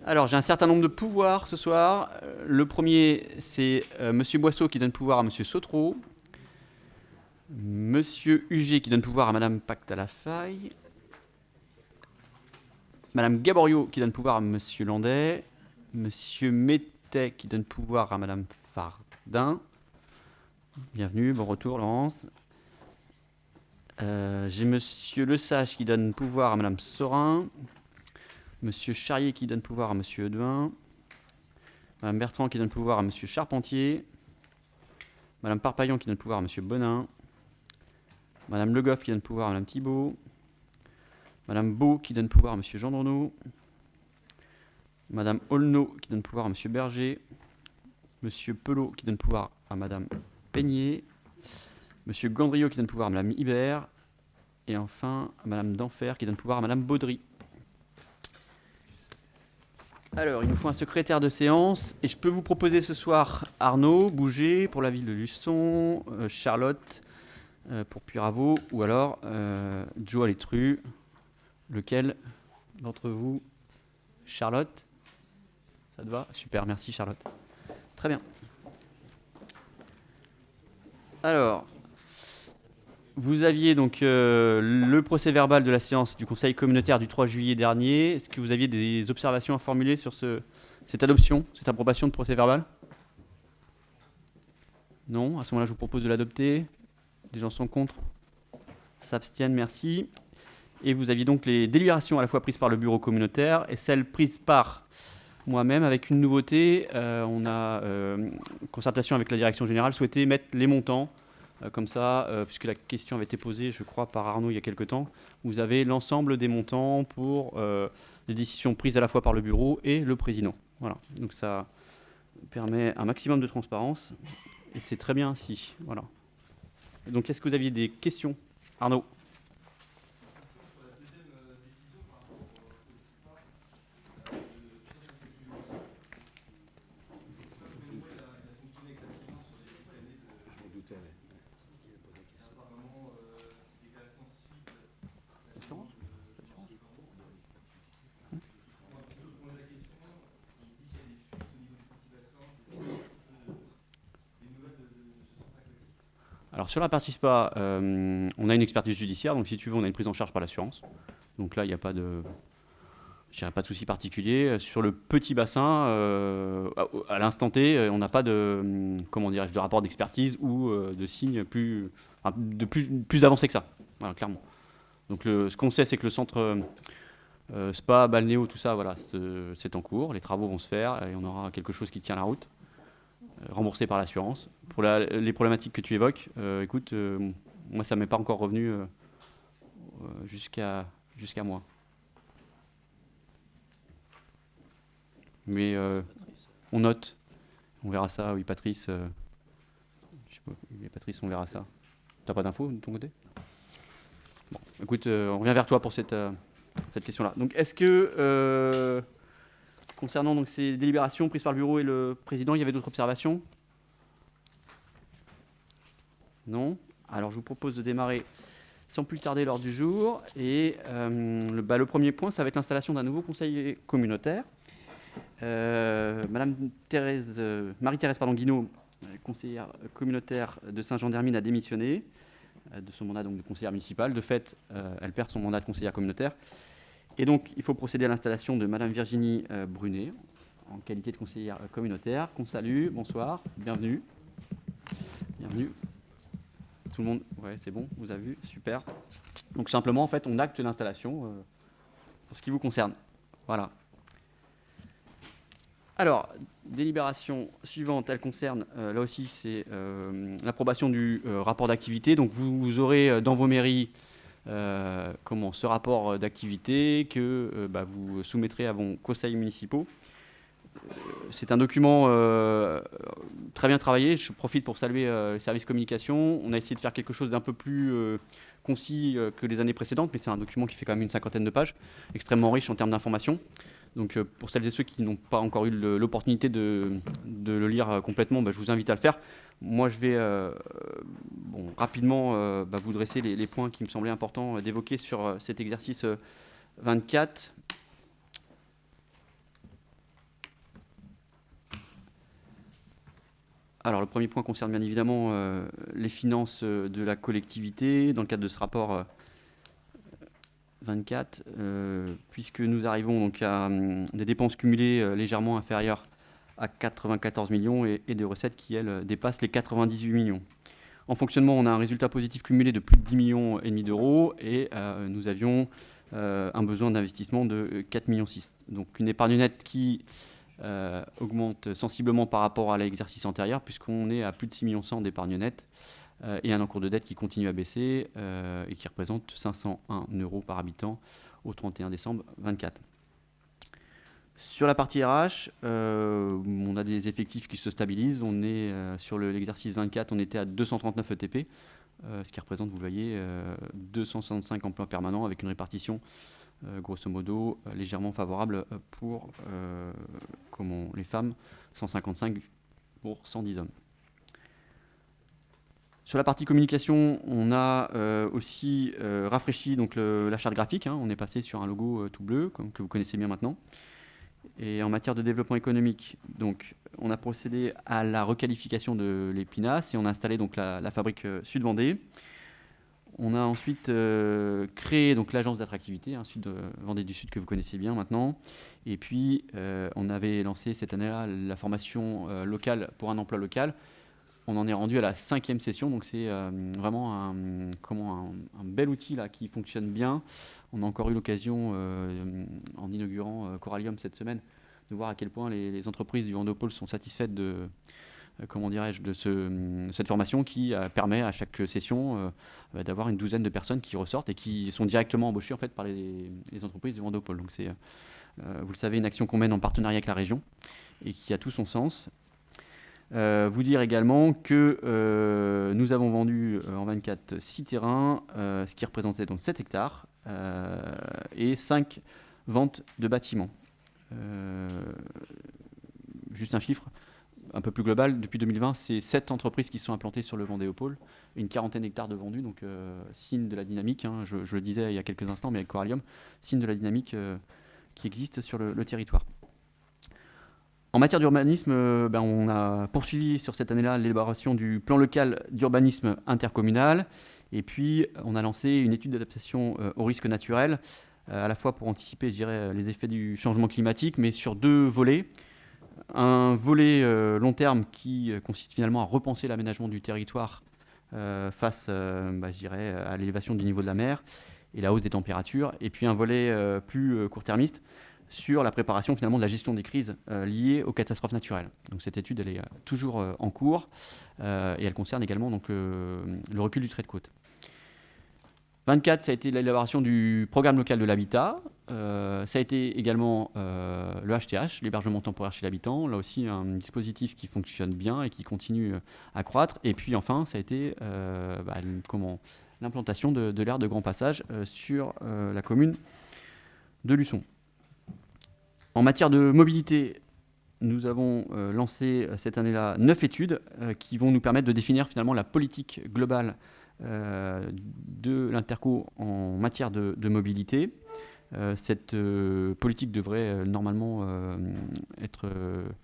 Alors, j'ai un certain nombre de pouvoirs ce soir. Le premier, c'est Monsieur Boisseau qui donne pouvoir à Monsieur Sautreau. Monsieur Huget qui donne pouvoir à Madame Pacte-à-la-Faille. Madame Gaborio qui donne pouvoir à Monsieur Landais. Monsieur Mettet qui donne pouvoir à Madame Fardin. Bienvenue, bon retour Laurence. J'ai Monsieur Lesage qui donne pouvoir à Madame Sorin. Monsieur Charrier qui donne pouvoir à Monsieur Eudouin. Madame Bertrand qui donne pouvoir à Monsieur Charpentier. Madame Parpaillon qui donne pouvoir à Monsieur Bonin. Madame Le Goff qui donne pouvoir à Madame Thibault. Madame Beau qui donne pouvoir à Monsieur Gendronneau. Madame Aulneau qui donne pouvoir à Monsieur Berger. Monsieur Pelot qui donne pouvoir à Madame Peigné. Monsieur Gandriot qui donne pouvoir à Madame Hibert. Et enfin, Madame Denfer qui donne pouvoir à Madame Baudry. Alors, il nous faut un secrétaire de séance. Et je peux vous proposer ce soir Arnaud Bouger pour la ville de Luçon, Charlotte pour Puyraveau, ou alors Joe Alétru. Lequel d'entre vous? Charlotte? Ça te va? Super, merci Charlotte. Très bien. Alors, vous aviez donc le procès verbal de la séance du Conseil communautaire du 3 juillet dernier. Est-ce que vous aviez des observations à formuler sur cette adoption, cette approbation de procès verbal? Non? À ce moment-là, je vous propose de l'adopter. Des gens sont contre? S'abstiennent, merci. Et vous aviez donc les délibérations à la fois prises par le bureau communautaire et celles prises par moi-même avec une nouveauté. On a, en concertation avec la direction générale, souhaité mettre les montants. Comme ça, puisque la question avait été posée, je crois, par Arnaud il y a quelque temps, vous avez l'ensemble des montants pour les décisions prises à la fois par le bureau et le président. Voilà. Donc ça permet un maximum de transparence et c'est très bien ainsi. Voilà. Et donc, est-ce que vous aviez des questions, Arnaud? Alors sur la partie SPA, on a une expertise judiciaire, donc si tu veux, on a une prise en charge par l'assurance. Donc là, il n'y a pas de, je dirais pas de souci particulier. Sur le petit bassin, à l'instant T, on n'a pas de, comment dirais-je, de rapport d'expertise ou de signe plus avancé que ça. Voilà, clairement. Donc ce qu'on sait, c'est que le centre SPA, balnéo, tout ça, voilà, c'est en cours. Les travaux vont se faire et on aura quelque chose qui tient la route, remboursé par l'assurance. Pour les problématiques que tu évoques, écoute, moi ça m'est pas encore revenu jusqu'à moi. Mais on note, on verra ça. Oui, Patrice, je sais pas, Patrice, on verra ça. T'as pas d'infos de ton côté? Bon, écoute, on revient vers toi pour cette question-là. Donc, est-ce que concernant donc ces délibérations prises par le bureau et le président, il y avait d'autres observations? Non? Alors je vous propose de démarrer sans plus tarder l'ordre du jour. Et le premier point, ça va être l'installation d'un nouveau conseiller communautaire. Madame Marie-Thérèse Guinaud, conseillère communautaire de Saint-Jean-d'Hermine, a démissionné de son mandat donc, de conseillère municipale. De fait, elle perd son mandat de conseillère communautaire. Et donc, il faut procéder à l'installation de Madame Virginie Brunet, en qualité de conseillère communautaire, qu'on salue. Bonsoir, bienvenue. Bienvenue. Tout le monde, ouais, c'est bon, vous avez vu, super. Donc simplement, en fait, on acte l'installation pour ce qui vous concerne. Voilà. Alors, délibération suivante, elle concerne, là aussi, c'est l'approbation du rapport d'activité. Donc vous aurez dans vos mairies ce rapport d'activité que vous soumettrez à vos conseils municipaux. C'est un document très bien travaillé. Je profite pour saluer les services communication. On a essayé de faire quelque chose d'un peu plus concis que les années précédentes, mais c'est un document qui fait quand même une 50aine de pages, extrêmement riche en termes d'informations. Donc pour celles et ceux qui n'ont pas encore eu l'opportunité de le lire complètement, je vous invite à le faire. Moi, je vais rapidement vous dresser les points qui me semblaient importants d'évoquer sur cet exercice 24. Alors, le premier point concerne bien évidemment les finances de la collectivité dans le cadre de ce rapport 24, puisque nous arrivons donc à des dépenses cumulées légèrement inférieures à 94 millions et des recettes qui, elles, dépassent les 98 millions. En fonctionnement, on a un résultat positif cumulé de plus de 10 millions et demi d'euros et nous avions un besoin d'investissement de 4,6 millions. Donc une épargne nette qui augmente sensiblement par rapport à l'exercice antérieur, puisqu'on est à plus de 6,1 millions d'épargne nette et un encours de dette qui continue à baisser et qui représente 501 euros par habitant au 31 décembre 2024. Sur la partie RH, on a des effectifs qui se stabilisent. On est sur l'exercice 24, on était à 239 ETP, ce qui représente, vous le voyez, 265 emplois permanents avec une répartition grosso modo légèrement favorable pour les femmes, 155 pour 110 hommes. Sur la partie communication, on a aussi rafraîchi donc, la charte graphique. On est passé sur un logo tout bleu, que vous connaissez bien maintenant. Et en matière de développement économique, donc, on a procédé à la requalification de l'Épinasse et on a installé donc, la fabrique Sud-Vendée. On a ensuite créé donc, l'agence d'attractivité, Vendée du Sud, que vous connaissez bien maintenant. Et puis, on avait lancé cette année-là la formation locale pour un emploi local. On en est rendu à la 5e session, donc c'est vraiment un bel outil là, qui fonctionne bien. On a encore eu l'occasion, en inaugurant Corallium cette semaine, de voir à quel point les entreprises du Vendéopole sont satisfaites de cette formation qui permet à chaque session d'avoir une douzaine de personnes qui ressortent et qui sont directement embauchées en fait, par les entreprises du Vendéopole. Donc c'est, vous le savez, une action qu'on mène en partenariat avec la région et qui a tout son sens. Vous dire également que nous avons vendu en 24 6 terrains, ce qui représentait donc 7 hectares et 5 ventes de bâtiments. Juste un chiffre un peu plus global, depuis 2020, c'est 7 entreprises qui sont implantées sur le Vendéopole, une 40aine d'hectares de vendus, donc signe de la dynamique, je le disais il y a quelques instants, mais avec Corallium, signe de la dynamique qui existe sur le territoire. En matière d'urbanisme, on a poursuivi sur cette année-là l'élaboration du plan local d'urbanisme intercommunal. Et puis, on a lancé une étude d'adaptation aux risques naturels, à la fois pour anticiper, je dirais, les effets du changement climatique, mais sur 2 volets. Un volet long terme qui consiste finalement à repenser l'aménagement du territoire face, je dirais, à l'élévation du niveau de la mer et la hausse des températures. Et puis un volet plus court-termiste sur la préparation finalement de la gestion des crises liées aux catastrophes naturelles. Donc cette étude, elle est toujours en cours et elle concerne également donc, le recul du trait de côte. 24, ça a été l'élaboration du programme local de l'habitat. Ça a été également le HTH, l'hébergement temporaire chez l'habitant. Là aussi, un dispositif qui fonctionne bien et qui continue à croître. Et puis enfin, ça a été l'implantation de l'aire de grand passage sur la commune de Luçon. En matière de mobilité, nous avons lancé cette année-là 9 études qui vont nous permettre de définir finalement la politique globale de l'Interco en matière de mobilité. Cette politique devrait normalement être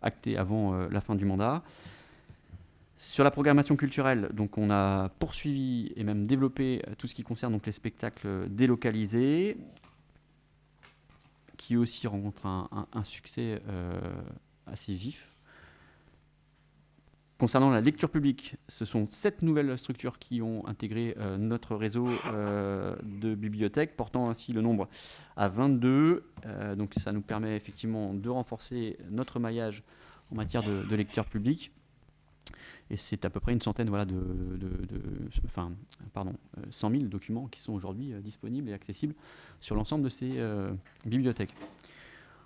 actée avant la fin du mandat. Sur la programmation culturelle, donc on a poursuivi et même développé tout ce qui concerne donc les spectacles délocalisés, qui aussi rencontre un succès assez vif. Concernant la lecture publique, ce sont 7 nouvelles structures qui ont intégré notre réseau de bibliothèques, portant ainsi le nombre à 22. Donc ça nous permet effectivement de renforcer notre maillage en matière de lecture publique. Et c'est à peu près une centaine 100 000 documents qui sont aujourd'hui disponibles et accessibles sur l'ensemble de ces bibliothèques.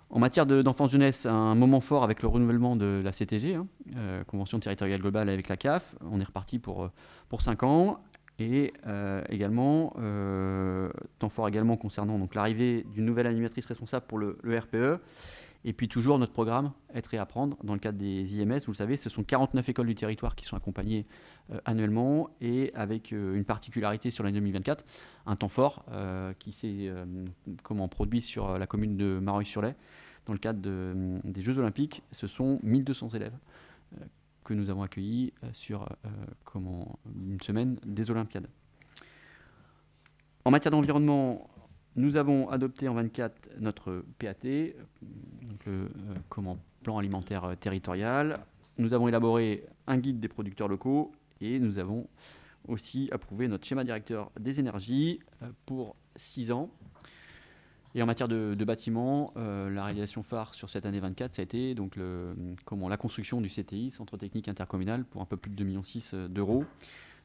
En matière d'enfance-jeunesse, un moment fort avec le renouvellement de la CTG, Convention territoriale globale avec la CAF. On est reparti pour 5 ans. Et également, temps fort également concernant donc, l'arrivée d'une nouvelle animatrice responsable pour le RPE. Et puis toujours notre programme Être et Apprendre dans le cadre des IMS. Vous le savez, ce sont 49 écoles du territoire qui sont accompagnées annuellement et avec une particularité sur l'année 2024, un temps fort qui s'est produit sur la commune de Mareuil-sur-Lay dans le cadre des Jeux Olympiques. Ce sont 1200 élèves que nous avons accueillis sur une semaine des Olympiades. En matière d'environnement, nous avons adopté en 24 notre PAT, donc le plan alimentaire territorial. Nous avons élaboré un guide des producteurs locaux et nous avons aussi approuvé notre schéma directeur des énergies pour 6 ans. Et en matière de bâtiments, la réalisation phare sur cette année 24, ça a été donc la construction du CTI, Centre Technique Intercommunal, pour un peu plus de 2,6 millions d'euros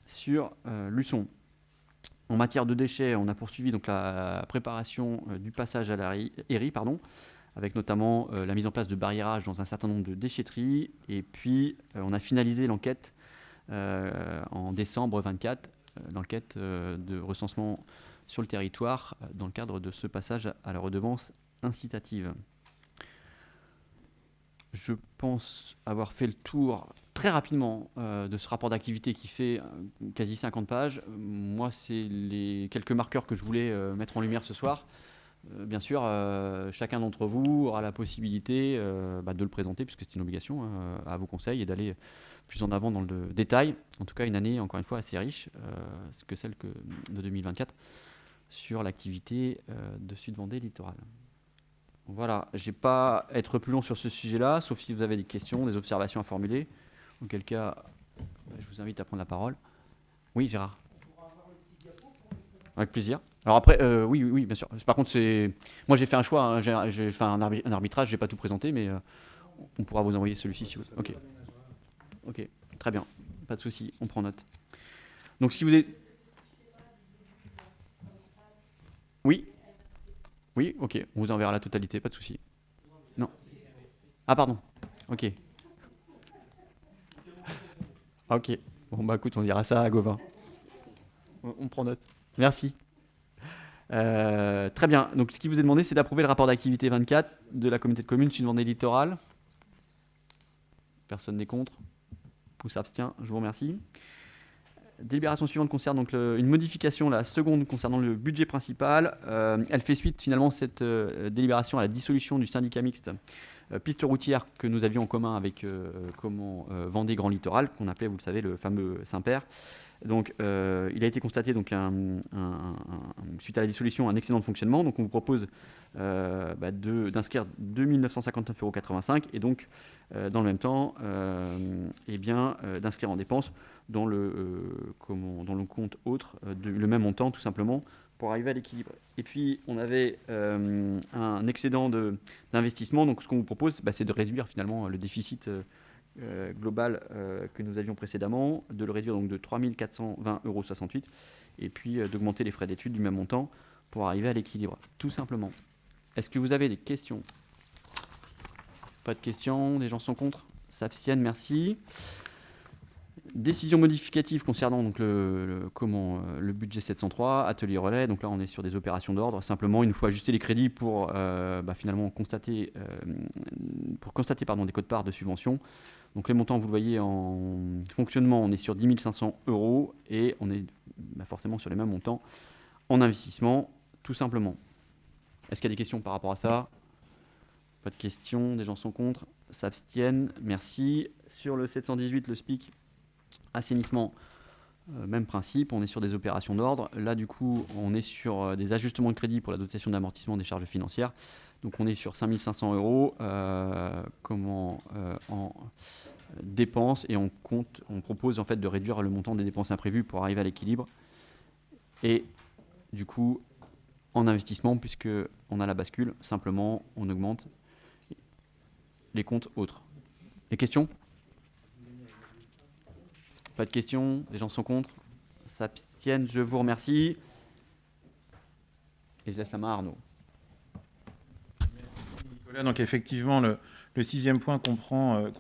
sur Luçon. En matière de déchets, on a poursuivi donc la préparation du passage à la ERI, avec notamment la mise en place de barriérages dans un certain nombre de déchetteries. Et puis, on a finalisé l'enquête en décembre 24, l'enquête de recensement sur le territoire dans le cadre de ce passage à la redevance incitative. Je pense avoir fait le tour très rapidement de ce rapport d'activité qui fait quasi 50 pages. Moi, c'est les quelques marqueurs que je voulais mettre en lumière ce soir. Bien sûr, chacun d'entre vous aura la possibilité de le présenter, puisque c'est une obligation à vos conseils, et d'aller plus en avant dans le détail. En tout cas, une année, encore une fois, assez riche que celle de 2024 sur l'activité de Sud-Vendée Littoral. Voilà, je n'ai pas à être plus long sur ce sujet-là, sauf si vous avez des questions, des observations à formuler. Auquel cas, je vous invite à prendre la parole. Oui, Gérard. Avec plaisir. Alors après, oui, bien sûr. Par contre, moi j'ai fait un choix, hein, j'ai fait un arbitrage, je n'ai pas tout présenté, mais on pourra vous envoyer celui-ci si vous... Ok, très bien, pas de souci, on prend note. Donc si vous êtes... Oui, ok, on vous enverra la totalité, pas de souci. Non. Ah, pardon. Ok. Ok. Bon, écoute, on dira ça à Gauvin. On prend note. Merci. Très bien. Donc, ce qui vous est demandé, c'est d'approuver le rapport d'activité 24 de la communauté de communes Sud-Vendée Littoral. Personne n'est contre ou s'abstient. Je vous remercie. Délibération suivante concerne donc une modification, la seconde concernant le budget principal. Elle fait suite finalement cette délibération à la dissolution du syndicat mixte piste routière que nous avions en commun avec Vendée Grand Littoral, qu'on appelait, vous le savez, le fameux Saint-Père. Donc, il a été constaté, donc, suite à la dissolution, un excédent de fonctionnement. Donc, on vous propose d'inscrire 2 959,85 € et donc, dans le même temps, d'inscrire en dépenses dans le compte autre le même montant, tout simplement, pour arriver à l'équilibre. Et puis, on avait un excédent d'investissement. Donc, ce qu'on vous propose, c'est de réduire finalement le déficit global que nous avions précédemment, de le réduire donc de 3 420,68 € et puis d'augmenter les frais d'études du même montant pour arriver à l'équilibre, tout simplement. Est-ce que vous avez des questions? Pas de questions, des gens sont contre? S'abstiennent, merci. Décision modificative concernant donc le budget 703, atelier relais. Donc là, on est sur des opérations d'ordre. Simplement, il nous faut ajuster les crédits pour finalement constater des quotes-parts de subvention. Donc les montants, vous le voyez en fonctionnement, on est sur 10 500 € et on est forcément sur les mêmes montants en investissement, tout simplement. Est-ce qu'il y a des questions par rapport à ça? Pas de questions, des gens sont contre, s'abstiennent, merci. Sur le 718, le SPIC, assainissement, même principe, on est sur des opérations d'ordre. Là, du coup, on est sur des ajustements de crédit pour la dotation d'amortissement des charges financières. Donc, on est sur 5 500 € en dépenses et on propose en fait de réduire le montant des dépenses imprévues pour arriver à l'équilibre. Et du coup, en investissement, puisque on a la bascule, simplement, on augmente les comptes autres. Les questions ? Pas de questions, les gens sont contre, s'abstiennent, je vous remercie. Et je laisse la main à Arnaud. Merci Nicolas. Donc effectivement, le 6e point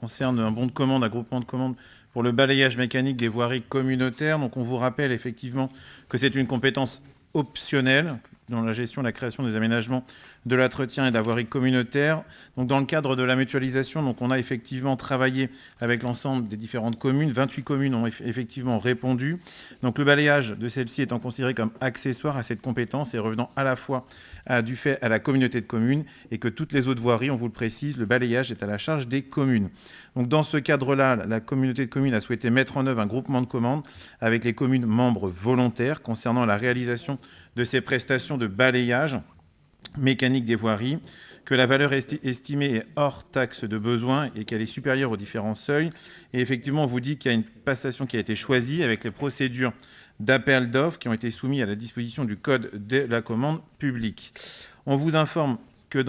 concerne un bon de commande, un groupement de commandes pour le balayage mécanique des voiries communautaires. Donc on vous rappelle effectivement que c'est une compétence optionnelle dans la gestion et la création des aménagements de l'entretien et de la voirie communautaire. Donc, dans le cadre de la mutualisation, donc, on a effectivement travaillé avec l'ensemble des différentes communes. 28 communes ont effectivement répondu. Donc, le balayage de celle-ci étant considéré comme accessoire à cette compétence et revenant à la fois du fait à la communauté de communes et que toutes les autres voiries, on vous le précise, le balayage est à la charge des communes. Donc, dans ce cadre-là, la communauté de communes a souhaité mettre en œuvre un groupement de commandes avec les communes membres volontaires concernant la réalisation de ces prestations de balayage mécanique des voiries, que la valeur estimée est hors taxe de besoin et qu'elle est supérieure aux différents seuils. Et effectivement, on vous dit qu'il y a une passation qui a été choisie avec les procédures d'appel d'offres qui ont été soumises à la disposition du Code de la commande publique. On vous informe que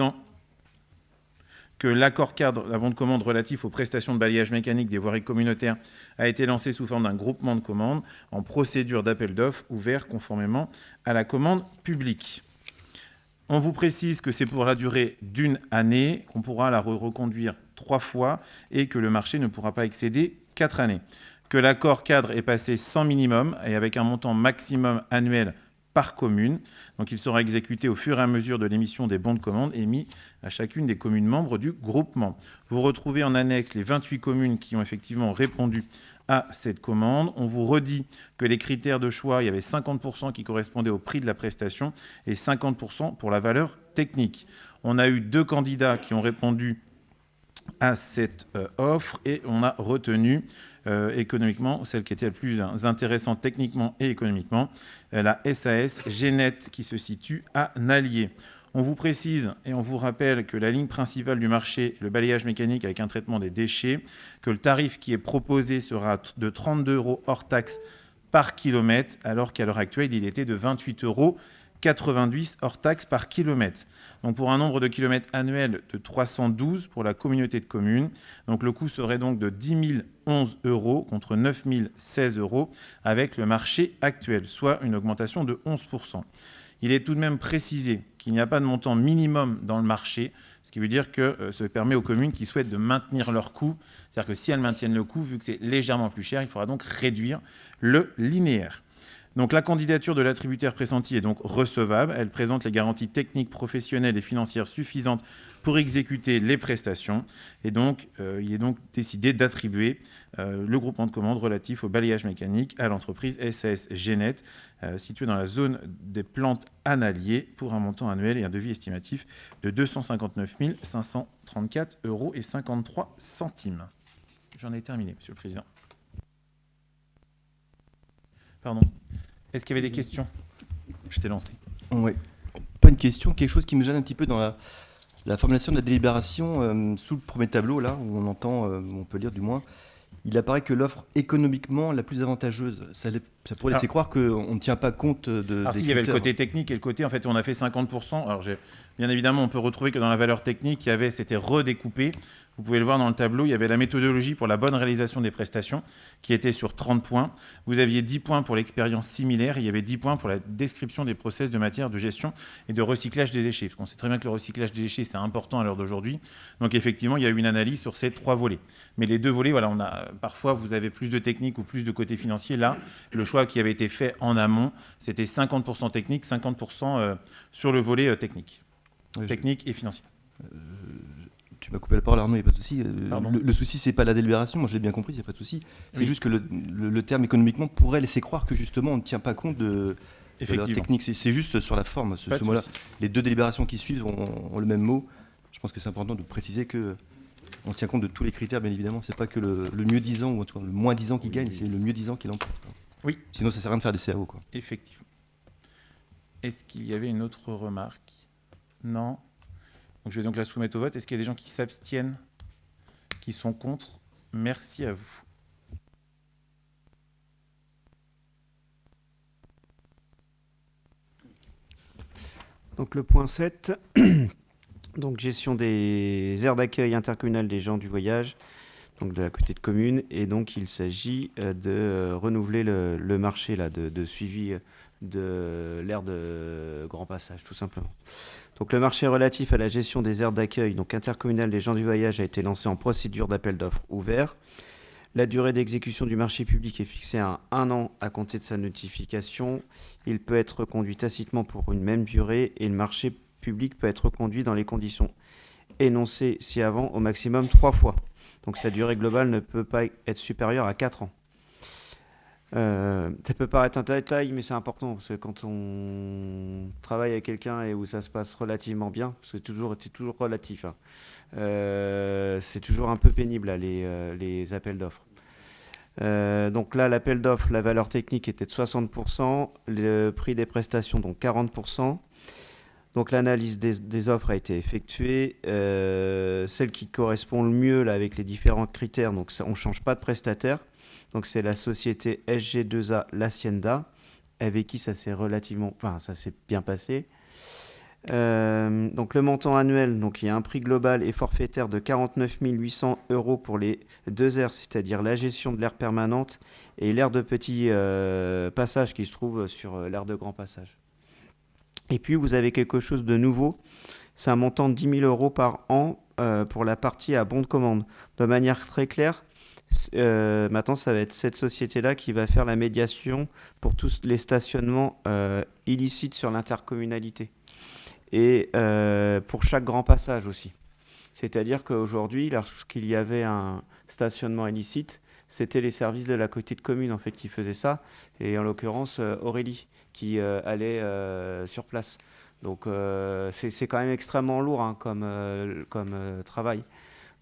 l'accord cadre d'un bon de commande relatif aux prestations de balayage mécanique des voiries communautaires a été lancé sous forme d'un groupement de commandes en procédure d'appel d'offres ouvert conformément à la commande publique. On vous précise que c'est pour la durée d'une année, qu'on pourra la reconduire 3 fois et que le marché ne pourra pas excéder 4 années. Que l'accord cadre est passé sans minimum et avec un montant maximum annuel par commune. Donc, il sera exécuté au fur et à mesure de l'émission des bons de commande émis à chacune des communes membres du groupement. Vous retrouvez en annexe les 28 communes qui ont effectivement répondu à cette commande. On vous redit que les critères de choix, il y avait 50% qui correspondaient au prix de la prestation et 50% pour la valeur technique. On a eu 2 candidats qui ont répondu à cette offre et on a retenu économiquement celle qui était la plus intéressante techniquement et économiquement, la SAS Genet qui se situe à Nallier. On vous précise et on vous rappelle que la ligne principale du marché est le balayage mécanique avec un traitement des déchets, que le tarif qui est proposé sera de 32 € hors taxe par kilomètre, alors qu'à l'heure actuelle, il était de 28,90 € hors taxe par kilomètre. Donc pour un nombre de kilomètres annuels de 312 pour la communauté de communes. Donc le coût serait donc de 10 011 € contre 9 016 € avec le marché actuel, soit une augmentation de 11%. Il est tout de même précisé qu'il n'y a pas de montant minimum dans le marché, ce qui veut dire que ça permet aux communes qui souhaitent de maintenir leur coût. C'est-à-dire que si elles maintiennent le coût, vu que c'est légèrement plus cher, il faudra donc réduire le linéaire. Donc la candidature de l'attributaire pressenti est donc recevable. Elle présente les garanties techniques, professionnelles et financières suffisantes pour exécuter les prestations. Et donc, il est donc décidé d'attribuer le groupement de commandes relatif au balayage mécanique à l'entreprise SAS Genet, située dans la zone des plantes à Nallier, pour un montant annuel et un devis estimatif de 259 534,53 €. J'en ai terminé, Monsieur le Président. Pardon. Est-ce qu'il y avait des questions? Je t'ai lancé. Oui. Pas une question, quelque chose qui me gêne un petit peu dans la formulation de la délibération sous le premier tableau, là, où on entend, on peut lire du moins, il apparaît que l'offre économiquement la plus avantageuse, ça pourrait laisser croire qu'on ne tient pas compte de. Alors, s'il y avait le côté technique et le côté, en fait, on a fait 50%. Alors, bien évidemment, on peut retrouver que dans la valeur technique, c'était redécoupé. Vous pouvez le voir dans le tableau, il y avait la méthodologie pour la bonne réalisation des prestations qui était sur 30 points. Vous aviez 10 points pour l'expérience similaire et il y avait 10 points pour la description des process de matière de gestion et de recyclage des déchets. Parce qu'on sait très bien que le recyclage des déchets, c'est important à l'heure d'aujourd'hui. Donc effectivement, il y a eu une analyse sur ces 3 volets. Mais les 2 volets, voilà, parfois vous avez plus de technique ou plus de côté financier. Là, le choix qui avait été fait en amont, c'était 50% technique, 50% sur le volet technique. Technique et financier. Tu m'as coupé la parole, Arnaud, il n'y a pas de souci. Le souci, c'est pas la délibération, moi je l'ai bien compris, il n'y a pas de souci. C'est juste que le terme économiquement pourrait laisser croire que justement on ne tient pas compte de la technique. C'est juste sur la forme, ce mot-là. Les 2 délibérations qui suivent ont le même mot. Je pense que c'est important de préciser qu'on tient compte de tous les critères, bien évidemment. C'est pas que le mieux disant ou en tout cas le moins disant qui gagne, c'est le mieux disant qui l'emporte. Oui. Sinon, ça ne sert à rien de faire des CAO, quoi. Effectivement. Est-ce qu'il y avait une autre remarque? Non. Donc, je vais donc la soumettre au vote. Est-ce qu'il y a des gens qui s'abstiennent, qui sont contre? Merci à vous. Donc le point 7, donc gestion des aires d'accueil intercommunales des gens du voyage, donc de la communauté de communes. Et donc il s'agit de renouveler le marché là, de suivi de l'aire de grand passage, tout simplement. Donc le marché relatif à la gestion des aires d'accueil donc intercommunales des gens du voyage a été lancé en procédure d'appel d'offres ouvert. La durée d'exécution du marché public est fixée à 1 an à compter de sa notification. Il peut être conduit tacitement pour une même durée et le marché public peut être reconduit dans les conditions énoncées ci-avant au maximum 3 fois. Donc sa durée globale ne peut pas être supérieure à 4 ans. Ça peut paraître un détail, mais c'est important, parce que quand on travaille avec quelqu'un et où ça se passe relativement bien, parce que c'est toujours relatif, hein, c'est toujours un peu pénible là, les appels d'offres. Donc là, l'appel d'offres, la valeur technique était de 60%, le prix des prestations donc 40%. Donc l'analyse des offres a été effectuée. Celle qui correspond le mieux là, avec les différents critères, donc ça, on ne change pas de prestataire. Donc c'est la société SG2A L'Hacienda, avec qui ça s'est bien passé. Donc le montant annuel, donc il y a un prix global et forfaitaire de 49 800 € pour les 2 aires, c'est-à-dire la gestion de l'aire permanente et l'aire de petit passage qui se trouve sur l'aire de grand passage. Et puis vous avez quelque chose de nouveau, c'est un montant de 10 000 € par an pour la partie à bon de commande. De manière très claire, maintenant ça va être cette société-là qui va faire la médiation pour tous les stationnements illicites sur l'intercommunalité. Et pour chaque grand passage aussi. C'est-à-dire qu'aujourd'hui, lorsqu'il y avait un stationnement illicite, c'était les services de la côté de commune en fait qui faisaient ça, et en l'occurrence Aurélie qui allait sur place. Donc c'est quand même extrêmement lourd hein, comme travail.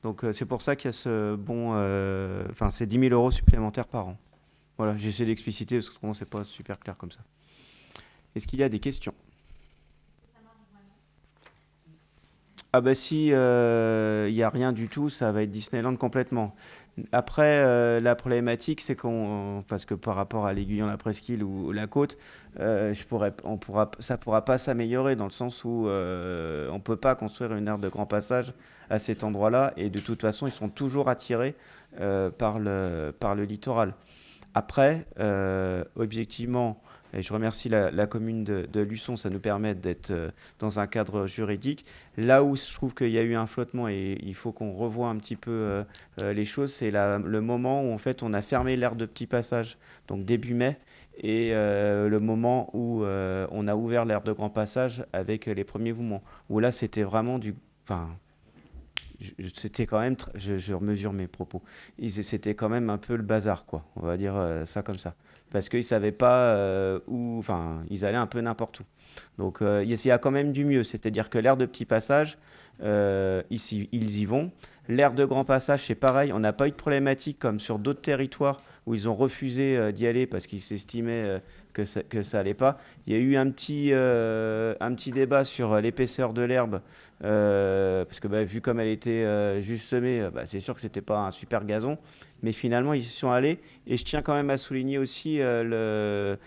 Donc c'est pour ça qu'il y a c'est 10 000 € supplémentaires par an. Voilà, j'essaie d'expliciter parce que autrement c'est pas super clair comme ça. Est-ce qu'il y a des questions ? Ah bah si il n'y a rien du tout, ça va être Disneyland complètement. Après, la problématique, c'est parce que par rapport à l'Aiguillon, la Presqu'île ou la Côte, ça ne pourra pas s'améliorer dans le sens où on ne peut pas construire une aire de grand passage à cet endroit-là, et de toute façon, ils sont toujours attirés par le littoral. Après, objectivement, et je remercie la commune de Luçon, ça nous permet d'être dans un cadre juridique. Là où je trouve qu'il y a eu un flottement et il faut qu'on revoie un petit peu les choses, c'est le moment où en fait on a fermé l'aire de petit passage, donc début mai, et le moment où on a ouvert l'aire de grand passage avec les premiers mouvements. Où là c'était vraiment c'était quand même, je mesure mes propos, c'était quand même un peu le bazar, quoi. On va dire ça comme ça. Parce qu'ils ne savaient pas où, ils allaient un peu n'importe où. Donc il y a quand même du mieux, c'est-à-dire que l'aire de petit passage, ici, ils y vont. L'aire de grand passage, c'est pareil, on n'a pas eu de problématique comme sur d'autres territoires où ils ont refusé d'y aller parce qu'ils s'estimaient que ça allait pas. Il y a eu un petit débat sur l'épaisseur de l'herbe, parce que vu comme elle était juste semée, c'est sûr que c'était pas un super gazon, mais finalement ils y sont allés. Et je tiens quand même à souligner aussi le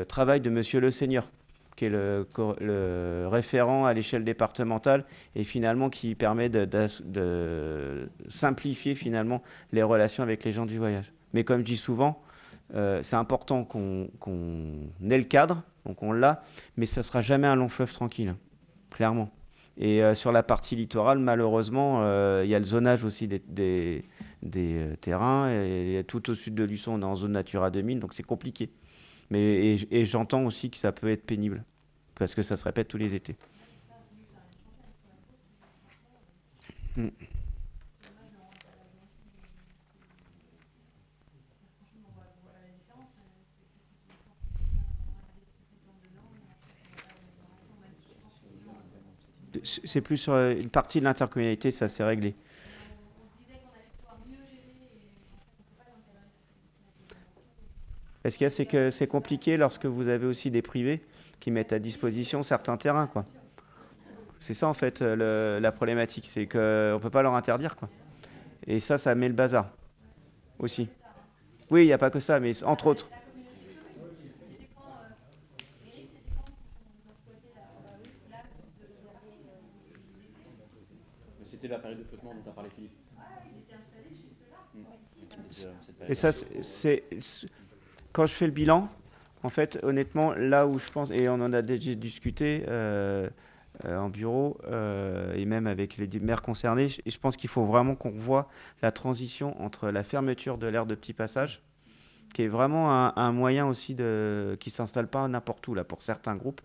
travail de Monsieur Le Seigneur, qui est le référent à l'échelle départementale et finalement qui permet de simplifier finalement les relations avec les gens du voyage. Mais comme je dis souvent, c'est important qu'on ait le cadre, donc on l'a, mais ça ne sera jamais un long fleuve tranquille, clairement. Et sur la partie littorale, malheureusement, il y a le zonage aussi des terrains, et tout au sud de Luçon, on est en zone Natura 2000, donc c'est compliqué. Et j'entends aussi que ça peut être pénible, parce que ça se répète tous les étés. C'est plus sur une partie de l'intercommunalité, ça s'est réglé. Ce qu'il y a, c'est que c'est compliqué lorsque vous avez aussi des privés qui mettent à disposition certains terrains, quoi. C'est ça en fait la problématique, c'est qu'on ne peut pas leur interdire, quoi. Et ça met le bazar aussi. Oui, il n'y a pas que ça, mais entre autres. C'était la période de flottement dont a parlé Philippe. Et ça, quand je fais le bilan, en fait, honnêtement, là où je pense, et on en a déjà discuté en bureau et même avec les maires concernés, et je pense qu'il faut vraiment qu'on revoie la transition entre la fermeture de l'aire de petit passage, qui est vraiment un moyen aussi qui ne s'installe pas n'importe où là, pour certains groupes.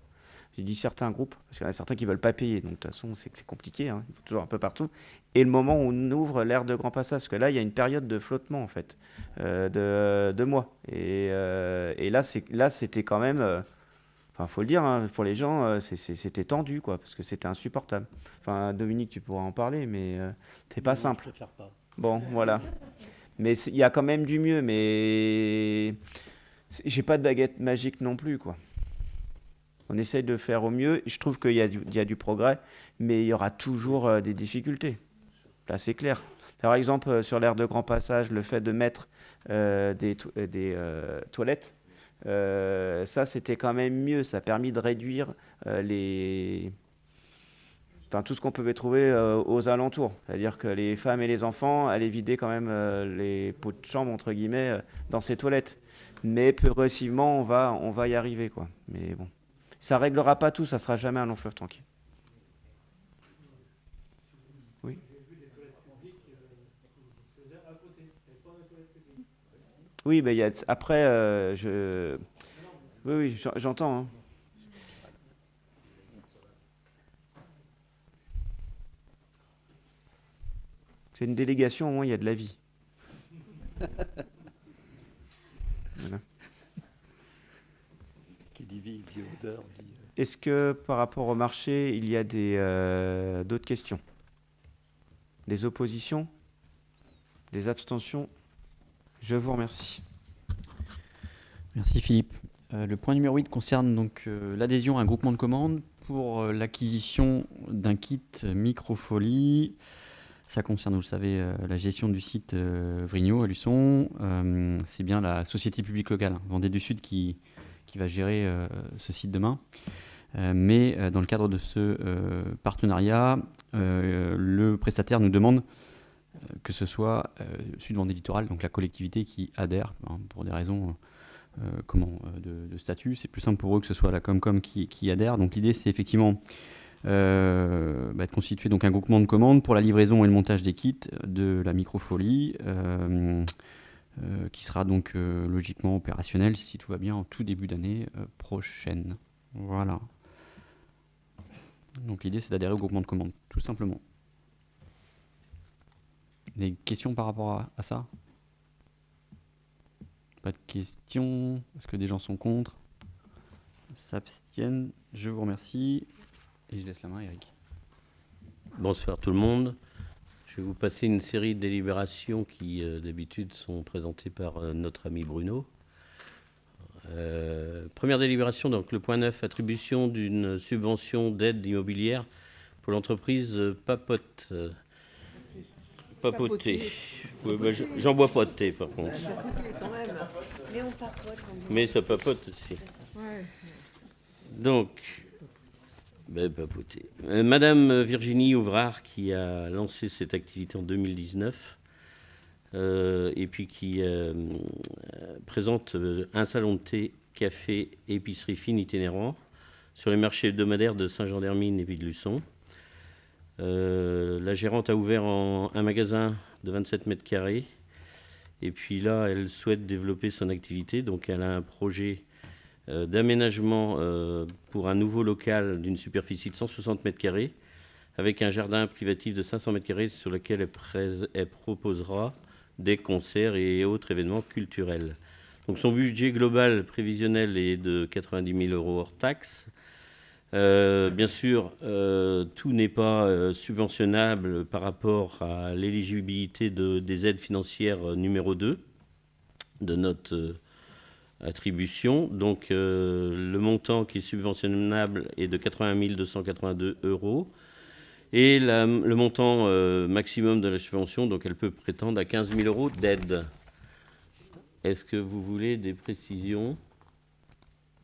J'ai dit certains groupes, parce qu'il y en a certains qui ne veulent pas payer. Donc de toute façon, c'est compliqué, hein, il faut toujours un peu partout. Et le moment où on ouvre l'aire de grand passage, parce que là, il y a une période de flottement, en fait, de mois. Et là, c'était quand même... Enfin, faut le dire, hein, pour les gens, c'était tendu, quoi, parce que c'était insupportable. Enfin, Dominique, tu pourras en parler, mais c'est pas simple. Je préfère pas. Bon, voilà. Mais il y a quand même du mieux, mais j'ai pas de baguette magique non plus, quoi. On essaye de faire au mieux. Je trouve qu'il y a du progrès, mais il y aura toujours des difficultés. Là, c'est clair. Par exemple, sur l'aire de grand passage, le fait de mettre des toilettes, ça, c'était quand même mieux. Ça a permis de réduire tout ce qu'on pouvait trouver aux alentours. C'est-à-dire que les femmes et les enfants allaient vider quand même les pots de chambre, entre guillemets, dans ces toilettes. Mais progressivement, on va y arriver, quoi. Mais bon. Ça ne réglera pas tout, ça ne sera jamais un long fleuve tranquille. Oui. Oui, mais après, oui, j'entends. Hein. C'est une délégation, au moins il y a de la vie. Voilà. Qui dit vie, dit odeur, dit... Est-ce que par rapport au marché, il y a d'autres questions? Des oppositions? Des abstentions? Je vous remercie. Merci Philippe. Le point numéro 8 concerne donc l'adhésion à un groupement de commandes pour l'acquisition d'un kit Microfolie. Ça concerne, vous le savez, la gestion du site Vrignot à Luçon. C'est bien la société publique locale, Vendée du Sud, qui va gérer ce site demain. Mais dans le cadre de ce partenariat, le prestataire nous demande que ce soit Sud Vendée Littoral, donc la collectivité qui adhère, pour des raisons de statut. C'est plus simple pour eux que ce soit la Comcom qui adhère. Donc l'idée, c'est effectivement de constituer donc un groupement de commandes pour la livraison et le montage des kits de la Microfolie, qui sera donc logiquement opérationnel, si tout va bien, en tout début d'année prochaine. Voilà. Donc l'idée, c'est d'adhérer au groupement de commandes, tout simplement. Des questions par rapport à ça? Pas de questions? Est-ce que des gens sont contre? S'abstiennent? Je vous remercie. Et je laisse la main à Eric. Bonsoir tout le monde. Je vais vous passer une série de délibérations qui, d'habitude, sont présentées par notre ami Bruno. Première délibération, donc le point 9, attribution d'une subvention d'aide immobilière pour l'entreprise Papoter. Ouais, j'en bois pas de thé, par contre. Quand même. Mais on papote. Mais ça papote aussi. Ouais. Donc, papoter. Madame Virginie Ouvrard, qui a lancé cette activité en 2019, et puis qui présente un salon de thé, café, épicerie fine itinérant sur les marchés hebdomadaires de Saint-Jean-d'Hermine et puis de Luçon. La gérante a ouvert un magasin de 27 mètres carrés. Et puis là, elle souhaite développer son activité. Donc, elle a un projet d'aménagement pour un nouveau local d'une superficie de 160 mètres carrés avec un jardin privatif de 500 mètres carrés sur lequel elle proposera des concerts et autres événements culturels. Donc, son budget global prévisionnel est de 90 000 € hors taxes. Bien sûr, tout n'est pas subventionnable par rapport à l'éligibilité des aides financières numéro 2 de notre attribution. Donc, le montant qui est subventionnable est de 80 282 €. Et le montant maximum de la subvention, donc elle peut prétendre à 15 000 € d'aide. Est-ce que vous voulez des précisions ?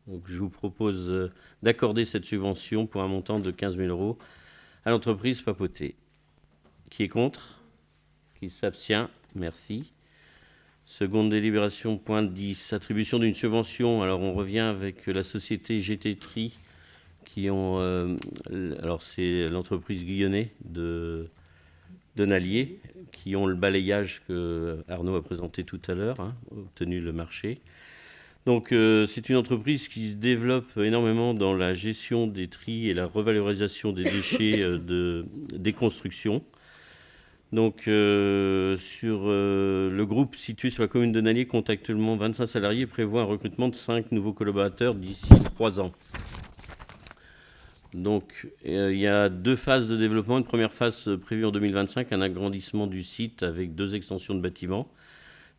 Donc, je vous propose d'accorder cette subvention pour un montant de 15 000 € à l'entreprise Papoter. Qui est contre? Qui s'abstient? Merci. Seconde délibération, point 10. Attribution d'une subvention. Alors, on revient avec la société GT Tri, qui ont... alors, c'est l'entreprise Guyonnet de Nallier, qui ont le balayage que Arnaud a présenté tout à l'heure, obtenu le marché. Donc, c'est une entreprise qui se développe énormément dans la gestion des tris et la revalorisation des déchets des constructions. Donc, sur le groupe situé sur la commune de Nallier compte actuellement 25 salariés et prévoit un recrutement de 5 nouveaux collaborateurs d'ici 3 ans. Donc, il y a 2 phases de développement. Une première phase prévue en 2025, un agrandissement du site avec 2 extensions de bâtiments.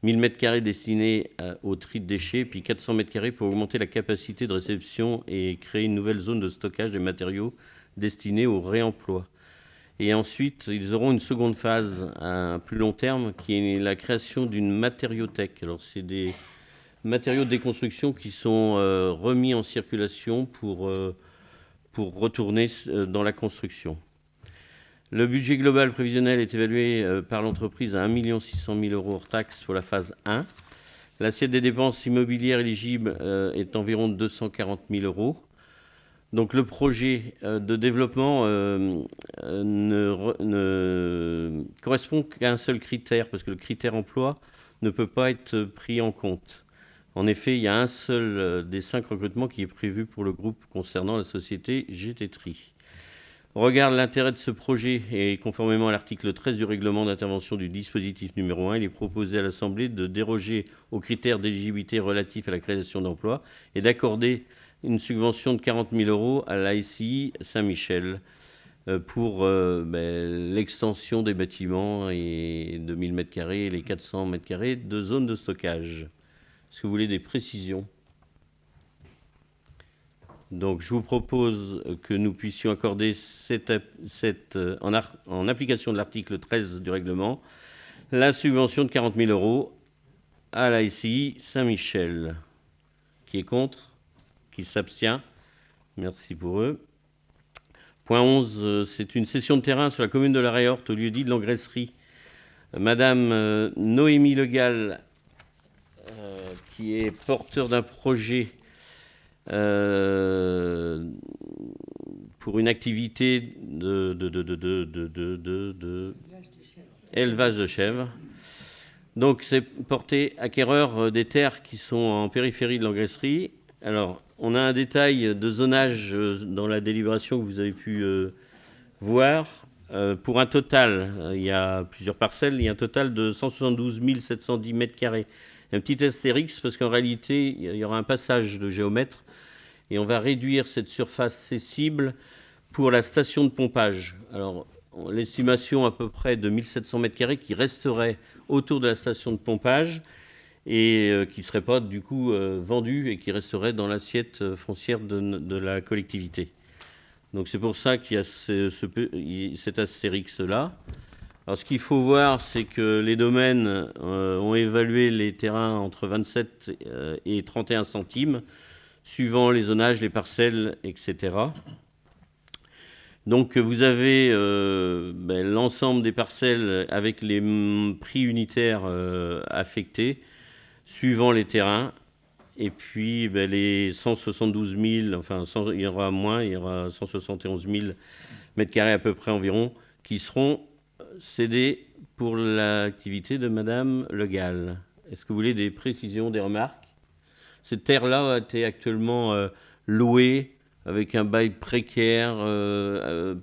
1000 m² destinés au tri de déchets, puis 400 m² pour augmenter la capacité de réception et créer une nouvelle zone de stockage des matériaux destinés au réemploi. Et ensuite, ils auront une seconde phase à plus long terme, qui est la création d'une matériothèque. Alors, c'est des matériaux de déconstruction qui sont remis en circulation pour retourner dans la construction. Le budget global prévisionnel est évalué par l'entreprise à 1 600 000 € hors taxes pour la phase 1. L'assiette des dépenses immobilières éligibles est environ de 240 000 €. Donc le projet de développement ne correspond qu'à un seul critère, parce que le critère emploi ne peut pas être pris en compte. En effet, il y a un seul des 5 recrutements qui est prévu pour le groupe concernant la société GT Tri. Au regard de l'intérêt de ce projet et conformément à l'article 13 du règlement d'intervention du dispositif numéro 1, il est proposé à l'Assemblée de déroger aux critères d'éligibilité relatifs à la création d'emplois et d'accorder une subvention de 40 000 € à l'ASI Saint-Michel pour l'extension des bâtiments et de 1000 m² et les 400 m² de zone de stockage. Est-ce que vous voulez des précisions ? Donc, je vous propose que nous puissions accorder en application de l'article 13 du règlement, la subvention de 40 000 € à la SCI Saint-Michel. Qui est contre ? Qui s'abstient ? Merci pour eux. Point 11, c'est une cession de terrain sur la commune de la Réorte au lieu-dit de l'engraisserie. Madame Noémie Legal, qui est porteur d'un projet pour une activité élevage de chèvres. Donc, c'est porté acquéreur des terres qui sont en périphérie de l'engraisserie. Alors, on a un détail de zonage dans la délibération que vous avez pu voir. Pour un total, il y a plusieurs parcelles, il y a un total de 172 710 m². Un petit astérix parce qu'en réalité, il y aura un passage de géomètre et on va réduire cette surface cessible pour la station de pompage. Alors, l'estimation à peu près de 1700 m² qui resterait autour de la station de pompage et qui ne serait pas du coup vendue et qui resterait dans l'assiette foncière de la collectivité. Donc c'est pour ça qu'il y a cet astérix-là. Alors ce qu'il faut voir, c'est que les domaines ont évalué les terrains entre 27 et 31 centimes, suivant les zonages, les parcelles, etc. Donc vous avez l'ensemble des parcelles avec les prix unitaires affectés, suivant les terrains. Et puis les 172 000, enfin il y aura moins, il y aura 171 000 m² à peu près environ, qui seront cédés pour l'activité de Madame Le Gall. Est-ce que vous voulez des précisions, des remarques ? Cette terre-là a été actuellement louée avec un bail précaire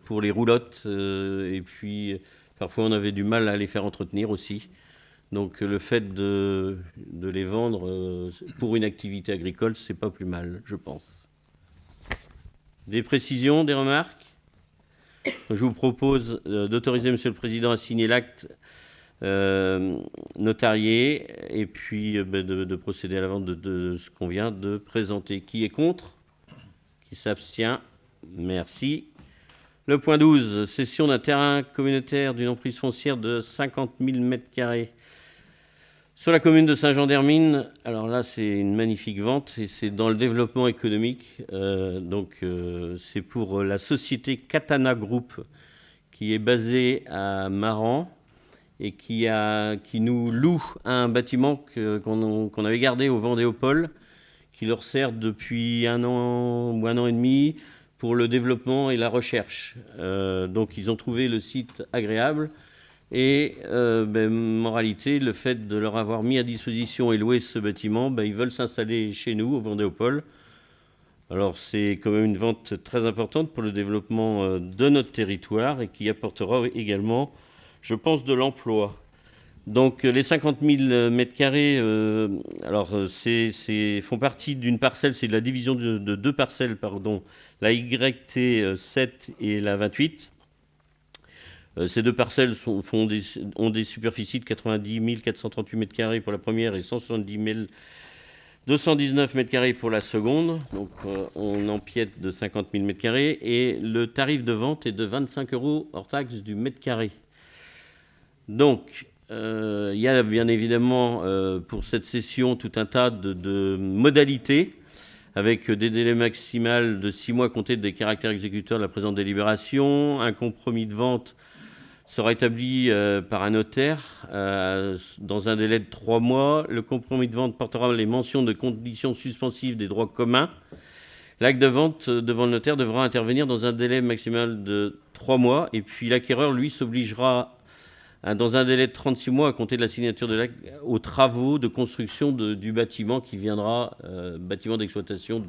pour les roulottes. Et puis, parfois, on avait du mal à les faire entretenir aussi. Donc, le fait de les vendre pour une activité agricole, c'est pas plus mal, je pense. Des précisions, des remarques ? Je vous propose d'autoriser Monsieur le Président à signer l'acte notarié et puis de procéder à la vente de ce qu'on vient de présenter. Qui est contre ? Qui s'abstient ? Merci. Le point 12, cession d'un terrain communautaire d'une emprise foncière de 50 000 m² sur la commune de Saint-Jean-d'Hermine. Alors là, c'est une magnifique vente et c'est dans le développement économique. C'est pour la société Katana Group qui est basée à Maran et qui nous loue un bâtiment qu'on avait gardé au Vendéopole, qui leur sert depuis 1 an ou 1 an et demi pour le développement et la recherche. Donc ils ont trouvé le site agréable Et moralité, le fait de leur avoir mis à disposition et loué ce bâtiment, ils veulent s'installer chez nous, au Vendée-au-Pôle. Alors c'est quand même une vente très importante pour le développement de notre territoire et qui apportera également, je pense, de l'emploi. Donc les 50 000 mètres carrés, font partie d'une parcelle, c'est de la division de deux parcelles, pardon, la YT 7 et la 28. Ces deux parcelles ont des superficies de 90 438 mètres carrés pour la première et 170 219 mètres carrés pour la seconde. Donc on empiète de 50 000 mètres carrés et le tarif de vente est de 25 € hors taxe du mètre carré. Donc il y a bien évidemment pour cette cession tout un tas de modalités avec des délais maximaux de 6 mois comptés des caractères exécuteurs de la présente délibération. Un compromis de vente sera établi par un notaire dans un délai de 3 mois. Le compromis de vente portera les mentions de conditions suspensives des droits communs. L'acte de vente devant le notaire devra intervenir dans un délai maximal de 3 mois. Et puis l'acquéreur, lui, s'obligera dans un délai de 36 mois à compter de la signature de l'acte aux travaux de construction du bâtiment qui viendra, bâtiment d'exploitation,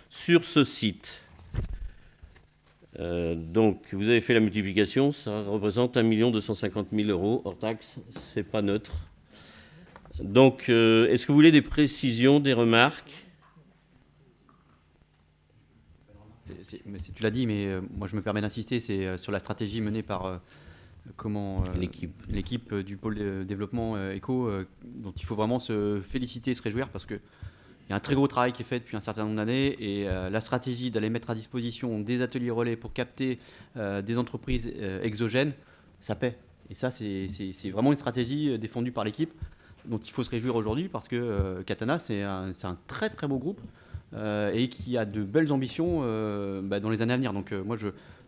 sur ce site. Donc, vous avez fait la multiplication, ça représente 1 250 000 € hors taxe, c'est pas neutre. Donc, est-ce que vous voulez des précisions, des remarques ? Tu l'as dit, mais moi je me permets d'insister, c'est sur la stratégie menée par l'équipe du pôle de développement éco, dont il faut vraiment se féliciter et se réjouir parce que il y a un très gros travail qui est fait depuis un certain nombre d'années et la stratégie d'aller mettre à disposition des ateliers relais pour capter des entreprises exogènes, ça paie. Et ça, c'est vraiment une stratégie défendue par l'équipe dont il faut se réjouir aujourd'hui parce que Katana, c'est un très très beau groupe et qui a de belles ambitions dans les années à venir. Donc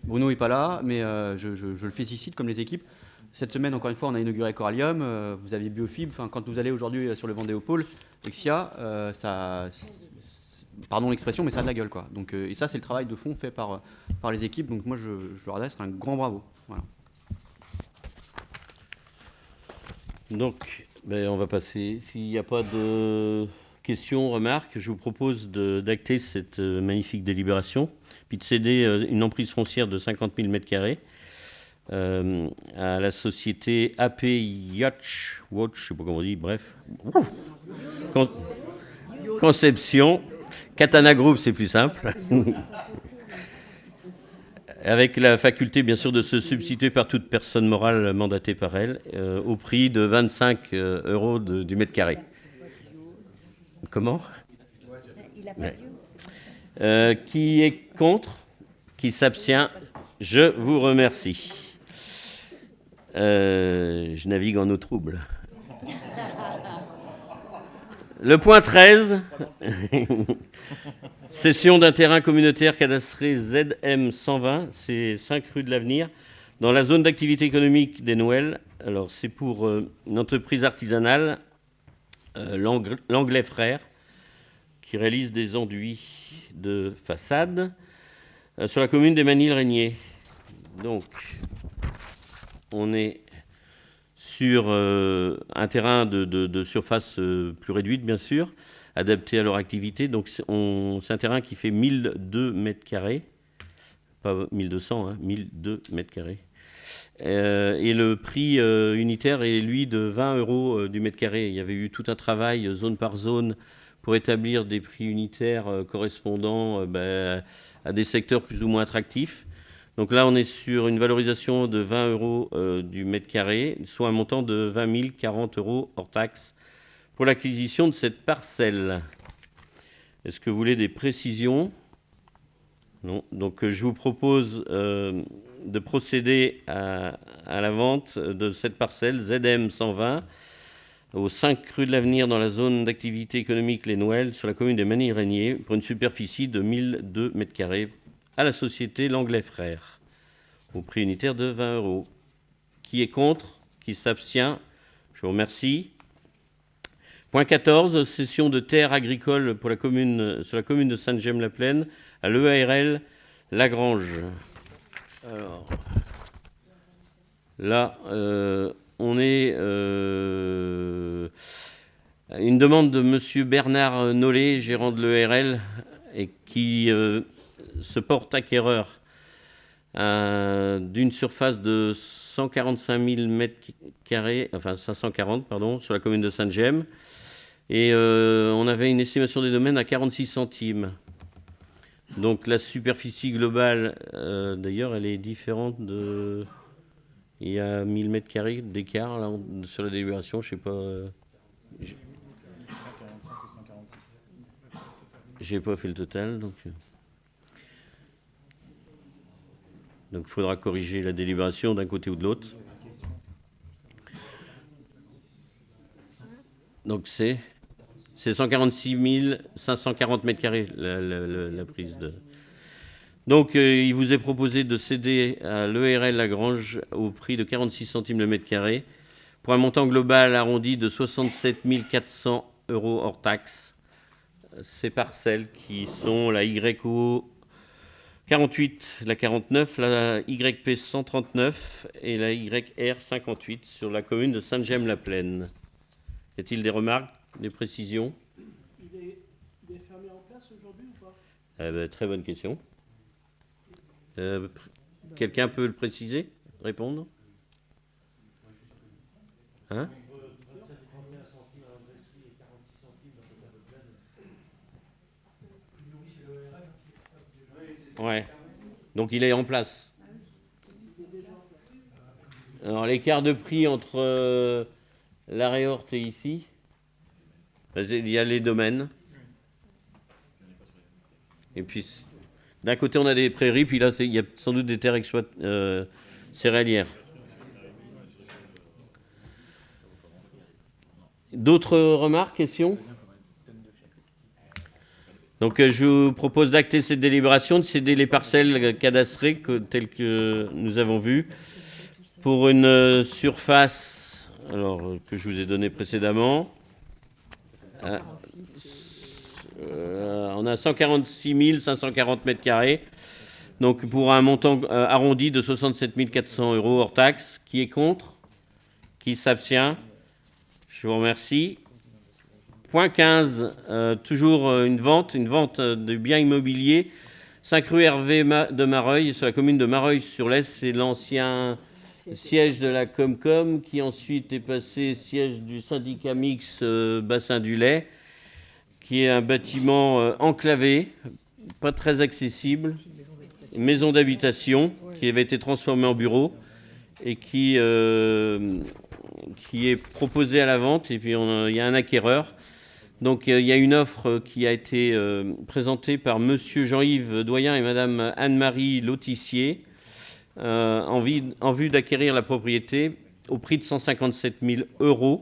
Bruno n'est pas là, mais je le félicite comme les équipes. Cette semaine, encore une fois, on a inauguré Corallium, vous avez Biofib, quand vous allez aujourd'hui sur le Vendée-au-Pôle, Exia, pardon l'expression, mais ça a de la gueule, quoi. Donc, et ça, c'est le travail de fond fait par les équipes, donc moi, je leur adresse un grand bravo. Voilà. Donc, on va passer, s'il n'y a pas de questions, remarques, je vous propose d'acter cette magnifique délibération, puis de céder une emprise foncière de 50 000 m² à la société AP Yacht, je ne sais pas comment on dit, bref. Conception. Katana Group, c'est plus simple. Avec la faculté, bien sûr, de se substituer par toute personne morale mandatée par elle, au prix de 25 € du mètre carré. Comment ? Il a pas dit. Qui est contre ? Qui s'abstient ? Je vous remercie. Je navigue en eau trouble. Le point 13, cession d'un terrain communautaire cadastré ZM 120, c'est 5 rue de l'Avenir, dans la zone d'activité économique des Noëls. Alors c'est pour une entreprise artisanale, l'Anglais Frères, qui réalise des enduits de façade sur la commune des Manille-Régnier. Donc, on est sur un terrain de surface plus réduite, bien sûr, adapté à leur activité. Donc, c'est un terrain qui fait 1002 mètres carrés, pas 1200, 1002 mètres carrés. Et le prix unitaire est, lui, de 20 € du mètre carré. Il y avait eu tout un travail, zone par zone, pour établir des prix unitaires correspondant à des secteurs plus ou moins attractifs. Donc là, on est sur une valorisation de 20 € du mètre carré, soit un montant de 20 040 € hors taxe pour l'acquisition de cette parcelle. Est-ce que vous voulez des précisions ? Non. Donc je vous propose de procéder à la vente de cette parcelle ZM 120 au 5 rue de l'Avenir dans la zone d'activité économique Les Noëls sur la commune des Manille-Régnier pour une superficie de 1002 mètres carrés à la société L'Anglais Frères au prix unitaire de 20 €. Qui est contre ? Qui s'abstient ? Je vous remercie. Point 14, cession de terres agricoles pour sur la commune de Sainte-Gemme-la-Plaine à l'EARL Lagrange. Alors, Là, on est une demande de M. Bernard Nollet, gérant de l'ERL, et qui se porte acquéreur d'une surface de 145 000 m², enfin 540, pardon, sur la commune de Sainte-Gemme. Et on avait une estimation des domaines à 46 centimes. Donc la superficie globale, d'ailleurs, elle est différente de... Il y a 1000 m² d'écart là, sur la délibération, je ne sais pas... J'ai pas fait le total, donc il faudra corriger la délibération d'un côté ou de l'autre. Donc c'est 146 540 m² la prise de... Donc il vous est proposé de céder à l'ERL Lagrange au prix de 46 centimes le mètre carré pour un montant global arrondi de 67 400 € hors taxe. Ces parcelles qui sont la YO 48, la 49, la YP 139 et la YR 58 sur la commune de Sainte-Gemme-la-Plaine. Y a-t-il des remarques, des précisions? Il est fermé en place aujourd'hui ou pas? Très bonne question. Quelqu'un peut le préciser, répondre? Hein? Ouais. Donc il est en place. Alors l'écart de prix entre la réorte et ici, il y a les domaines. Et puis d'un côté on a des prairies, puis là il y a sans doute des terres céréalières. D'autres remarques, questions? Donc je vous propose d'acter cette délibération, de céder les parcelles cadastrées telles que nous avons vues pour une surface que je vous ai donnée précédemment. On a 146 540 m², donc pour un montant arrondi de 67 400 € hors taxe. Qui est contre? Qui s'abstient? Je vous remercie. Point 15, toujours une vente de biens immobiliers. 5 rue Hervé de Mareuil, sur la commune de Mareuil-sur-l'Est. C'est l'ancien siège de la Comcom qui ensuite est passé siège du syndicat mixte Bassin du Lait, qui est un bâtiment enclavé, pas très accessible, une maison d'habitation qui avait été transformée en bureau et qui est proposée à la vente. Et puis il y a un acquéreur. Donc il y a une offre qui a été présentée par monsieur Jean-Yves Doyen et madame Anne-Marie Lautissier en vue d'acquérir la propriété au prix de 157 000 €.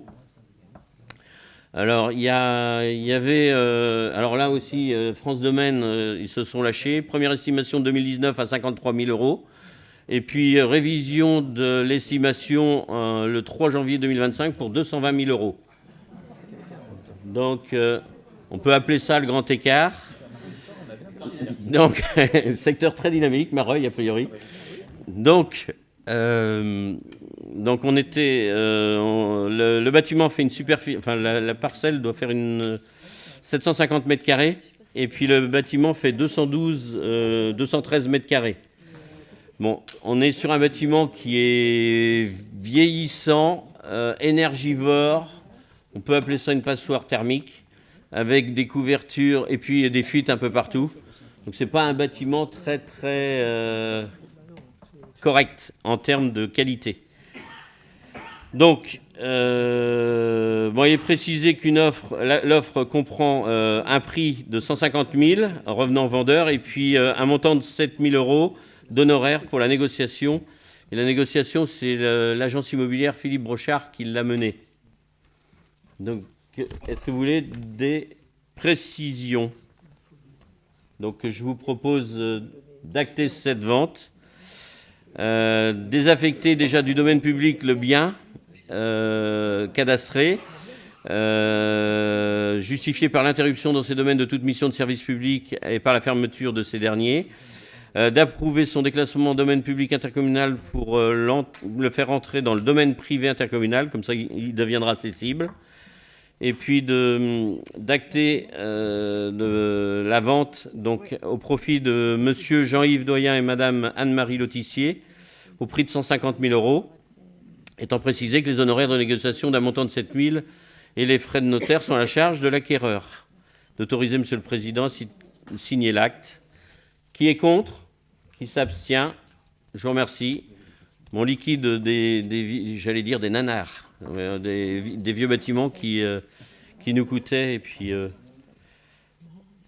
Alors il y avait alors là aussi France Domaine, ils se sont lâchés. Première estimation de 2019 à 53 000 €. Et puis révision de l'estimation le 3 janvier 2025 pour 220 000 €. Donc, on peut appeler ça le grand écart. Donc, secteur très dynamique, Mareuil, a priori. Donc on était... le bâtiment fait une superficie... Enfin, la parcelle doit faire 750 m². Et puis, le bâtiment fait 213 m². Bon, on est sur un bâtiment qui est vieillissant, énergivore. On peut appeler ça une passoire thermique, avec des couvertures et puis des fuites un peu partout. Donc ce n'est pas un bâtiment très correct en termes de qualité. Donc, il est précisé l'offre comprend un prix de 150 000 revenant vendeur et puis un montant de 7 000 € d'honoraires pour la négociation. Et la négociation, c'est l'agence immobilière Philippe Brochard qui l'a menée. Donc, est-ce que vous voulez des précisions? Donc, je vous propose d'acter cette vente, désaffecter déjà du domaine public le bien cadastré, justifié par l'interruption dans ces domaines de toute mission de service public et par la fermeture de ces derniers, d'approuver son déclassement en domaine public intercommunal pour le faire entrer dans le domaine privé intercommunal, comme ça il deviendra accessible. Et puis d'acter la vente donc, au profit de monsieur Jean-Yves Doyen et madame Anne-Marie Lotissier au prix de 150 000 €, étant précisé que les honoraires de négociation d'un montant de 7 000 et les frais de notaire sont à la charge de l'acquéreur. D'autoriser, Monsieur le Président, à signer l'acte. Qui est contre? Qui s'abstient? Je vous remercie. Mon liquide j'allais dire des nanars, des vieux bâtiments qui nous coûtaient, et puis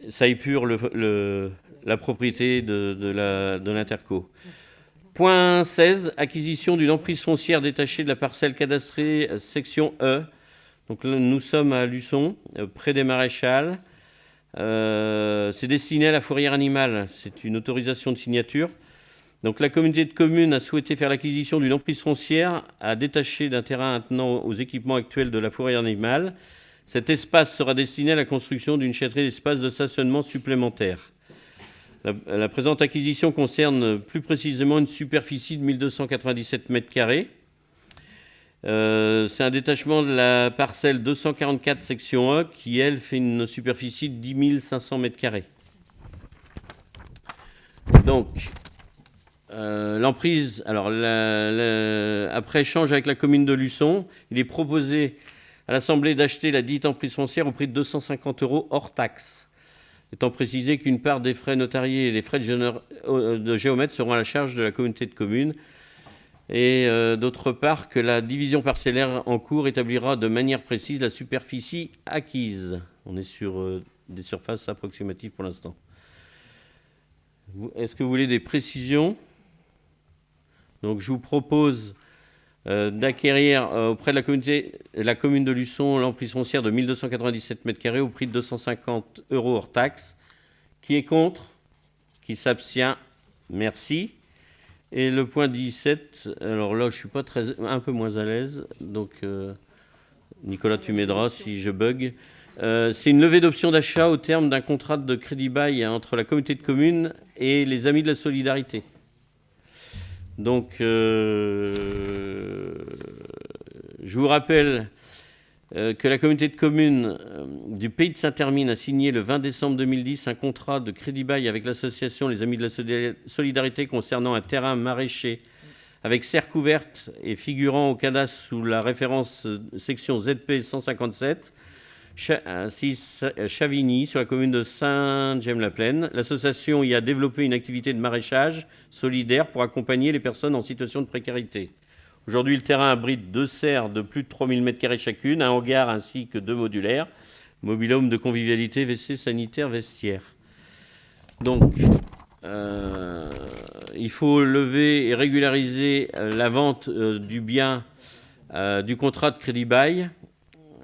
ça épure la propriété de l'Interco. Point 16, acquisition d'une emprise foncière détachée de la parcelle cadastrée section E. Donc là, nous sommes à Luçon, près des Maréchals. C'est destiné à la fourrière animale. C'est une autorisation de signature. Donc la communauté de communes a souhaité faire l'acquisition d'une emprise foncière à détacher d'un terrain attenant aux équipements actuels de la fourrière animale. Cet espace sera destiné à la construction d'une châterie d'espace de stationnement supplémentaire. La présente acquisition concerne plus précisément une superficie de 1297 mètres carrés. C'est un détachement de la parcelle 244 section E qui, elle, fait une superficie de 10 500 mètres carrés. Donc, l'emprise, alors après échange avec la commune de Luçon, il est proposé à l'Assemblée d'acheter la dite emprise foncière au prix de 250 € hors taxe, étant précisé qu'une part des frais notariés et des frais de géomètre seront à la charge de la communauté de communes, et d'autre part que la division parcellaire en cours établira de manière précise la superficie acquise. On est sur des surfaces approximatives pour l'instant. Est-ce que vous voulez des précisions? Donc je vous propose d'acquérir auprès de la commune de Luçon l'emprise foncière de 1297 mètres carrés au prix de 250 € hors taxe. Qui est contre? Qui s'abstient? Merci. Et le point 17, alors là je suis pas un peu moins à l'aise, donc Nicolas tu m'aideras si je bug. C'est une levée d'option d'achat au terme d'un contrat de crédit-bail entre la communauté de communes et les Amis de la Solidarité. Donc, je vous rappelle que la communauté de communes du Pays de Saint-Hermine a signé le 20 décembre 2010 un contrat de crédit-bail avec l'association Les Amis de la Solidarité concernant un terrain maraîcher avec serre couverte et figurant au cadastre sous la référence section ZP 157, Chavigny, sur la commune de Saint-Gemme-la-Plaine. L'association y a développé une activité de maraîchage solidaire pour accompagner les personnes en situation de précarité. Aujourd'hui, le terrain abrite 2 serres de plus de 3000 m² chacune, un hangar ainsi que 2 modulaires, mobil-home de convivialité, WC, sanitaire, vestiaire. Donc, il faut lever et régulariser la vente du bien du contrat de crédit-bail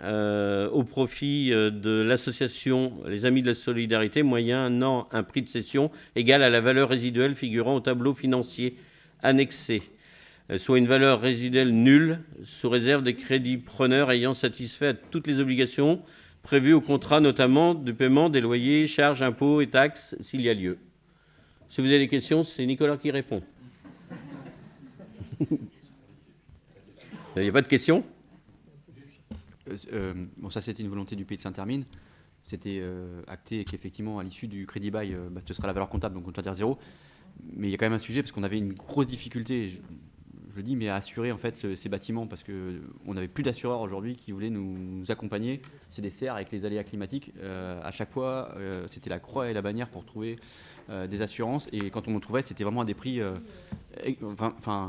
au profit de l'association Les Amis de la Solidarité, moyennant un prix de cession égal à la valeur résiduelle figurant au tableau financier annexé, soit une valeur résiduelle nulle, sous réserve des crédits preneurs ayant satisfait à toutes les obligations prévues au contrat, notamment du paiement des loyers, charges, impôts et taxes, s'il y a lieu. Si vous avez des questions, c'est Nicolas qui répond. Il n'y a pas de questions? Bon, ça, c'était une volonté du Pays de Saint-Hermine. C'était acté qu'effectivement, à l'issue du crédit-bail, ce sera la valeur comptable, donc on doit dire 0. Mais il y a quand même un sujet, parce qu'on avait une grosse difficulté, je le dis, mais à assurer en fait ces bâtiments, parce qu'on n'avait plus d'assureurs aujourd'hui qui voulaient nous accompagner. C'est des serres avec les aléas climatiques. À chaque fois, c'était la croix et la bannière pour trouver des assurances. Et quand on en trouvait, c'était vraiment à des prix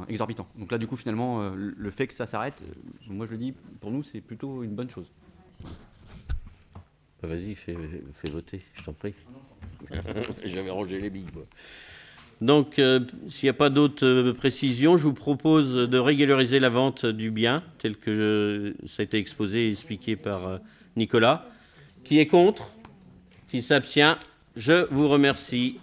exorbitants. Donc là, du coup, finalement, le fait que ça s'arrête, moi je le dis, pour nous, c'est plutôt une bonne chose. Vas-y, fais voter, je t'en prie. J'avais rangé les billes, moi. Donc, s'il n'y a pas d'autres précisions, je vous propose de régulariser la vente du bien, tel que ça a été exposé et expliqué par Nicolas. Qui est contre? Qui s'abstient? Je vous remercie.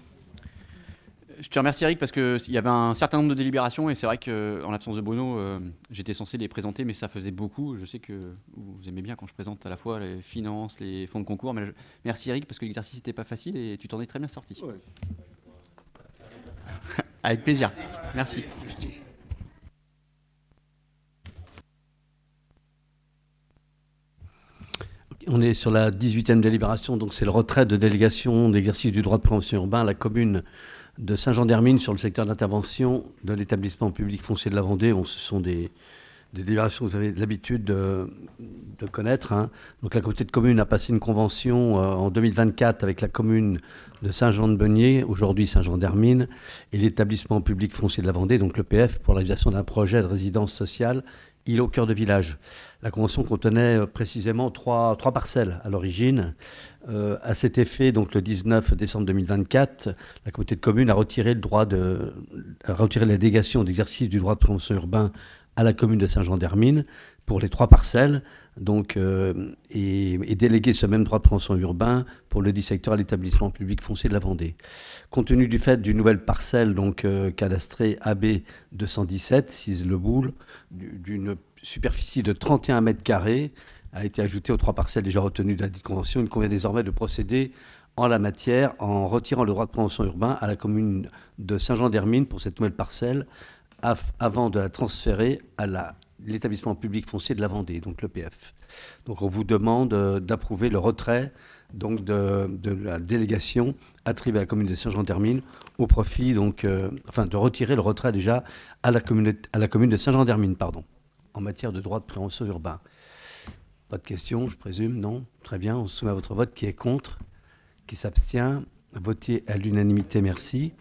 Je te remercie, Eric, parce qu'il y avait un certain nombre de délibérations, et c'est vrai qu'en l'absence de Bruno, j'étais censé les présenter, mais ça faisait beaucoup. Je sais que vous aimez bien quand je présente à la fois les finances, les fonds de concours, mais merci, Eric, parce que l'exercice n'était pas facile et tu t'en es très bien sorti. Ouais. Avec plaisir. Merci. On est sur la 18e délibération, donc c'est le retrait de délégation d'exercice du droit de préemption urbain à la commune de Saint-Jean-d'Hermine sur le secteur d'intervention de l'établissement public foncier de la Vendée. Bon, ce sont des délibérations que vous avez l'habitude de connaître, hein. Donc la communauté de communes a passé une convention en 2024 avec la commune de Saint-Jean-de-Beugnier, aujourd'hui Saint-Jean-d'Hermine, et l'établissement public foncier de la Vendée, donc l'EPF, pour la réalisation d'un projet de résidence sociale île au cœur de village. La convention contenait précisément trois parcelles à l'origine. À cet effet, donc le 19 décembre 2024, la communauté de communes a retiré la délégation d'exercice du droit de préemption urbain à la commune de Saint-Jean-d'Hermine pour les 3 parcelles, donc, et délégué ce même droit de préemption urbain pour le dit secteur à l'établissement public foncier de la Vendée. Compte tenu du fait d'une nouvelle parcelle donc, cadastrée AB 217, Cise-le-Boul, d'une superficie de 31 mètres carrés, a été ajoutée aux 3 parcelles déjà retenues de la dite convention. Il convient désormais de procéder en la matière en retirant le droit de préemption urbain à la commune de Saint-Jean-d'Hermine pour cette nouvelle parcelle avant de la transférer à l'établissement public foncier de la Vendée, donc l'EPF. Donc on vous demande d'approuver le retrait donc, de la délégation attribuée à la commune de Saint-Jean-d'Hermine au profit, donc, de retirer le retrait déjà à la commune de Saint-Jean-d'Hermine, en matière de droit de préemption urbain. Pas de questions, je présume, non? Très bien, on se soumet à votre vote. Qui est contre? Qui s'abstient? Voté à l'unanimité, merci.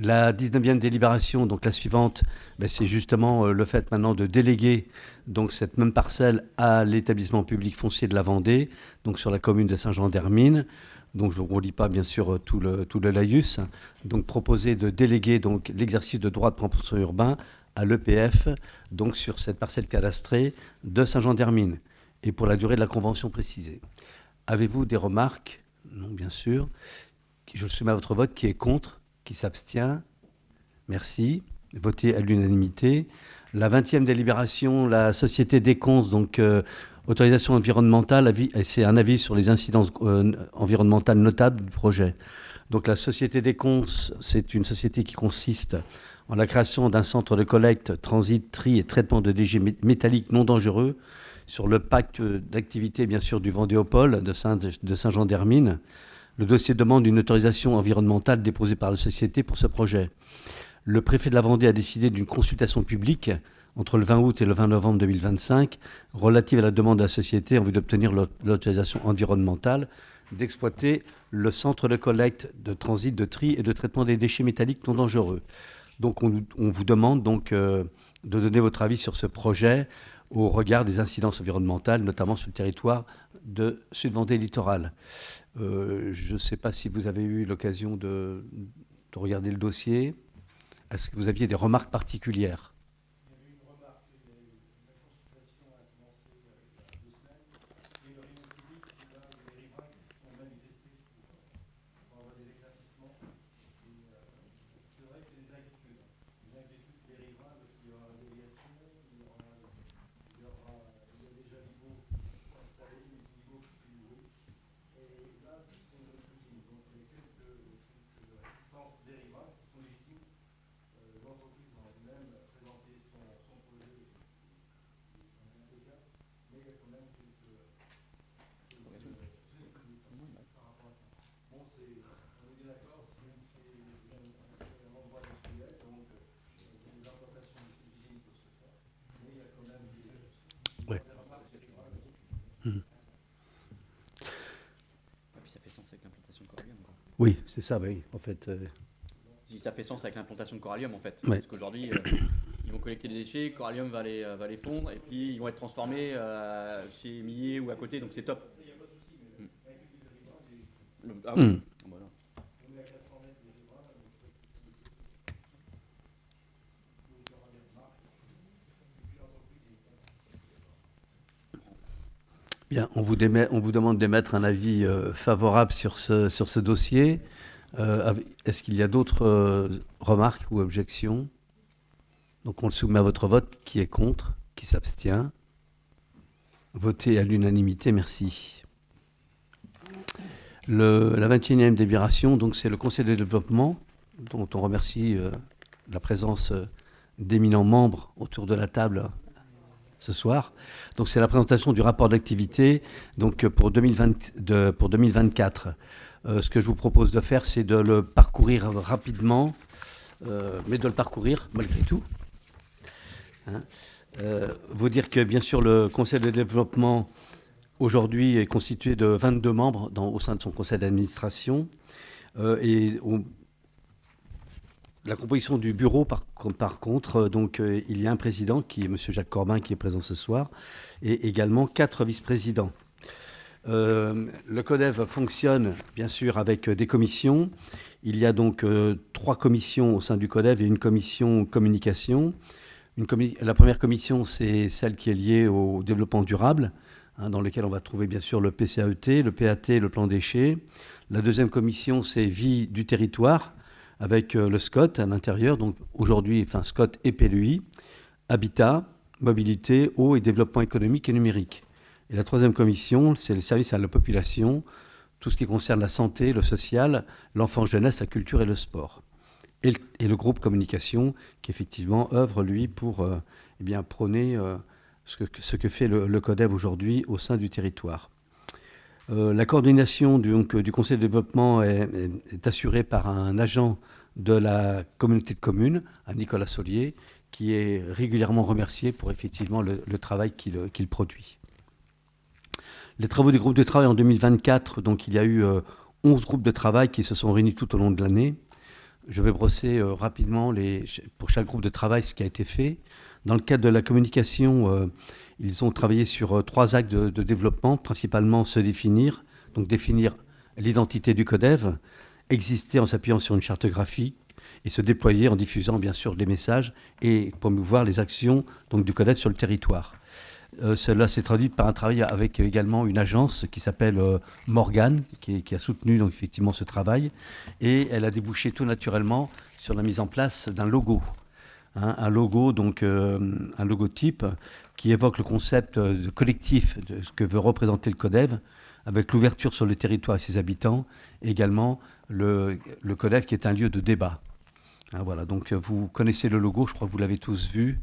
La 19e délibération, donc la suivante, c'est justement le fait maintenant de déléguer donc, cette même parcelle à l'établissement public foncier de la Vendée, donc sur la commune de Saint-Jean-d'Hermine. Donc je ne relis pas bien sûr tout le laïus. Donc proposer de déléguer donc, l'exercice de droit de préemption urbain à l'EPF, donc sur cette parcelle cadastrée de Saint-Jean-d'Hermine, et pour la durée de la convention précisée. Avez-vous des remarques? Non, bien sûr. Je soumets à votre vote. Qui est contre? Qui s'abstient? Merci. Voté à l'unanimité. La 20e délibération, la société Descons, donc autorisation environnementale, c'est un avis sur les incidences environnementales notables du projet. Donc la société Descons, c'est une société qui consiste en la création d'un centre de collecte, transit, tri et traitement de déchets métalliques non dangereux sur le pacte d'activité, bien sûr, du Vendéopole de Saint-Jean-d'Hermine. Le dossier demande une autorisation environnementale déposée par la société pour ce projet. Le préfet de la Vendée a décidé d'une consultation publique entre le 20 août et le 20 novembre 2025 relative à la demande de la société en vue d'obtenir l'autorisation environnementale d'exploiter le centre de collecte, de transit, de tri et de traitement des déchets métalliques non dangereux. Donc on vous demande donc, de donner votre avis sur ce projet au regard des incidences environnementales, notamment sur le territoire de Sud-Vendée littoral. Je ne sais pas si vous avez eu l'occasion de regarder le dossier. Est-ce que vous aviez des remarques particulières? Il y avait une remarque, la consultation a commencé il y a 2 semaines, et le réunion public, là, il y a des riverains qui se sont manifestés pour avoir des éclaircissements. C'est vrai qu'il y a des inquiétudes des riverains, parce qu'il y aura la délégation, il y a déjà l'IGO qui s'est installé, mais l'IGO qui fait du bruit. Et là, ce sont des cuisines. Donc, il y a quelques réticences des riverains qui sont légitimes. L'entreprise a elle-même présenté son projet, mais il y a quand même quelques par rapport à ça. Bon, on est bien d'accord, c'est un endroit industriel, donc les implantations d'usines peuvent se faire, mais il y a quand même des remarques structurales. Et puis ça fait sens avec l'implantation de Corallium, quoi. Oui, c'est ça, oui. En fait, Ça fait sens avec l'implantation de Corallium, en fait. Ouais. Parce qu'aujourd'hui, ils vont collecter des déchets, Corallium va les fondre, et puis ils vont être transformés chez Millet ou à côté, donc c'est top. Il n'y a pas de souci, mais avec les riverains, Ah oui. Voilà. on est à 400 mètres des riverains, donc il y aura des remarques. Et puis l'entreprise est bien, on vous demande d'émettre un avis favorable sur ce dossier. Est-ce qu'il y a d'autres remarques ou objections? Donc on le soumet à votre vote. Qui est contre? Qui s'abstient? Voté à l'unanimité, merci. La 21e délibération, donc c'est le Conseil de développement, dont on remercie la présence d'éminents membres autour de la table ce soir. Donc c'est la présentation du rapport d'activité donc, pour 2024. Ce que je vous propose de faire, c'est de le parcourir rapidement, mais de le parcourir malgré tout. Vous dire que bien sûr le Conseil de développement aujourd'hui est constitué de 22 membres au sein de son conseil d'administration. La composition du bureau, par contre, donc, il y a un président qui est M. Jacques Corbin, qui est présent ce soir, et également 4 vice-présidents. Le CODEV fonctionne, bien sûr, avec des commissions. Il y a donc 3 commissions au sein du CODEV et une commission communication. La première commission, c'est celle qui est liée au développement durable, dans lequel on va trouver, bien sûr, le PCAET, le PAT, le plan déchets. La deuxième commission, c'est vie du territoire, avec le SCOT à l'intérieur, donc aujourd'hui, SCOT et PLUI, habitat, mobilité, eau et développement économique et numérique. Et la troisième commission, c'est le service à la population, tout ce qui concerne la santé, le social, l'enfant-jeunesse, la culture et le sport. Et le groupe communication, qui effectivement œuvre, lui, pour prôner ce que fait le CODEV aujourd'hui au sein du territoire. La coordination du Conseil de développement est assurée par un agent de la communauté de communes, Nicolas Solier, qui est régulièrement remercié pour effectivement le travail qu'il produit. Les travaux du groupe de travail en 2024, donc il y a eu 11 groupes de travail qui se sont réunis tout au long de l'année. Je vais brosser rapidement pour chaque groupe de travail ce qui a été fait. Dans le cadre de la communication, ils ont travaillé sur 3 axes de développement, principalement se définir, donc définir l'identité du CODEV, exister en s'appuyant sur une charte graphique et se déployer en diffusant bien sûr des messages et promouvoir les actions donc, du CODEV sur le territoire. Cela s'est traduit par un travail avec également une agence qui s'appelle Morgane, qui a soutenu donc, effectivement ce travail, et elle a débouché tout naturellement sur la mise en place d'un logo. Un logo, donc un logotype qui évoque le concept de collectif de ce que veut représenter le CODEV, avec l'ouverture sur le territoire et ses habitants, et également le CODEV qui est un lieu de débat. Voilà, donc vous connaissez le logo, je crois que vous l'avez tous vu,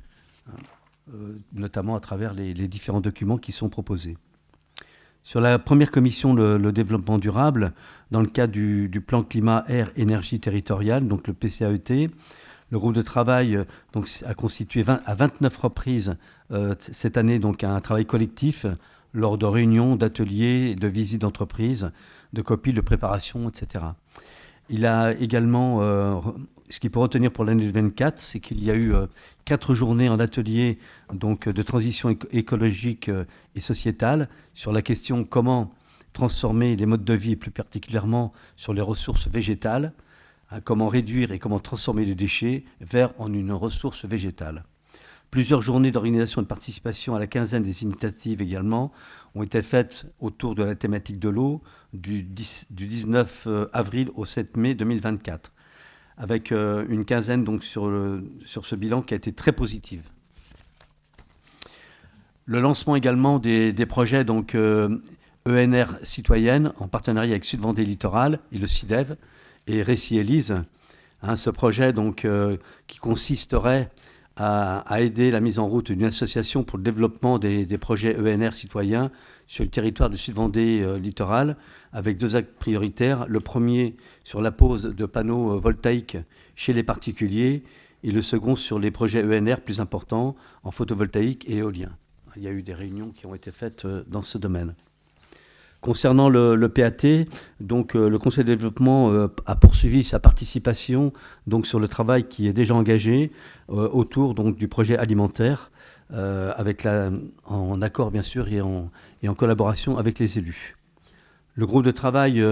notamment à travers les différents documents qui sont proposés. Sur la première commission, le développement durable, dans le cadre du plan climat, air, énergie territoriale, donc le PCAET, le groupe de travail donc, a constitué à 29 reprises cette année donc, un travail collectif lors de réunions, d'ateliers, de visites d'entreprise, de copies, de préparation, etc. Il a également, ce qu'il faut retenir pour l'année 2024, c'est qu'il y a eu 4 journées en atelier donc, de transition écologique et sociétale sur la question comment transformer les modes de vie et plus particulièrement sur les ressources végétales, comment réduire et comment transformer les déchets vers en une ressource végétale. Plusieurs journées d'organisation et de participation à la quinzaine des initiatives également ont été faites autour de la thématique de l'eau du 19 avril au 7 mai 2024, avec une quinzaine donc, sur ce bilan qui a été très positive. Le lancement également des projets donc, ENR citoyenne en partenariat avec Sud Vendée Littoral et le CIDEV, et Récit Élise, ce projet donc, qui consisterait à aider la mise en route d'une association pour le développement des projets ENR citoyens sur le territoire de Sud-Vendée littoral, avec 2 actes prioritaires. Le premier sur la pose de panneaux voltaïques chez les particuliers et le second sur les projets ENR plus importants en photovoltaïque et éolien. Il y a eu des réunions qui ont été faites dans ce domaine. Concernant le PAT, donc, le Conseil de développement a poursuivi sa participation donc, sur le travail qui est déjà engagé autour donc, du projet alimentaire, en accord bien sûr et en collaboration avec les élus. Le groupe de travail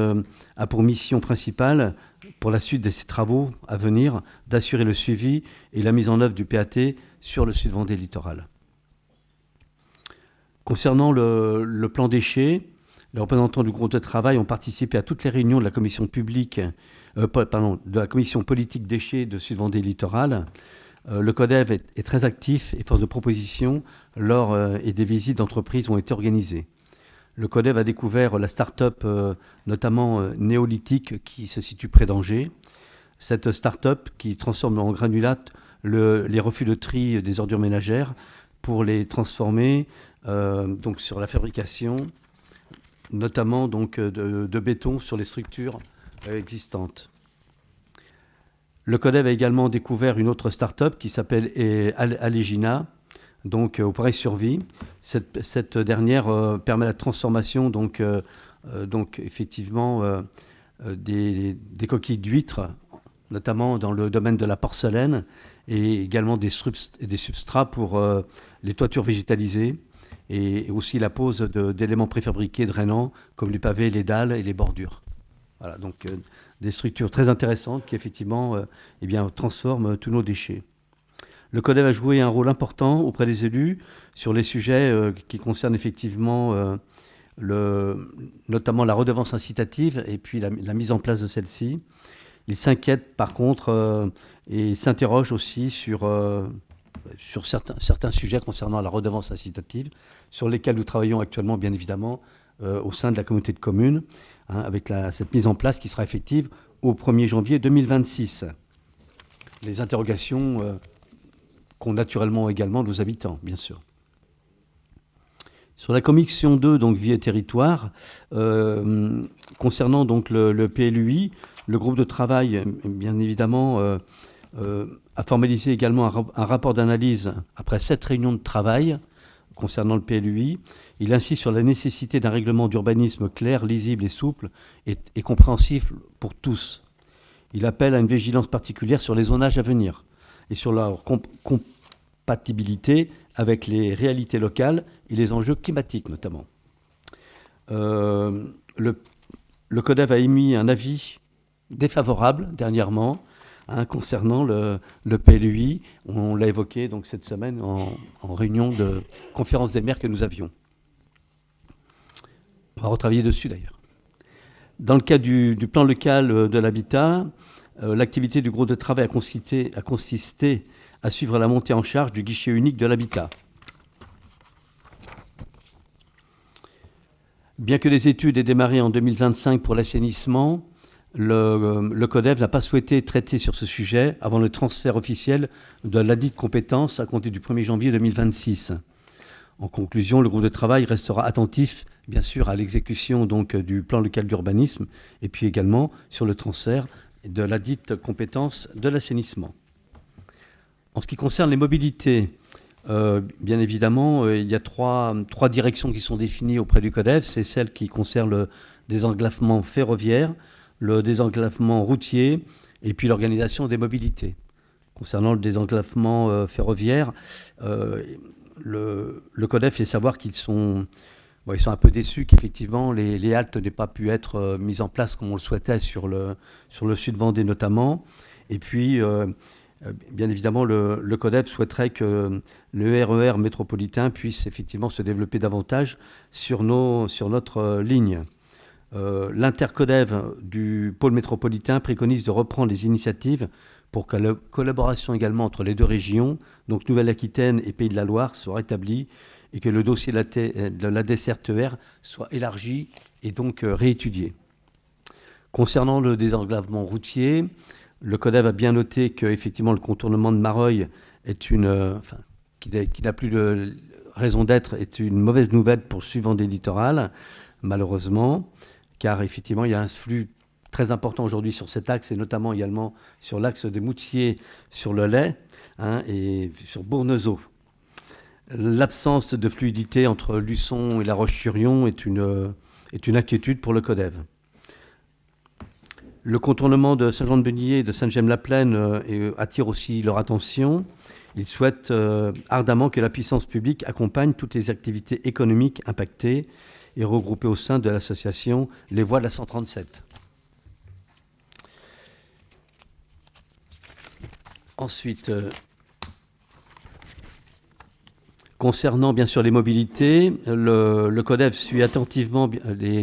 a pour mission principale, pour la suite de ses travaux à venir, d'assurer le suivi et la mise en œuvre du PAT sur le Sud-Vendée littoral. Concernant le plan déchets, les représentants du groupe de travail ont participé à toutes les réunions de la commission de la commission politique déchets de Sud-Vendée littoral. Le CODEV est très actif et force de proposition lors et des visites d'entreprises ont été organisées. Le CODEV a découvert la start-up notamment néolithique qui se situe près d'Angers. cette start-up qui transforme en granulate les refus de tri des ordures ménagères pour les transformer donc sur la fabrication, notamment donc, de béton sur les structures existantes. Le CODEV a également découvert une autre start-up qui s'appelle Allegina, donc au Paris-sur-Vie. Cette dernière permet la transformation donc effectivement des coquilles d'huîtres, notamment dans le domaine de la porcelaine, et également des substrats pour les toitures végétalisées, et aussi la pose d'éléments préfabriqués drainants comme les pavés, les dalles et les bordures. Voilà, donc des structures très intéressantes qui effectivement transforment tous nos déchets. Le CODEV a joué un rôle important auprès des élus sur les sujets qui concernent effectivement notamment la redevance incitative et puis la mise en place de celle-ci. Il s'inquiète par contre et s'interroge aussi sur certains sujets concernant la redevance incitative, sur lesquels nous travaillons actuellement bien évidemment au sein de la communauté de communes, avec cette mise en place qui sera effective au 1er janvier 2026. Les interrogations qu'ont naturellement également nos habitants, bien sûr. Sur la commission 2, donc vie et territoire, concernant donc le PLUI, le groupe de travail, bien évidemment, a formalisé également un rapport d'analyse après 7 réunions de travail concernant le PLUI. Il insiste sur la nécessité d'un règlement d'urbanisme clair, lisible et souple et compréhensible pour tous. Il appelle à une vigilance particulière sur les zonages à venir et sur leur compatibilité avec les réalités locales et les enjeux climatiques notamment. Le CODEV a émis un avis défavorable dernièrement concernant le PLUI. On l'a évoqué donc cette semaine en réunion de conférence des maires que nous avions. On va retravailler dessus d'ailleurs. Dans le cadre du plan local de l'habitat, l'activité du groupe de travail a consisté à suivre la montée en charge du guichet unique de l'habitat. Bien que les études aient démarré en 2025 pour l'assainissement, le CODEV n'a pas souhaité traiter sur ce sujet avant le transfert officiel de ladite compétence à compter du 1er janvier 2026. En conclusion, le groupe de travail restera attentif, bien sûr, à l'exécution donc du plan local d'urbanisme et puis également sur le transfert de ladite compétence de l'assainissement. En ce qui concerne les mobilités, bien évidemment, il y a trois directions qui sont définies auprès du CODEV. C'est celle qui concerne le désenclavement ferroviaire, le désenclavement routier et puis l'organisation des mobilités. Concernant le désenclavement ferroviaire, le CODEV fait savoir qu'ils sont un peu déçus qu'effectivement les haltes n'aient pas pu être mises en place comme on le souhaitait sur le sud Vendée notamment. Et puis, bien évidemment, le CODEV souhaiterait que le RER métropolitain puisse effectivement se développer davantage sur notre ligne. L'Intercodev du pôle métropolitain préconise de reprendre les initiatives pour que la collaboration également entre les deux régions, donc Nouvelle-Aquitaine et Pays de la Loire, soit rétablie et que le dossier de la desserte TER soit élargi et donc réétudié. Concernant le désenclavement routier, le CODEV a bien noté qu'effectivement le contournement de Mareuil qui n'a plus de raison d'être, est une mauvaise nouvelle pour le suivant des littorales, malheureusement, car effectivement il y a un flux très important aujourd'hui sur cet axe et notamment également sur l'axe des Moutiers sur le Lay et sur Bournezeau. L'absence de fluidité entre Luçon et La Roche-sur-Yon est une inquiétude pour le CODEV. Le contournement de Saint-Jean-de-Benilly et de Sainte-Gemme-la-Plaine attire aussi leur attention. Ils souhaitent ardemment que la puissance publique accompagne toutes les activités économiques impactées et regroupées au sein de l'association Les Voies de la 137. Ensuite, concernant bien sûr les mobilités, le CODEV suit attentivement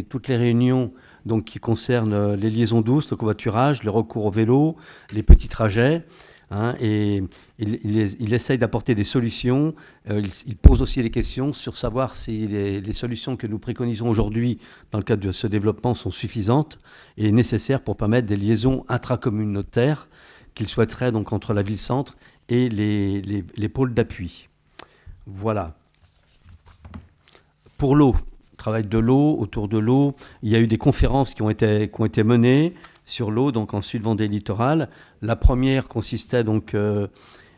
toutes les réunions donc, qui concernent les liaisons douces, le covoiturage, le recours au vélo, les petits trajets. hein, et il essaye d'apporter des solutions. Il pose aussi des questions sur savoir si les solutions que nous préconisons aujourd'hui dans le cadre de ce développement sont suffisantes et nécessaires pour permettre des liaisons intracommunautaires qu'il souhaiterait donc entre la ville-centre et les pôles d'appui. Voilà. Pour l'eau, travail de l'eau, autour de l'eau, il y a eu des conférences qui ont été menées sur l'eau, donc en Sud-Vendée littorale. La première consistait donc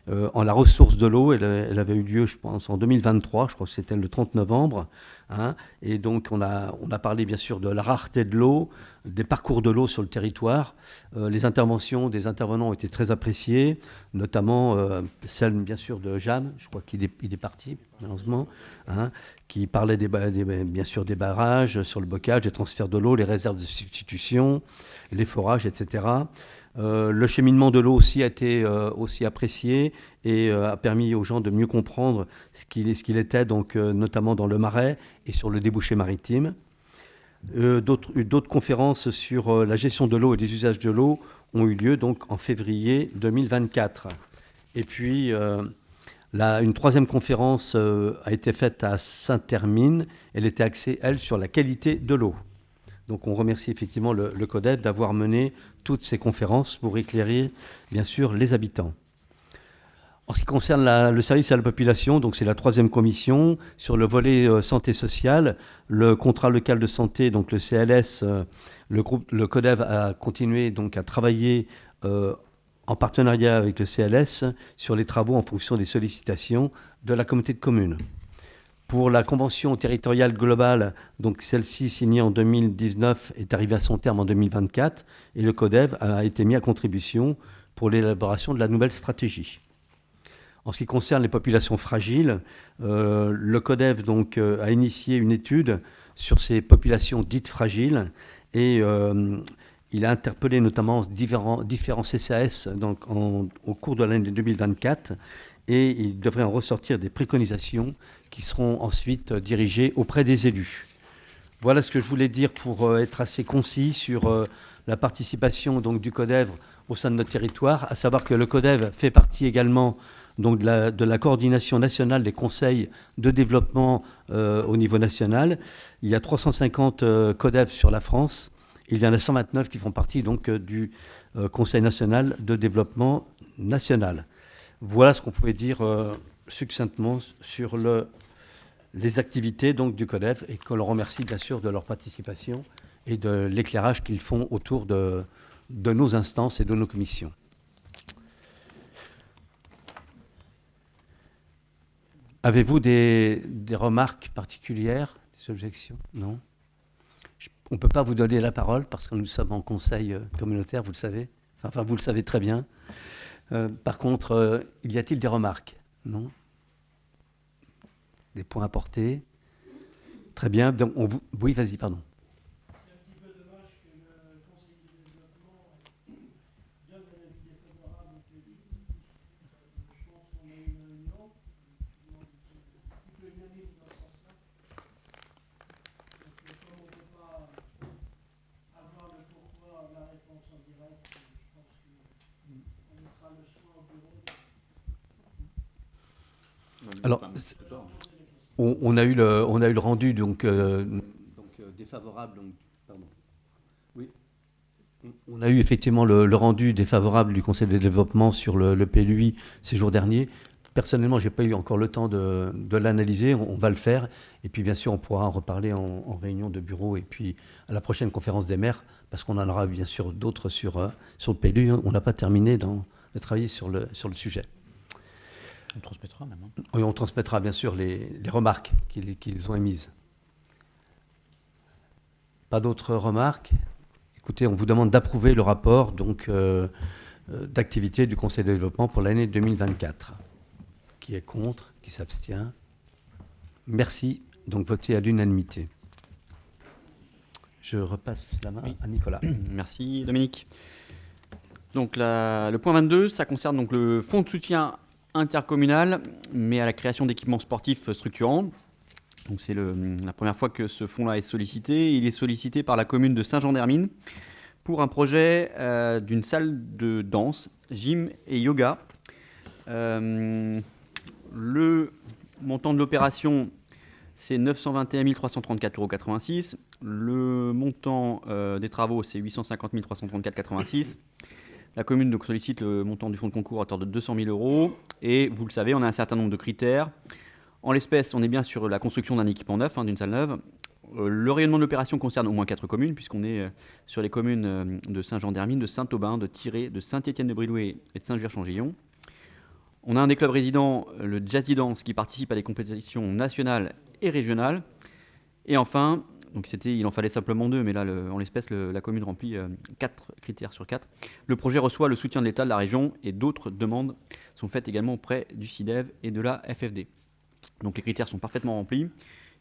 en la ressource de l'eau. Elle avait eu lieu, je pense, en 2023, je crois que c'était le 30 novembre. Hein, et donc on a parlé bien sûr de la rareté de l'eau, des parcours de l'eau sur le territoire. Les interventions des intervenants ont été très appréciées, notamment celle bien sûr de Jeanne, je crois qu'il est parti malheureusement, hein, qui parlait bien sûr des barrages sur le bocage, des transferts de l'eau, les réserves de substitution, les forages, etc. Le cheminement de l'eau aussi a été aussi apprécié et a permis aux gens de mieux comprendre ce qu'il était, donc, notamment dans le Marais et sur le débouché maritime. D'autres conférences sur la gestion de l'eau et les usages de l'eau ont eu lieu donc, en février 2024. Et puis, une troisième conférence a été faite à Saint-Hermine. Elle était axée, elle, sur la qualité de l'eau. Donc on remercie effectivement le CODEV d'avoir mené toutes ces conférences pour éclairer, bien sûr, les habitants. En ce qui concerne le service à la population, donc c'est la troisième commission. Sur le volet santé sociale, le contrat local de santé, donc le CLS, le CODEV a continué donc à travailler en partenariat avec le CLS sur les travaux en fonction des sollicitations de la communauté de communes. Pour la convention territoriale globale, donc celle-ci signée en 2019 est arrivée à son terme en 2024 et le CODEV a été mis à contribution pour l'élaboration de la nouvelle stratégie. En ce qui concerne les populations fragiles, le CODEV donc, a initié une étude sur ces populations dites fragiles et il a interpellé notamment différents CCAS donc, au cours de l'année 2024 et il devrait en ressortir des préconisations qui seront ensuite dirigées auprès des élus. Voilà ce que je voulais dire pour être assez concis sur la participation donc, du CODEV au sein de notre territoire, à savoir que le CODEV fait partie également donc, de la coordination nationale des conseils de développement au niveau national. Il y a 350 CODEV sur la France. Il y en a 129 qui font partie donc, du Conseil national de développement national. Voilà ce qu'on pouvait dire succinctement sur les activités donc, du CODEV et qu'on leur remercie bien sûr de leur participation et de l'éclairage qu'ils font autour de nos instances et de nos commissions. Avez-vous des remarques particulières, des objections? Non? On ne peut pas vous donner la parole parce que nous sommes en conseil communautaire, vous le savez. Enfin, vous le savez très bien. Par contre, y a-t-il des remarques? Non? Des points apportés? Très bien. Donc, oui, vas-y, pardon. C'est un petit peu dommage que le Conseil du développement donne un avis défavorable au pays. Je pense qu'on a une réunion, plutôt unanime dans ce sens-là. Donc, comme on ne peut pas avoir le pourquoi de la réponse en direct, je pense qu'on laissera le soin au bureau. Alors, on a eu le rendu donc défavorable. Donc, pardon. Oui. On a eu effectivement le rendu défavorable du Conseil de développement sur le PLUI ces jours derniers. Personnellement, je n'ai pas eu encore le temps de l'analyser. On va le faire. Et puis, bien sûr, on pourra en reparler en réunion de bureau et puis à la prochaine conférence des maires, parce qu'on en aura bien sûr d'autres sur le PLUI. On n'a pas terminé de travailler sur le sujet. On transmettra même. Hein. Oui, on transmettra bien sûr les remarques qu'ils ont émises. Pas d'autres remarques? Écoutez, on vous demande d'approuver le rapport donc, d'activité du Conseil de développement pour l'année 2024. Qui est contre? Qui s'abstient? Merci. Donc voté à l'unanimité. Je repasse la main à Nicolas. Merci Dominique. Donc le point 22, ça concerne donc le fonds de soutien intercommunal, mais à la création d'équipements sportifs structurants. Donc c'est la première fois que ce fonds-là est sollicité. Il est sollicité par la commune de Saint-Jean-d'Hermine pour un projet d'une salle de danse, gym et yoga. Le montant de l'opération, c'est 921 334,86 €. Le montant des travaux, c'est 850 334,86 €. La commune donc, sollicite le montant du fonds de concours à hauteur de 200 000 €. Et vous le savez, on a un certain nombre de critères. En l'espèce, on est bien sur la construction d'un équipement neuf, d'une salle neuve. Le rayonnement de l'opération concerne au moins 4 communes, puisqu'on est sur les communes de Saint-Jean-d'Hermine, de Saint-Aubin, de Tiré, de Saint-Étienne-de-Brillouet et de Saint-Juer-Changillon. On a un des clubs résidents, le Jazzy Dance, qui participe à des compétitions nationales et régionales. Et enfin, donc il en fallait simplement 2, mais là, en l'espèce, la commune remplit 4 critères sur 4. Le projet reçoit le soutien de l'État, de la région, et d'autres demandes sont faites également auprès du CIDEV et de la FFD. Donc les critères sont parfaitement remplis.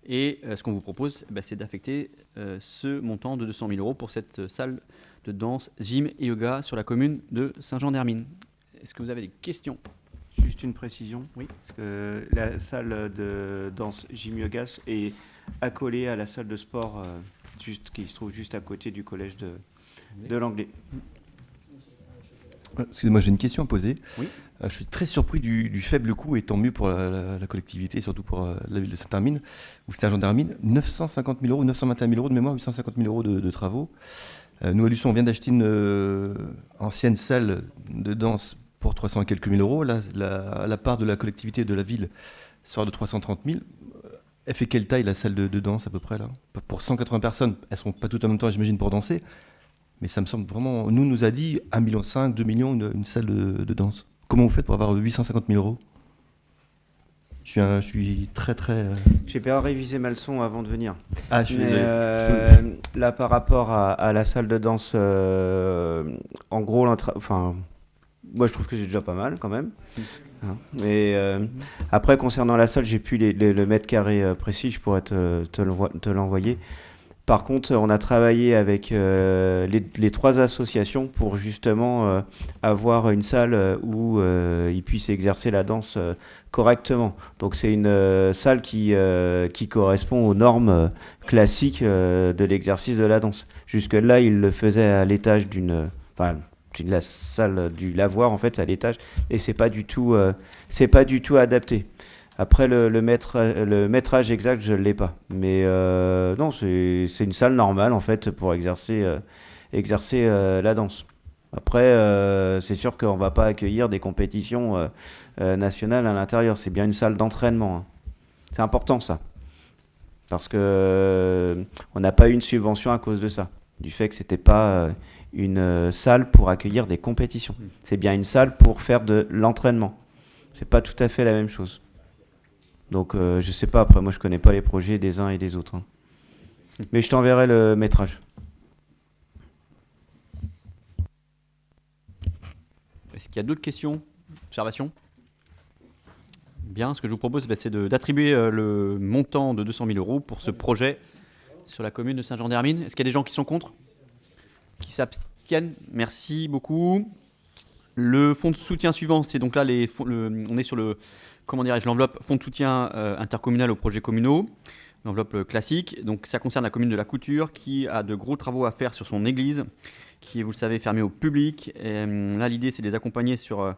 Et ce qu'on vous propose, c'est d'affecter ce montant de 200 000 € pour cette salle de danse, gym et yoga sur la commune de Saint-Jean-d'Hermine. Est-ce que vous avez des questions ? Juste une précision. Oui. Parce que la salle de danse gym yoga est accolée à la salle de sport qui se trouve juste à côté du collège de l'Anglais. Excusez-moi, j'ai une question à poser. Oui. Je suis très surpris du faible coût, et tant mieux pour la collectivité, et surtout pour la ville de Saint-Hermine, ou Saint-Jean-d'Hermine. 950 000 €, 921 000 € de mémoire, 850 000 € de travaux. Nous, à Luçon, on vient d'acheter une ancienne salle de danse pour 300 et quelques mille euros. Là, la part de la collectivité de la ville sera de 330 000. Elle fait quelle taille, la salle de danse, à peu près, là ? Pour 180 personnes, elles ne seront pas toutes en même temps, j'imagine, pour danser. Mais ça me semble vraiment... Nous a dit 1,5 million, 2 millions, une salle de danse. Comment vous faites pour avoir 850 000 €? Je suis très... J'ai pas révisé ma leçon avant de venir. Ah, je suis désolé. Là, par rapport à la salle de danse, en gros, moi, je trouve que c'est déjà pas mal, quand même. Mais après, concernant la salle, j'ai plus le mètre carré précis, je pourrais te l'envoyer. Par contre, on a travaillé avec les 3 associations pour justement avoir une salle où ils puissent exercer la danse correctement. Donc c'est une salle qui correspond aux normes classiques de l'exercice de la danse. Jusque-là, ils le faisaient à l'étage la salle du lavoir, en fait, à l'étage, et c'est pas du tout adapté. Après, le métrage exact, je ne l'ai pas. Mais non, c'est une salle normale, en fait, pour exercer la danse. Après, c'est sûr qu'on ne va pas accueillir des compétitions nationales à l'intérieur. C'est bien une salle d'entraînement. C'est important, ça. Parce qu'on n'a pas eu une subvention à cause de ça. Du fait que ce n'était pas une salle pour accueillir des compétitions. C'est bien une salle pour faire de l'entraînement. Ce n'est pas tout à fait la même chose. Donc, je sais pas, après, moi, je connais pas les projets des uns et des autres. Mais je t'enverrai le métrage. Est-ce qu'il y a d'autres questions, observations ? Bien, ce que je vous propose, c'est d'attribuer le montant de 200 000 € pour ce projet sur la commune de Saint-Jean-d'Hermine. Est-ce qu'il y a des gens qui sont contre ? Qui s'abstiennent ? Merci beaucoup. Le fonds de soutien suivant, c'est donc là, on est sur l'enveloppe fonds de soutien intercommunal aux projets communaux, l'enveloppe classique. Donc ça concerne la commune de La Couture qui a de gros travaux à faire sur son église, qui est, vous le savez, fermée au public. Et, là, l'idée, c'est de les accompagner sur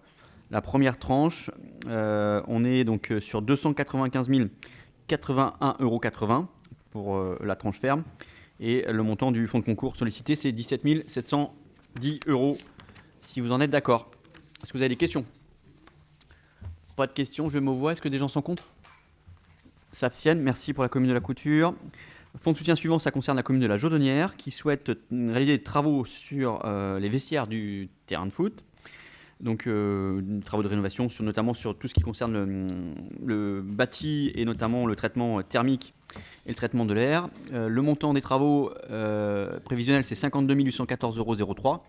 la première tranche. On est donc sur 295 081,80 € pour la tranche ferme. Et le montant du fonds de concours sollicité, c'est 17 710 €, si vous en êtes d'accord. Est-ce que vous avez des questions ? Pas de questions, je me vois. Est-ce que des gens sont contre ? S'abstiennent. Merci pour la commune de La Couture. Fonds de soutien suivant, ça concerne la commune de La Jodonnière qui souhaite réaliser des travaux sur les vestiaires du terrain de foot. Donc, travaux de rénovation, notamment sur tout ce qui concerne le bâti et notamment le traitement thermique et le traitement de l'air. Le montant des travaux prévisionnels, c'est 52 814,03 €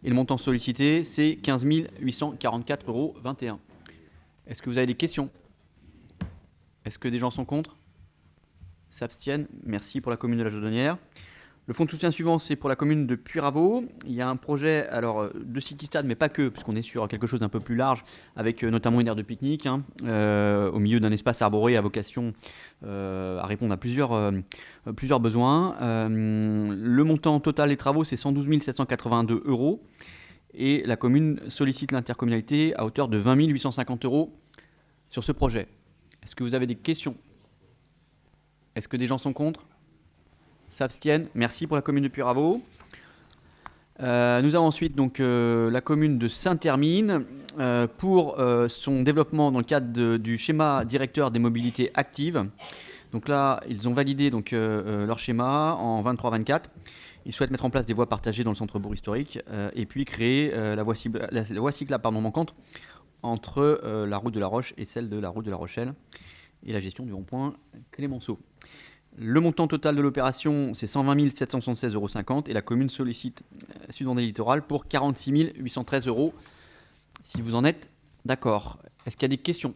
et le montant sollicité, c'est 15 844,21 €. Est-ce que vous avez des questions ? Est-ce que des gens sont contre ? S'abstiennent. Merci pour la commune de La Jodonnière. Le fonds de soutien suivant, c'est pour la commune de Puyraveau. Il y a un projet de city-stade, mais pas que, puisqu'on est sur quelque chose d'un peu plus large, avec notamment une aire de pique-nique, au milieu d'un espace arboré à vocation à répondre à plusieurs besoins. Le montant total des travaux, c'est 112 782 €. Et la commune sollicite l'intercommunalité à hauteur de 20 850 € sur ce projet. Est-ce que vous avez des questions? Est-ce que des gens sont contre? S'abstiennent. Merci pour la commune de Puyraveau. Nous avons ensuite donc, la commune de Saint-Hermine pour son développement dans le cadre du schéma directeur des mobilités actives. Donc là, ils ont validé donc, leur schéma en 23-24. Ils souhaitent mettre en place des voies partagées dans le centre-bourg historique et puis créer la voie cyclable manquante entre la route de la Roche et celle de la route de la Rochelle et la gestion du rond-point Clémenceau. Le montant total de l'opération, c'est 120 776,50 € et la commune sollicite Sud-Vendée Littoral pour 46 813 €. Si vous en êtes d'accord. Est-ce qu'il y a des questions?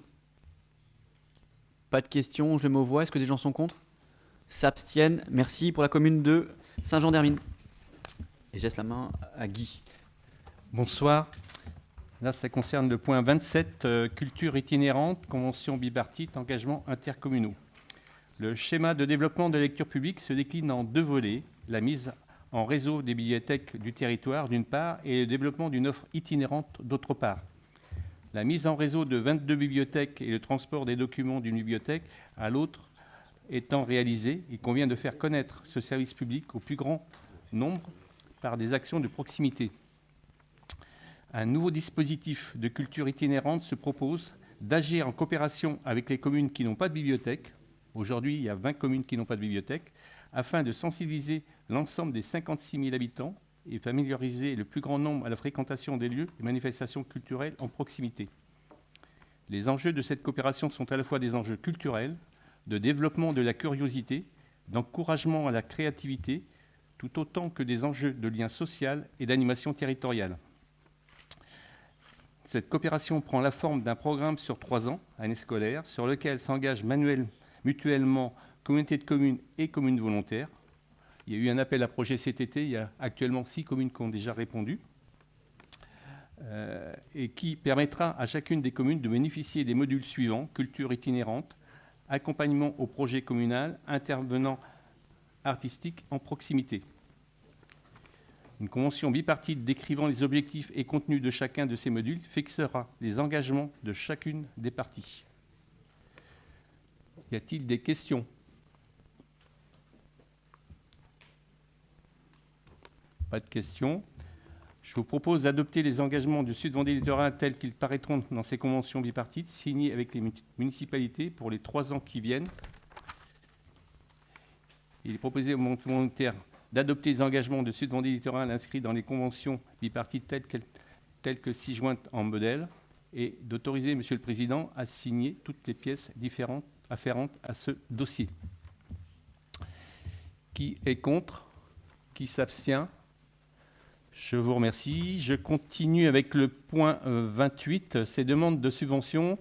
Pas de questions, je mets aux voix. Est-ce que des gens sont contre? S'abstiennent. Merci pour la commune de Saint-Jean-d'Hermine. Et je laisse la main à Guy. Bonsoir. Là, ça concerne le point 27, culture itinérante, convention bipartite, engagements intercommunaux. Le schéma de développement de la lecture publique se décline en 2 volets, la mise en réseau des bibliothèques du territoire d'une part et le développement d'une offre itinérante d'autre part. La mise en réseau de 22 bibliothèques et le transport des documents d'une bibliothèque à l'autre étant réalisé, il convient de faire connaître ce service public au plus grand nombre par des actions de proximité. Un nouveau dispositif de culture itinérante se propose d'agir en coopération avec les communes qui n'ont pas de bibliothèque. Aujourd'hui, il y a 20 communes qui n'ont pas de bibliothèque, afin de sensibiliser l'ensemble des 56 000 habitants et familiariser le plus grand nombre à la fréquentation des lieux et manifestations culturelles en proximité. Les enjeux de cette coopération sont à la fois des enjeux culturels, de développement de la curiosité, d'encouragement à la créativité, tout autant que des enjeux de lien social et d'animation territoriale. Cette coopération prend la forme d'un programme sur 3 ans, année scolaire, sur lequel s'engagent mutuellement communautés de communes et communes volontaires. Il y a eu un appel à projet cet été, il y a actuellement 6 communes qui ont déjà répondu, et qui permettra à chacune des communes de bénéficier des modules suivants: culture itinérante, accompagnement au projet communal, intervenant artistique en proximité. Une convention bipartite décrivant les objectifs et contenus de chacun de ces modules fixera les engagements de chacune des parties. Y a-t-il des questions? Pas de questions. Je vous propose d'adopter les engagements du Sud-Vendée Littoral tels qu'ils paraîtront dans ces conventions bipartites signées avec les municipalités pour les 3 ans qui viennent. Il est proposé aux volontaires d'adopter les engagements de Sud-Vendée Littoral inscrits dans les conventions bipartites telles que 6 jointes en modèle et d'autoriser, Monsieur le Président, à signer toutes les pièces différentes afférentes à ce dossier. Qui est contre? Qui s'abstient? Je vous remercie. Je continue avec le point 28, ces demandes de subventions.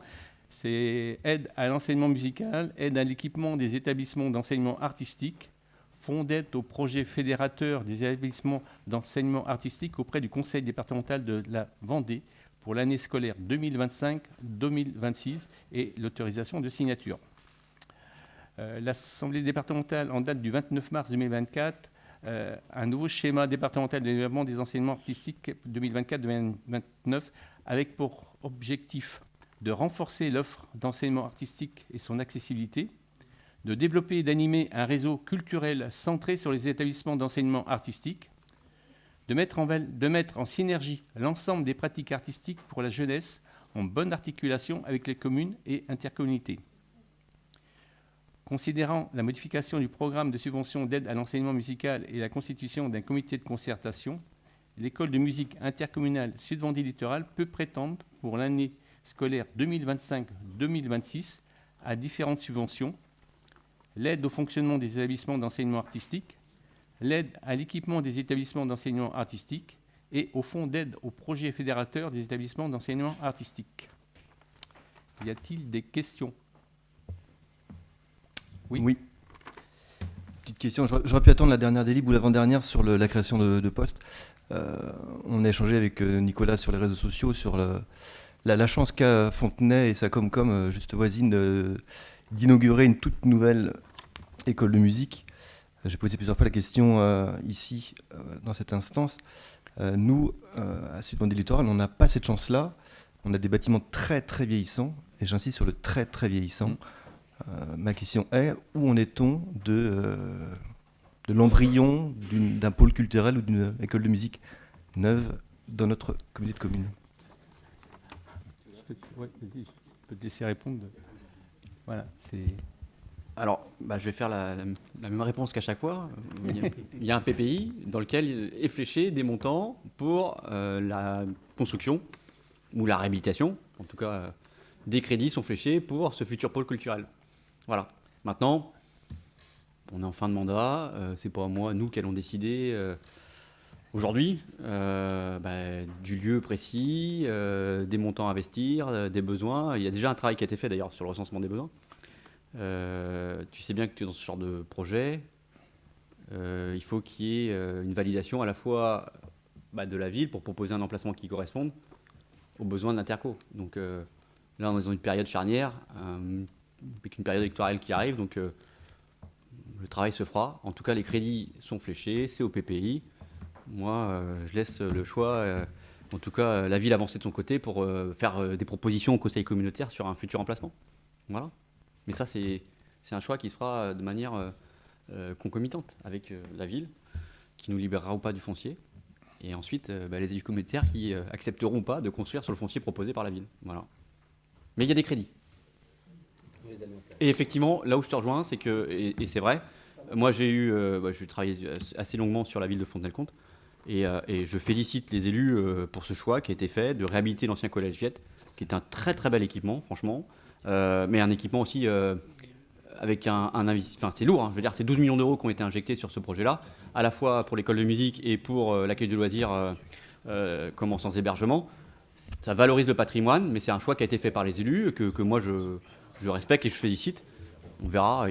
C'est aide à l'enseignement musical, aide à l'équipement des établissements d'enseignement artistique, fonds d'aide au projet fédérateur des établissements d'enseignement artistique auprès du Conseil départemental de la Vendée pour l'année scolaire 2025-2026 et l'autorisation de signature. L'Assemblée départementale, en date du 29 mars 2024, un nouveau schéma départemental de développement des enseignements artistiques 2024-2029 avec pour objectif de renforcer l'offre d'enseignement artistique et son accessibilité, de développer et d'animer un réseau culturel centré sur les établissements d'enseignement artistique, de mettre en synergie l'ensemble des pratiques artistiques pour la jeunesse en bonne articulation avec les communes et intercommunalités. Considérant la modification du programme de subvention d'aide à l'enseignement musical et la constitution d'un comité de concertation, l'école de musique intercommunale Sud-Vendée Littoral peut prétendre pour l'année scolaire 2025-2026 à différentes subventions: l'aide au fonctionnement des établissements d'enseignement artistique, l'aide à l'équipement des établissements d'enseignement artistique et au fonds d'aide au projet fédérateur des établissements d'enseignement artistique. Y a-t-il des questions? Oui. petite question. J'aurais pu attendre la dernière délib ou l'avant-dernière sur la création de postes. On a échangé avec Nicolas sur les réseaux sociaux sur la chance qu'a Fontenay et sa Comcom, juste voisine, d'inaugurer une toute nouvelle école de musique. J'ai posé plusieurs fois la question ici, dans cette instance. Nous, à Sud-Vendée Littoral, on n'a pas cette chance-là. On a des bâtiments très très vieillissants, et j'insiste sur le très très vieillissant. Ma question est, où en est-on de l'embryon d'un pôle culturel ou d'une école de musique neuve dans notre communauté de communes? Ouais, vas-y, je peux te laisser répondre. Voilà, c'est... Alors, je vais faire la même réponse qu'à chaque fois. Il y a un PPI dans lequel est fléché des montants pour la construction ou la réhabilitation. En tout cas, des crédits sont fléchés pour ce futur pôle culturel. Voilà. Maintenant, on est en fin de mandat. C'est pas nous qui allons décider aujourd'hui du lieu précis, des montants à investir, des besoins. Il y a déjà un travail qui a été fait d'ailleurs sur le recensement des besoins. Tu sais bien que dans ce genre de projet, il faut qu'il y ait une validation à la fois de la ville pour proposer un emplacement qui corresponde aux besoins de l'interco. Donc là, on est dans une période charnière, avec une période électorale qui arrive, donc le travail se fera. En tout cas, les crédits sont fléchés, c'est au PPI. Moi, je laisse le choix, en tout cas la ville avancer de son côté pour faire des propositions au conseil communautaire sur un futur emplacement. Voilà. Mais ça, c'est un choix qui se fera de manière concomitante avec la ville, qui nous libérera ou pas du foncier. Et ensuite, les élus communautaires qui accepteront ou pas de construire sur le foncier proposé par la ville. Voilà. Mais il y a des crédits. Et effectivement, là où je te rejoins, c'est que, et c'est vrai, moi j'ai travaillé assez longuement sur la ville de Fontenay-le-Comte, et je félicite les élus pour ce choix qui a été fait de réhabiliter l'ancien collège Viette, qui est un très très bel équipement, franchement. Mais un équipement aussi avec un investissement. Enfin, c'est lourd, hein, je veux dire, c'est 12 millions d'euros qui ont été injectés sur ce projet-là, à la fois pour l'école de musique et pour l'accueil de loisirs sans hébergement. Ça valorise le patrimoine, mais c'est un choix qui a été fait par les élus, que moi je respecte et je félicite. On verra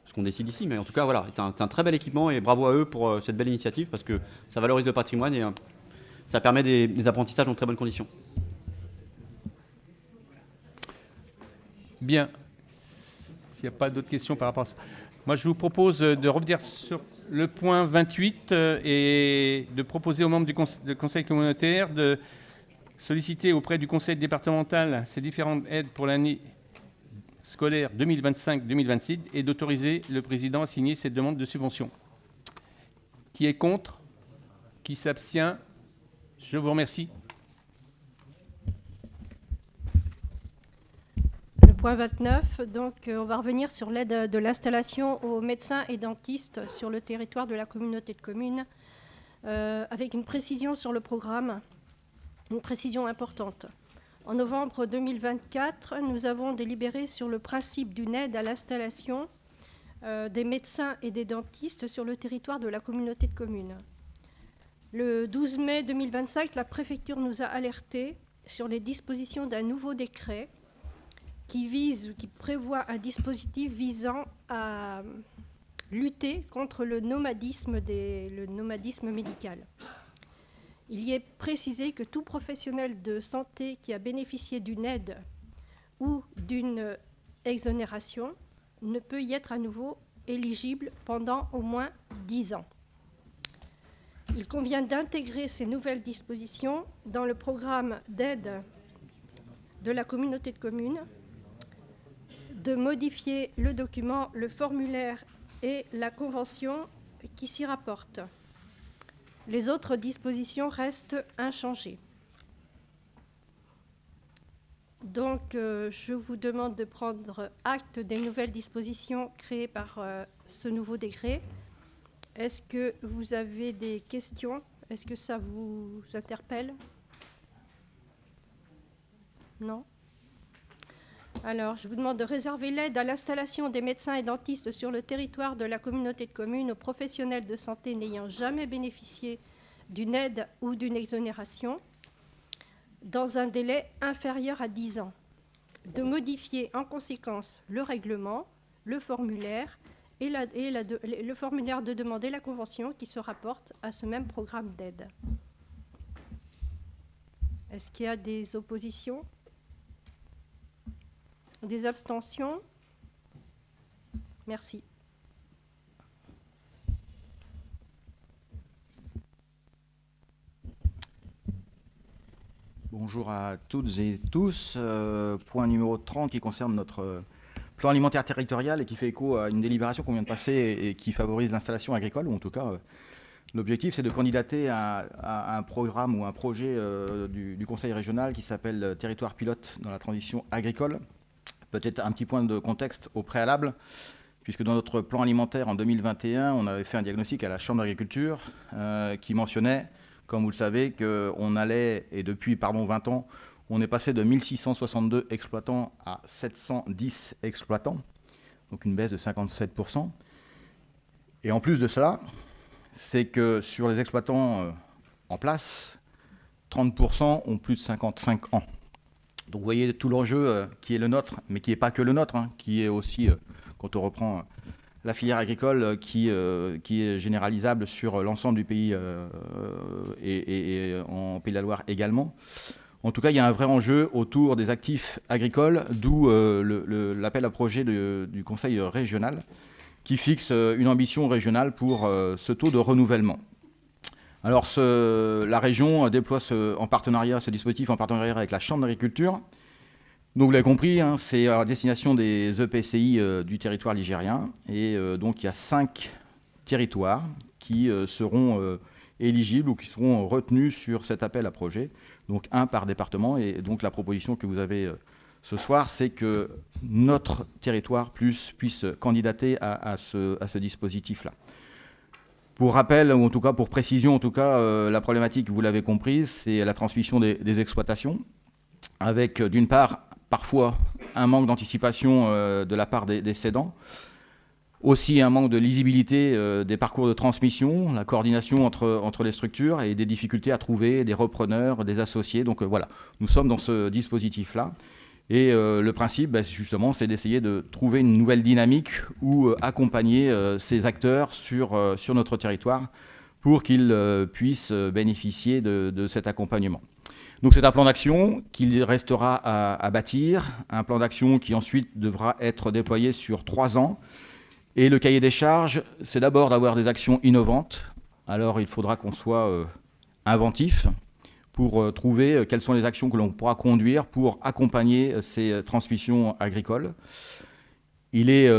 ce qu'on décide ici, mais en tout cas, voilà, c'est un très bel équipement et bravo à eux pour cette belle initiative parce que ça valorise le patrimoine et ça permet des apprentissages dans de très bonnes conditions. Bien. S'il n'y a pas d'autres questions par rapport à ça. Moi, je vous propose de revenir sur le point 28 et de proposer aux membres du conseil communautaire de solliciter auprès du conseil départemental ces différentes aides pour l'année scolaire 2025-2026 et d'autoriser le président à signer cette demande de subvention. Qui est contre? Qui s'abstient? Je vous remercie. Point 29, donc on va revenir sur l'aide de l'installation aux médecins et dentistes sur le territoire de la communauté de communes, avec une précision sur le programme, une précision importante. En novembre 2024, nous avons délibéré sur le principe d'une aide à l'installation des médecins et des dentistes sur le territoire de la communauté de communes. Le 12 mai 2025, la préfecture nous a alertés sur les dispositions d'un nouveau décret qui prévoit un dispositif visant à lutter contre le nomadisme médical. Il y est précisé que tout professionnel de santé qui a bénéficié d'une aide ou d'une exonération ne peut y être à nouveau éligible pendant au moins 10 ans. Il convient d'intégrer ces nouvelles dispositions dans le programme d'aide de la communauté de communes, de modifier le document, le formulaire et la convention qui s'y rapportent. Les autres dispositions restent inchangées. Donc, je vous demande de prendre acte des nouvelles dispositions créées par ce nouveau décret. Est-ce que vous avez des questions? Est-ce que ça vous interpelle? Non? Alors, je vous demande de réserver l'aide à l'installation des médecins et dentistes sur le territoire de la communauté de communes aux professionnels de santé n'ayant jamais bénéficié d'une aide ou d'une exonération dans un délai inférieur à 10 ans. De modifier en conséquence le règlement, le formulaire et le formulaire de demande et la convention qui se rapportent à ce même programme d'aide. Est-ce qu'il y a des oppositions? Des abstentions? Merci. Bonjour à toutes et tous. Point numéro 30 qui concerne notre plan alimentaire territorial et qui fait écho à une délibération qu'on vient de passer et qui favorise l'installation agricole, ou en tout cas, l'objectif c'est de candidater à un programme ou un projet du Conseil régional qui s'appelle Territoire pilote dans la transition agricole. Peut-être un petit point de contexte au préalable, puisque dans notre plan alimentaire en 2021, on avait fait un diagnostic à la Chambre d'agriculture qui mentionnait, comme vous le savez, qu'on allait, et depuis 20 ans, on est passé de 1662 exploitants à 710 exploitants, donc une baisse de 57%. Et en plus de cela, c'est que sur les exploitants en place, 30% ont plus de 55 ans. Donc vous voyez tout l'enjeu qui est le nôtre, mais qui n'est pas que le nôtre, qui est aussi, quand on reprend la filière agricole, qui est généralisable sur l'ensemble du pays et en Pays de la Loire également. En tout cas, il y a un vrai enjeu autour des actifs agricoles, d'où l'appel à projet du Conseil régional, qui fixe une ambition régionale pour ce taux de renouvellement. Alors, la région déploie ce dispositif en partenariat avec la Chambre d'agriculture. Donc, vous l'avez compris, c'est à destination des EPCI du territoire ligérien. Et donc, il y a 5 territoires qui seront éligibles ou qui seront retenus sur cet appel à projet. Donc, un par département. Et donc, la proposition que vous avez ce soir, c'est que notre territoire puisse candidater à ce dispositif-là. Pour rappel, ou en tout cas pour précision, la problématique, vous l'avez comprise, c'est la transmission des exploitations, avec d'une part, parfois, un manque d'anticipation de la part des cédants, aussi un manque de lisibilité des parcours de transmission, la coordination entre les structures et des difficultés à trouver des repreneurs, des associés. Donc voilà, nous sommes dans ce dispositif-là. Et le principe, justement, c'est d'essayer de trouver une nouvelle dynamique ou accompagner ces acteurs sur notre territoire pour qu'ils puissent bénéficier de cet accompagnement. Donc c'est un plan d'action qu'il restera à bâtir, un plan d'action qui ensuite devra être déployé sur 3 ans. Et le cahier des charges, c'est d'abord d'avoir des actions innovantes. Alors il faudra qu'on soit inventif pour trouver quelles sont les actions que l'on pourra conduire pour accompagner ces transmissions agricoles. Il est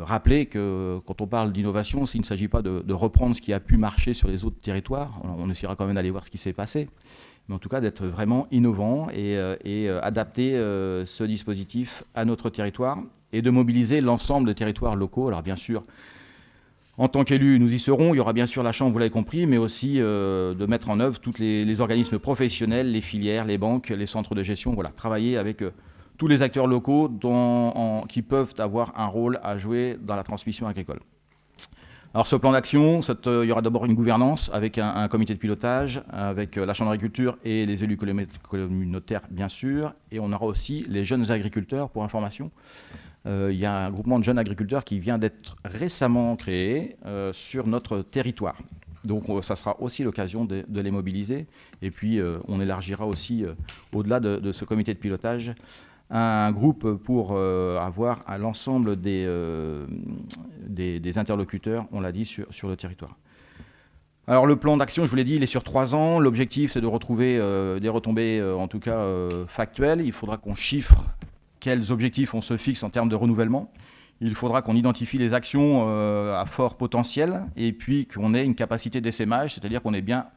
rappelé que quand on parle d'innovation, il ne s'agit pas de reprendre ce qui a pu marcher sur les autres territoires. On essaiera quand même d'aller voir ce qui s'est passé. Mais en tout cas, d'être vraiment innovant et adapter ce dispositif à notre territoire et de mobiliser l'ensemble des territoires locaux. Alors bien sûr, en tant qu'élus, nous y serons. Il y aura bien sûr la Chambre, vous l'avez compris, mais aussi de mettre en œuvre tous les organismes professionnels, les filières, les banques, les centres de gestion. Voilà, travailler avec tous les acteurs locaux qui peuvent avoir un rôle à jouer dans la transmission agricole. Alors ce plan d'action, il y aura d'abord une gouvernance avec un comité de pilotage, avec la Chambre d'agriculture et les élus communautaires, bien sûr. Et on aura aussi les jeunes agriculteurs, pour information. Il y a un groupement de jeunes agriculteurs qui vient d'être récemment créé sur notre territoire. Donc ça sera aussi l'occasion de les mobiliser. Et puis on élargira aussi, au-delà de ce comité de pilotage, un groupe pour avoir à l'ensemble des interlocuteurs, on l'a dit, sur le territoire. Alors le plan d'action, je vous l'ai dit, il est sur 3 ans. L'objectif, c'est de retrouver des retombées, en tout cas factuelles. Il faudra qu'on chiffre quels objectifs on se fixe en termes de renouvellement. Il faudra qu'on identifie les actions à fort potentiel et puis qu'on ait une capacité d'essaimage, c'est-à-dire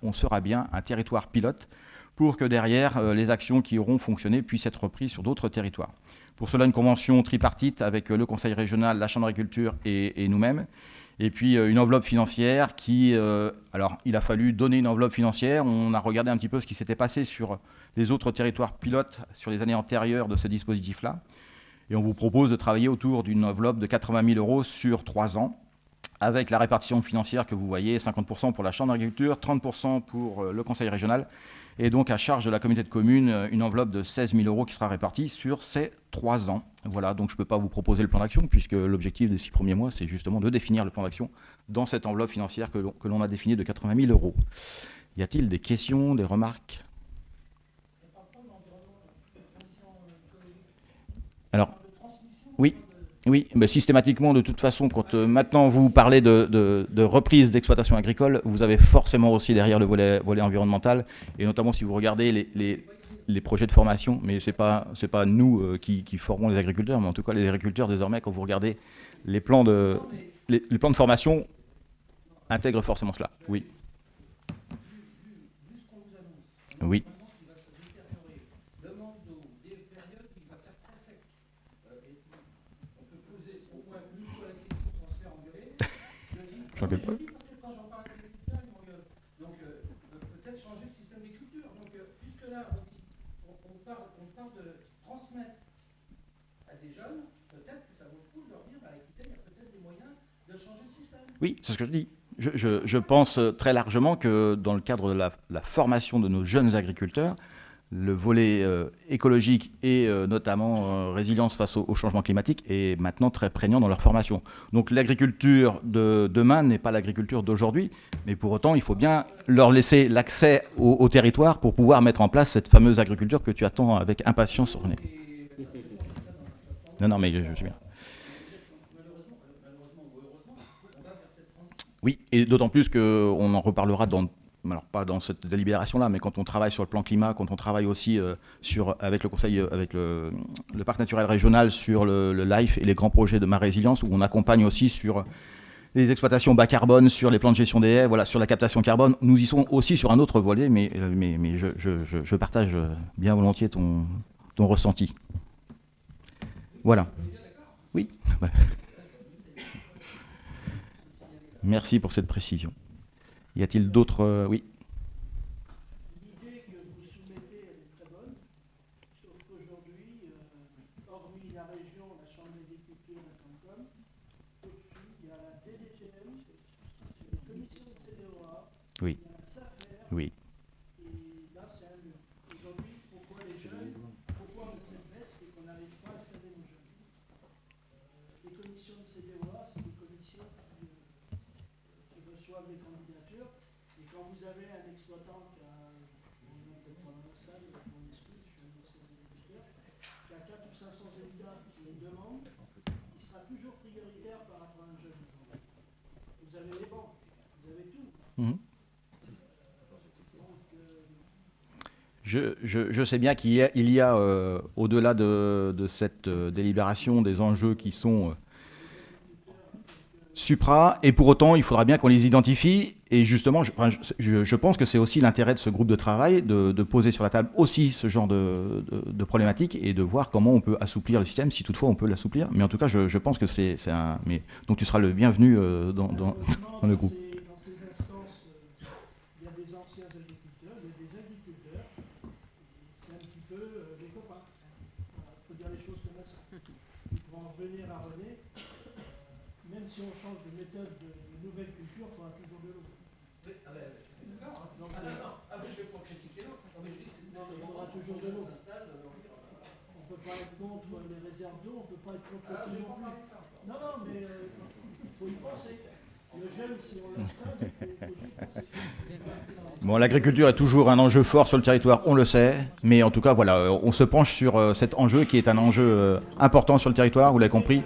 on sera bien un territoire pilote pour que derrière, les actions qui auront fonctionné puissent être reprises sur d'autres territoires. Pour cela, une convention tripartite avec le Conseil régional, la Chambre d'agriculture et nous-mêmes. Et puis une enveloppe financière alors il a fallu donner une enveloppe financière. On a regardé un petit peu ce qui s'était passé sur les autres territoires pilotes sur les années antérieures de ce dispositif-là. Et on vous propose de travailler autour d'une enveloppe de 80 000 € sur 3 ans, avec la répartition financière que vous voyez, 50% pour la Chambre d'agriculture, 30% pour le Conseil régional, et donc à charge de la communauté de communes, une enveloppe de 16 000 € qui sera répartie sur ces 3 ans. Voilà, donc je ne peux pas vous proposer le plan d'action, puisque l'objectif des 6 premiers mois, c'est justement de définir le plan d'action dans cette enveloppe financière que l'on a définie de 80 000 €. Y a-t-il des questions, des remarques? Alors, oui. Oui, mais systématiquement, de toute façon, quand maintenant vous parlez de reprise d'exploitation agricole, vous avez forcément aussi derrière le volet environnemental, et notamment si vous regardez les projets de formation, mais ce n'est pas nous qui formons les agriculteurs, mais en tout cas les agriculteurs, désormais, quand vous regardez les plans de formation, intègrent forcément cela. Oui. Oui. J'en ai pas. Quand j'en parle avec les agriculteurs, ils m'engueulent. Donc, peut-être changer le système d'écriture. Donc, puisque là, on parle de transmettre à des jeunes, peut-être que ça vaut le coup de leur dire, bah, écoutez, il y a peut-être des moyens de changer le système. Oui, c'est ce que je dis. Je pense très largement que dans le cadre de la formation de nos jeunes agriculteurs, le volet écologique et notamment résilience face au changement climatique est maintenant très prégnant dans leur formation. Donc l'agriculture de demain n'est pas l'agriculture d'aujourd'hui, mais pour autant il faut bien leur laisser l'accès au territoire pour pouvoir mettre en place cette fameuse agriculture que tu attends avec impatience, René. Non, mais je suis bien. Oui, et d'autant plus qu'on en reparlera alors pas dans cette délibération-là, mais quand on travaille sur le plan climat, quand on travaille aussi avec le conseil, avec le parc naturel régional sur le LIFE et les grands projets de ma résilience, où on accompagne aussi sur les exploitations bas carbone, sur les plans de gestion des haies, voilà, sur la captation carbone. Nous y sommes aussi sur un autre volet, mais je partage bien volontiers ton ressenti. Voilà. Oui. Merci pour cette précision. Y a-t-il d'autres... Oui. L'idée que vous soumettez, elle est très bonne, sauf qu'aujourd'hui, hormis la région, la Chambre d'agriculture et Cancom, au-dessus, il y a la DDPM, les commissions de CDOA, Oui. il y a la SAFER, Oui. et là, c'est un mur. Aujourd'hui, pourquoi les jeunes, pourquoi on a cette baisse, c'est qu'on n'arrive pas à installer nos jeunes. Les commissions de CDOA, c'est des commissions qui reçoivent des candidatures. Et quand vous avez un exploitant qui a, on est peut-être pas dans la salle, on excuse, je suis un ancien agriculteur, qui a 400 ou 500 hectares qui le demandent, il sera toujours prioritaire par rapport à un jeune. Vous avez les banques, vous avez tout. Mmh. Je sais bien qu'il y a au-delà de cette délibération, des enjeux qui sont supra, et pour autant, il faudra bien qu'on les identifie. Et justement, je pense que c'est aussi l'intérêt de ce groupe de travail, de poser sur la table aussi ce genre de problématiques et de voir comment on peut assouplir le système, si toutefois on peut l'assouplir. Mais en tout cas, je pense que c'est un... Mais, donc tu seras le bienvenu dans le groupe. Dans ces instances, il y a des anciens agriculteurs, il y a des agriculteurs, c'est un petit peu des copains. Il faut dire les choses comme ça. Pour en revenir à René, même si on change de méthode de nouvelle culture, il faudra toujours de l'eau. Oui, d'accord. Donc, mais je vais pas critiquer l'eau. Il faudra toujours de l'eau. On ne peut pas être contre les réserves d'eau, on ne peut pas être contre le non plus. Non, mais il faut y penser. Le jeune, si on l'installe, il faut y penser. Bon, l'agriculture est toujours un enjeu fort sur le territoire, on le sait, mais en tout cas, voilà, on se penche sur cet enjeu qui est un enjeu important sur le territoire, vous l'avez compris.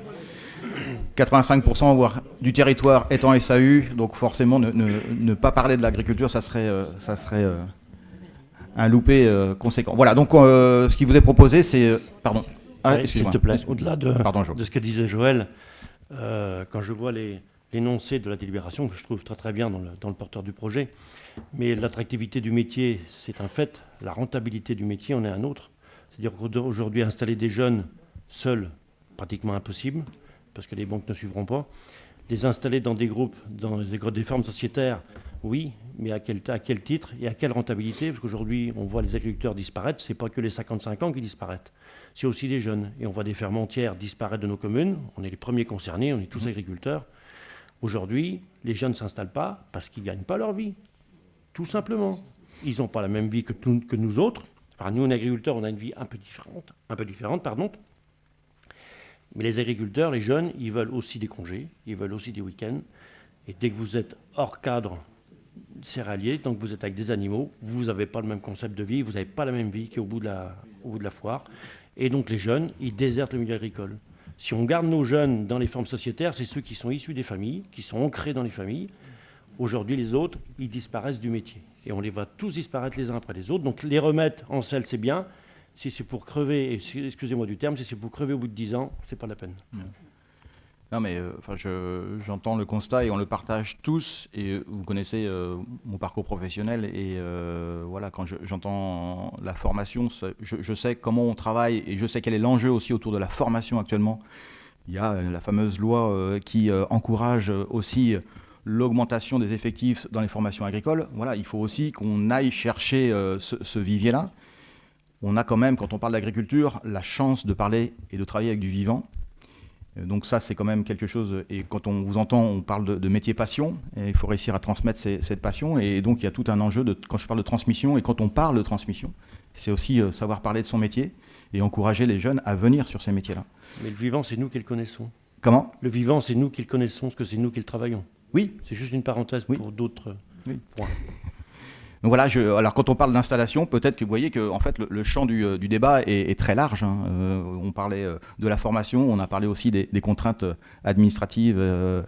85% voire du territoire est en SAU, donc forcément ne pas parler de l'agriculture, ça serait un loupé conséquent. Voilà, donc ce qui vous est proposé, c'est... pardon. Ah, oui, s'il te plaît, au-delà de ce que disait Joël, quand je vois l'énoncé de la délibération, que je trouve très très bien dans le porteur du projet, mais l'attractivité du métier, c'est un fait, la rentabilité du métier en est un autre. C'est-à-dire qu'aujourd'hui, installer des jeunes seuls, pratiquement impossible, parce que les banques ne suivront pas. Les installer dans des groupes, dans des formes sociétaires, oui, mais à quel titre et à quelle rentabilité? Parce qu'aujourd'hui, on voit les agriculteurs disparaître, ce n'est pas que les 55 ans qui disparaissent, c'est aussi les jeunes. Et on voit des fermes entières disparaître de nos communes, on est les premiers concernés, on est tous agriculteurs. Aujourd'hui, les jeunes ne s'installent pas parce qu'ils ne gagnent pas leur vie, tout simplement. Ils n'ont pas la même vie que nous autres. Enfin, nous, en agriculteurs, on a une vie un peu différente, pardon. Mais les agriculteurs, les jeunes, ils veulent aussi des congés, ils veulent aussi des week-ends. Et dès que vous êtes hors cadre céréalier, tant que vous êtes avec des animaux, vous n'avez pas le même concept de vie, vous n'avez pas la même vie qu'au bout de la foire. Et donc les jeunes, ils désertent le milieu agricole. Si on garde nos jeunes dans les formes sociétaires, c'est ceux qui sont issus des familles, qui sont ancrés dans les familles. Aujourd'hui, les autres, ils disparaissent du métier. Et on les voit tous disparaître les uns après les autres. Donc les remettre en selle, c'est bien. Si c'est pour crever, excusez-moi du terme, si c'est pour crever au bout de 10 ans, c'est pas la peine. Non mais j'entends le constat et on le partage tous. Et vous connaissez mon parcours professionnel et voilà, quand j'entends la formation, je sais comment on travaille et je sais quel est l'enjeu aussi autour de la formation actuellement. Il y a la fameuse loi qui encourage aussi l'augmentation des effectifs dans les formations agricoles. Voilà, il faut aussi qu'on aille chercher ce vivier-là. On a quand même, quand on parle d'agriculture, la chance de parler et de travailler avec du vivant. Donc ça, c'est quand même quelque chose, et quand on vous entend, on parle de métier passion, et il faut réussir à transmettre cette passion, et donc il y a tout un enjeu, quand je parle de transmission, et quand on parle de transmission, c'est aussi savoir parler de son métier, et encourager les jeunes à venir sur ces métiers-là. Mais le vivant, c'est nous qui le connaissons. Comment ? Le vivant, c'est nous qui le connaissons, parce que c'est nous qui le travaillons. Oui. C'est juste une parenthèse pour d'autres points. Donc voilà, alors quand on parle d'installation, peut-être que vous voyez que en fait, le champ du débat est très large. Hein. On parlait de la formation, on a parlé aussi des contraintes administratives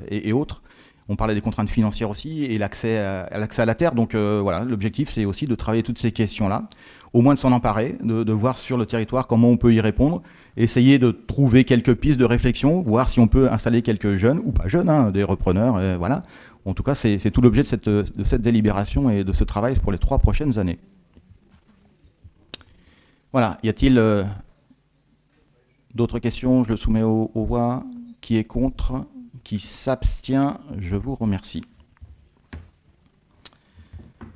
et autres. On parlait des contraintes financières aussi et l'accès à la terre. Donc voilà, l'objectif, c'est aussi de travailler toutes ces questions-là, au moins de s'en emparer, de voir sur le territoire comment on peut y répondre, essayer de trouver quelques pistes de réflexion, voir si on peut installer quelques jeunes, ou pas jeunes, hein, des repreneurs, voilà. En tout cas, c'est tout l'objet de cette délibération et de ce travail pour les 3 prochaines années. Voilà, y a-t-il d'autres questions? Je le soumets aux voix. Qui est contre? Qui s'abstient? Je vous remercie.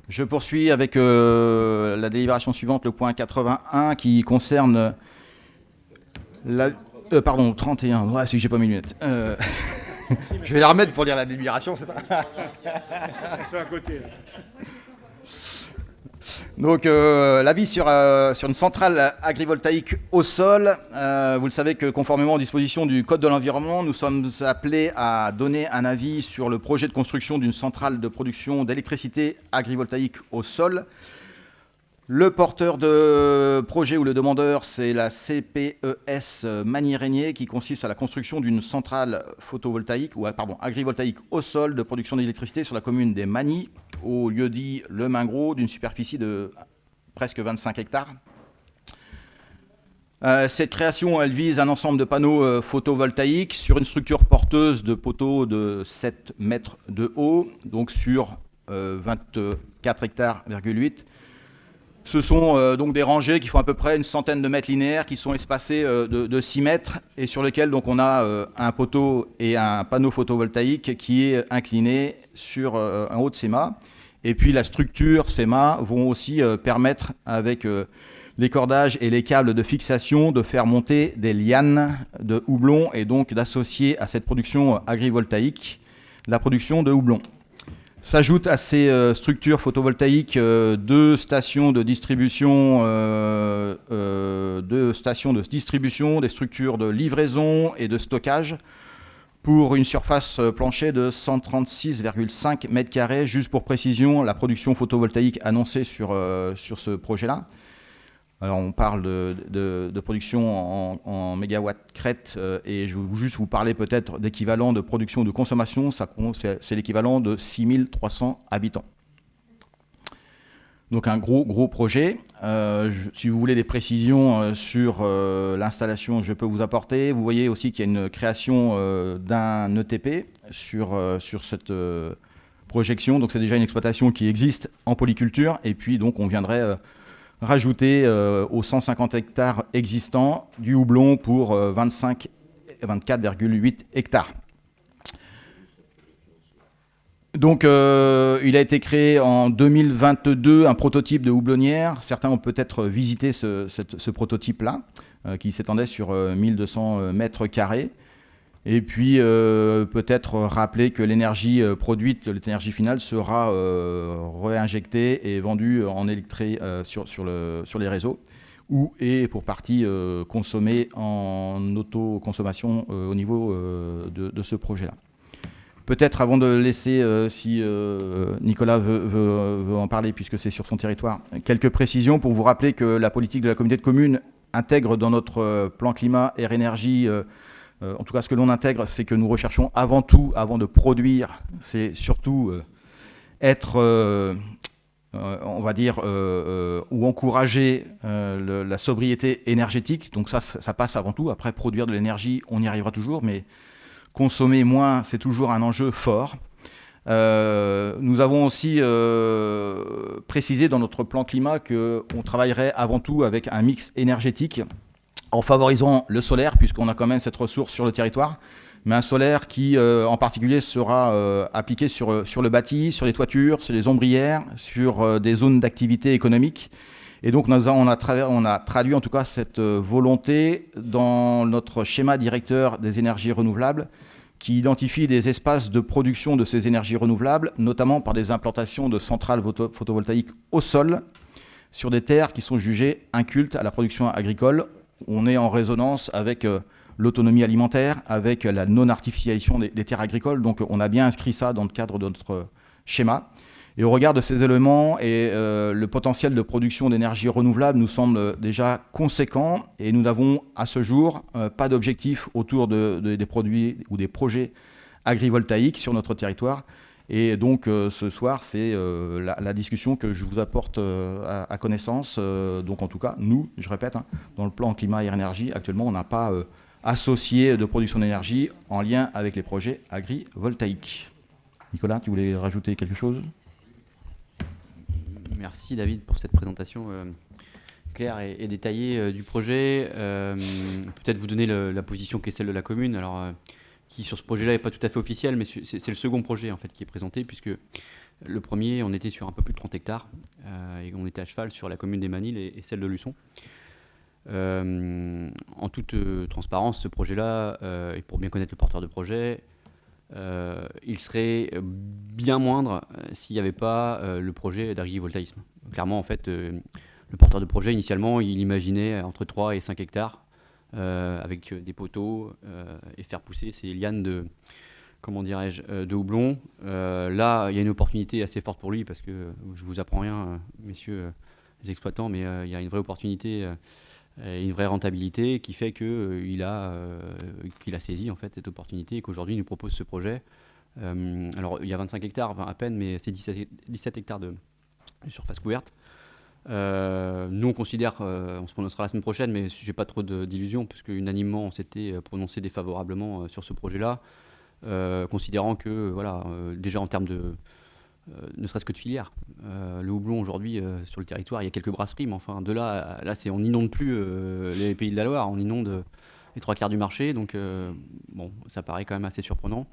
Je poursuis avec la délibération suivante, le point 81, qui concerne la... pardon, 31. Ouais, c'est que j'ai pas mes lunettes. Je vais la remettre pour lire la délibération, c'est ça? Elles sont à côté, là. Donc, l'avis sur une centrale agrivoltaïque au sol. Vous le savez que conformément aux dispositions du Code de l'environnement, nous sommes appelés à donner un avis sur le projet de construction d'une centrale de production d'électricité agrivoltaïque au sol. Le porteur de projet ou le demandeur, c'est la CPES Magny-Régnier, qui consiste à la construction d'une centrale photovoltaïque, agrivoltaïque au sol de production d'électricité sur la commune des Magny, au lieu-dit Le Mingros, d'une superficie de presque 25 hectares. Cette création, elle vise un ensemble de panneaux photovoltaïques sur une structure porteuse de poteaux de 7 mètres de haut, donc sur 24 hectares,8. Ce sont donc des rangées qui font à peu près une centaine de mètres linéaires, qui sont espacées de 6 mètres, et sur lesquels donc, on a un poteau et un panneau photovoltaïque qui est incliné sur un haut de ces mâts. Et puis la structure, ces mâts, vont aussi permettre, avec les cordages et les câbles de fixation, de faire monter des lianes de houblon et donc d'associer à cette production agrivoltaïque la production de houblon. S'ajoutent à ces structures photovoltaïques 2 stations de distribution, des structures de livraison et de stockage pour une surface plancher de 136,5 m². Juste pour précision, la production photovoltaïque annoncée sur ce projet-là. Alors on parle de production en mégawatts crête et je vais juste vous parler peut-être d'équivalent de production ou de consommation, c'est l'équivalent de 6300 habitants. Donc un gros projet. Si vous voulez des précisions sur l'installation, je peux vous apporter. Vous voyez aussi qu'il y a une création d'un ETP sur cette projection. Donc c'est déjà une exploitation qui existe en polyculture et puis donc on viendrait rajouter aux 150 hectares existants du houblon pour 24,8 hectares. Donc il a été créé en 2022 un prototype de houblonnière. Certains ont peut-être visité ce prototype-là, qui s'étendait sur 1200 mètres carrés. Et puis peut-être rappeler que l'énergie produite, l'énergie finale, sera réinjectée et vendue en électricité sur les réseaux, et pour partie consommée en autoconsommation au niveau de ce projet-là. Peut-être avant de laisser, si Nicolas veut en parler, puisque c'est sur son territoire, quelques précisions pour vous rappeler que la politique de la communauté de communes intègre dans notre plan climat, air, énergie, en tout cas ce que l'on intègre, c'est que nous recherchons avant tout, avant de produire, c'est surtout être, on va dire, ou encourager la sobriété énergétique. Donc ça passe avant tout. Après, produire de l'énergie, on y arrivera toujours, mais consommer moins, c'est toujours un enjeu fort. Nous avons aussi précisé dans notre plan climat qu'on travaillerait avant tout avec un mix énergétique en favorisant le solaire, puisqu'on a quand même cette ressource sur le territoire, mais un solaire qui en particulier sera appliqué sur le bâti, sur les toitures, sur les ombrières, sur des zones d'activité économique. Et donc on a traduit en tout cas cette volonté dans notre schéma directeur des énergies renouvelables, qui identifie des espaces de production de ces énergies renouvelables, notamment par des implantations de centrales photovoltaïques au sol, sur des terres qui sont jugées incultes à la production agricole. On est en résonance avec l'autonomie alimentaire, avec la non-artificialisation des terres agricoles. Donc on a bien inscrit ça dans le cadre de notre schéma. Et au regard de ces éléments, et le potentiel de production d'énergie renouvelable nous semble déjà conséquent, et nous n'avons à ce jour pas d'objectif autour des produits ou des projets agrivoltaïques sur notre territoire. Et donc ce soir, c'est la discussion que je vous apporte à connaissance. Donc en tout cas, nous, je répète, dans le plan climat et énergie, actuellement, on n'a pas associé de production d'énergie en lien avec les projets agrivoltaïques. Nicolas, tu voulais rajouter quelque chose ? Merci David pour cette présentation claire et détaillée du projet. Peut-être vous donner la position qui est celle de la commune, alors qui sur ce projet-là n'est pas tout à fait officielle, mais c'est le second projet en fait qui est présenté, puisque le premier, on était sur un peu plus de 30 hectares et on était à cheval sur la commune des Manilles et celle de Luçon. En toute transparence, ce projet-là, et pour bien connaître le porteur de projet, il serait bien moindre s'il n'y avait pas le projet d'agrivoltaïsme. Clairement, en fait, le porteur de projet, initialement, il imaginait entre 3 et 5 hectares avec des poteaux et faire pousser ces lianes de houblon. Là, il y a une opportunité assez forte pour lui, parce que je vous apprends rien, messieurs les exploitants, mais il y a une vraie opportunité et une vraie rentabilité qui fait qu'il a saisi en fait cette opportunité et qu'aujourd'hui il nous propose ce projet. Alors il y a 25 hectares à peine, mais c'est 17 hectares de surface couverte. Nous on considère, on se prononcera la semaine prochaine, mais j'ai pas trop d'illusions, puisque unanimement on s'était prononcé défavorablement sur ce projet-là, considérant que voilà, déjà en termes de ne serait-ce que de filière. Le houblon aujourd'hui sur le territoire, il y a quelques brasseries, mais enfin de là on n'inonde plus les pays de la Loire, on inonde les 3/4 du marché, donc bon, ça paraît quand même assez surprenant.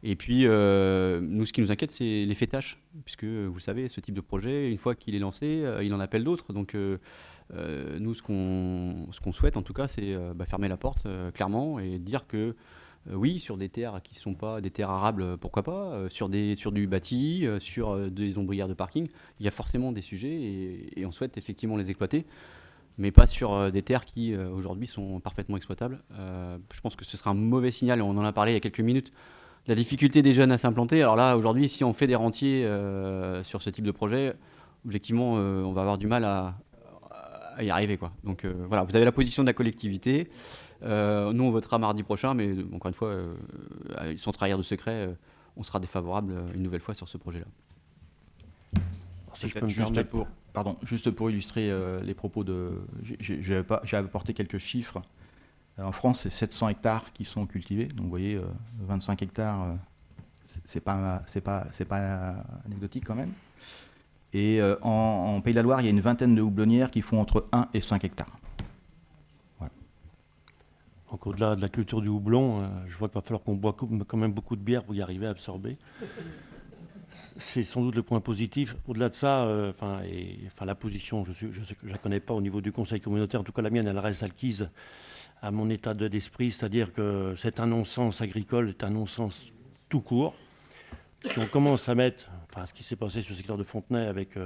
Et puis nous, ce qui nous inquiète, c'est l'effet tâche, puisque vous savez, ce type de projet, une fois qu'il est lancé, il en appelle d'autres. Donc nous, ce qu'on souhaite en tout cas, c'est fermer la porte clairement et dire que oui, sur des terres qui ne sont pas des terres arables, pourquoi pas, sur du bâti, sur des ombrières de parking, il y a forcément des sujets et on souhaite effectivement les exploiter, mais pas sur des terres qui aujourd'hui sont parfaitement exploitables. Je pense que ce sera un mauvais signal, on en a parlé il y a quelques minutes, la difficulté des jeunes à s'implanter. Alors là, aujourd'hui, si on fait des rentiers sur ce type de projet, objectivement, on va avoir du mal à y arriver, quoi. Donc voilà, vous avez la position de la collectivité. Nous, on votera mardi prochain, mais encore une fois, sans trahir de secret, on sera défavorable une nouvelle fois sur ce projet-là. Si je peux juste pour illustrer les propos j'ai apporté quelques chiffres. En France, c'est 700 hectares qui sont cultivés. Donc vous voyez, 25 hectares, c'est pas anecdotique quand même. Et en Pays de la Loire, il y a une vingtaine de houblonnières qui font entre 1 et 5 hectares. Voilà. Donc au-delà de la culture du houblon, je vois qu'il va falloir qu'on boit quand même beaucoup de bière pour y arriver à absorber. C'est sans doute le point positif. Au-delà de ça, la position, je ne la connais pas au niveau du conseil communautaire. En tout cas, la mienne, elle reste acquise à mon état d'esprit, c'est-à-dire que c'est un non-sens agricole, est un non-sens tout court. Si on commence à mettre, enfin, ce qui s'est passé sur le secteur de Fontenay avec,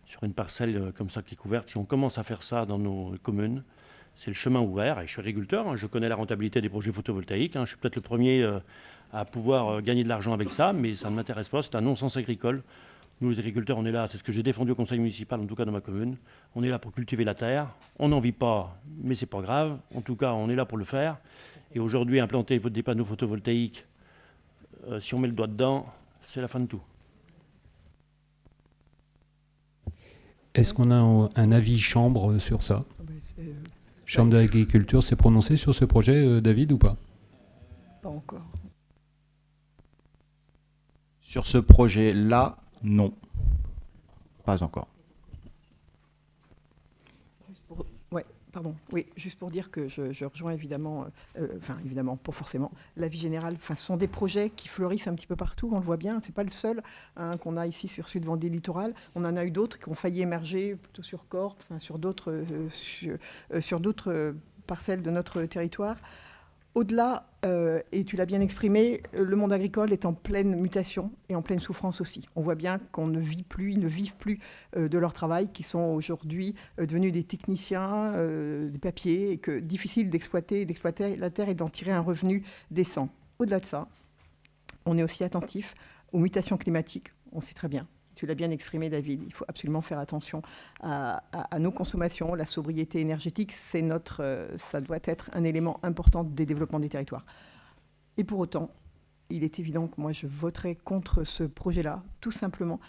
sur une parcelle comme ça qui est couverte, si on commence à faire ça dans nos communes, c'est le chemin ouvert. Et je suis agriculteur, hein, je connais la rentabilité des projets photovoltaïques, hein, je suis peut-être le premier à pouvoir gagner de l'argent avec ça, mais ça ne m'intéresse pas, c'est un non-sens agricole. Nous, les agriculteurs, on est là, c'est ce que j'ai défendu au conseil municipal, en tout cas dans ma commune. On est là pour cultiver la terre. On n'en vit pas, mais c'est pas grave. En tout cas, on est là pour le faire. Et aujourd'hui, implanter des panneaux photovoltaïques, si on met le doigt dedans, c'est la fin de tout. Est-ce qu'on a un avis chambre sur ça? Chambre de l'agriculture s'est prononcée sur ce projet, David, ou pas? Pas encore. Sur ce projet-là, non. Pas encore. Oui, juste pour dire que je rejoins évidemment, évidemment, pas forcément, l'avis général. Ce sont des projets qui fleurissent un petit peu partout, on le voit bien. C'est pas le seul qu'on a ici sur Sud-Vendée Littoral. On en a eu d'autres qui ont failli émerger plutôt sur Corp, sur d'autres parcelles de notre territoire. Au-delà, et tu l'as bien exprimé, le monde agricole est en pleine mutation et en pleine souffrance aussi. On voit bien qu'on ne vit plus, ils ne vivent plus de leur travail, qui sont aujourd'hui devenus des techniciens, des papiers, et que difficile d'exploiter la terre et d'en tirer un revenu décent. Au-delà de ça, on est aussi attentif aux mutations climatiques, on sait très bien. Tu l'as bien exprimé, David, il faut absolument faire attention à nos consommations. La sobriété énergétique, ça doit être un élément important des développements des territoires. Et pour autant, il est évident que moi, je voterai contre ce projet-là, tout simplement,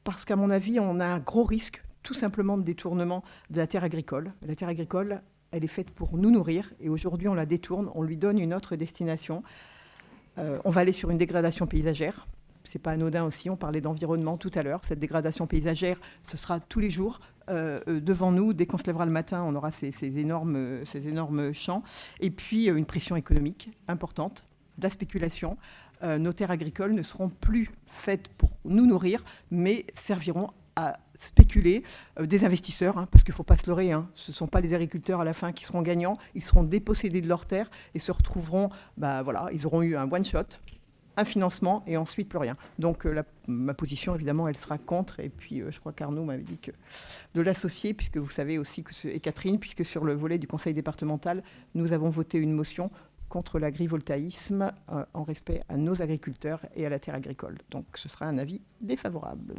parce qu'à mon avis, on a un gros risque, tout simplement, de détournement de la terre agricole. La terre agricole, elle est faite pour nous nourrir, et aujourd'hui, on la détourne, on lui donne une autre destination. On va aller sur une dégradation paysagère. C'est pas anodin aussi, on parlait d'environnement tout à l'heure. Cette dégradation paysagère, ce sera tous les jours devant nous. Dès qu'on se lèvera le matin, on aura ces énormes champs. Et puis une pression économique importante, de la spéculation. Nos terres agricoles ne seront plus faites pour nous nourrir, mais serviront à spéculer des investisseurs, parce qu'il ne faut pas se leurrer, ce ne sont pas les agriculteurs à la fin qui seront gagnants. Ils seront dépossédés de leurs terres et se retrouveront, ils auront eu un one-shot, un financement et ensuite plus rien. Donc ma position, évidemment, elle sera contre. Et puis je crois qu'Arnaud m'avait dit de l'associer, puisque vous savez aussi, et Catherine, puisque sur le volet du conseil départemental, nous avons voté une motion contre l'agrivoltaïsme en respect à nos agriculteurs et à la terre agricole. Donc ce sera un avis défavorable.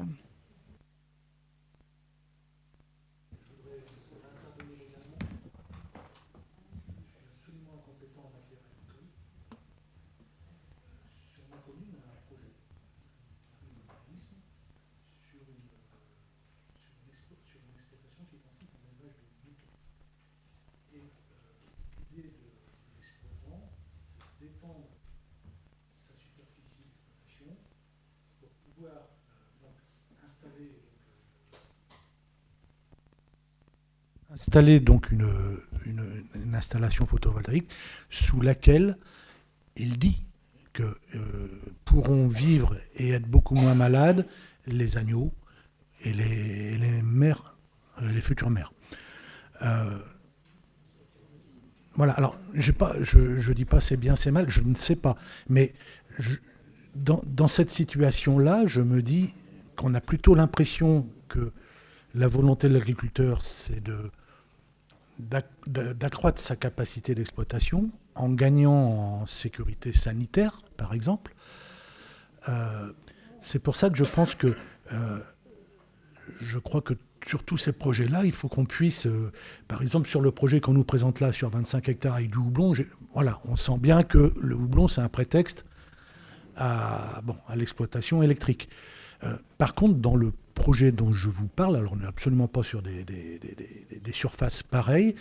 Installer donc une installation photovoltaïque sous laquelle il dit que pourront vivre et être beaucoup moins malades les agneaux et les mères, les futures mères. Voilà, alors je dis pas c'est bien, c'est mal, je ne sais pas. Mais dans cette situation-là, je me dis qu'on a plutôt l'impression que la volonté de l'agriculteur, c'est d'accroître sa capacité d'exploitation en gagnant en sécurité sanitaire, par exemple. C'est pour ça que je pense que je crois que sur tous ces projets-là, il faut qu'on puisse, par exemple sur le projet qu'on nous présente là, sur 25 hectares avec du houblon, voilà, on sent bien que le houblon, c'est un prétexte à l'exploitation électrique. Par contre, dans le projet dont je vous parle, alors on n'est absolument pas sur des surfaces pareilles,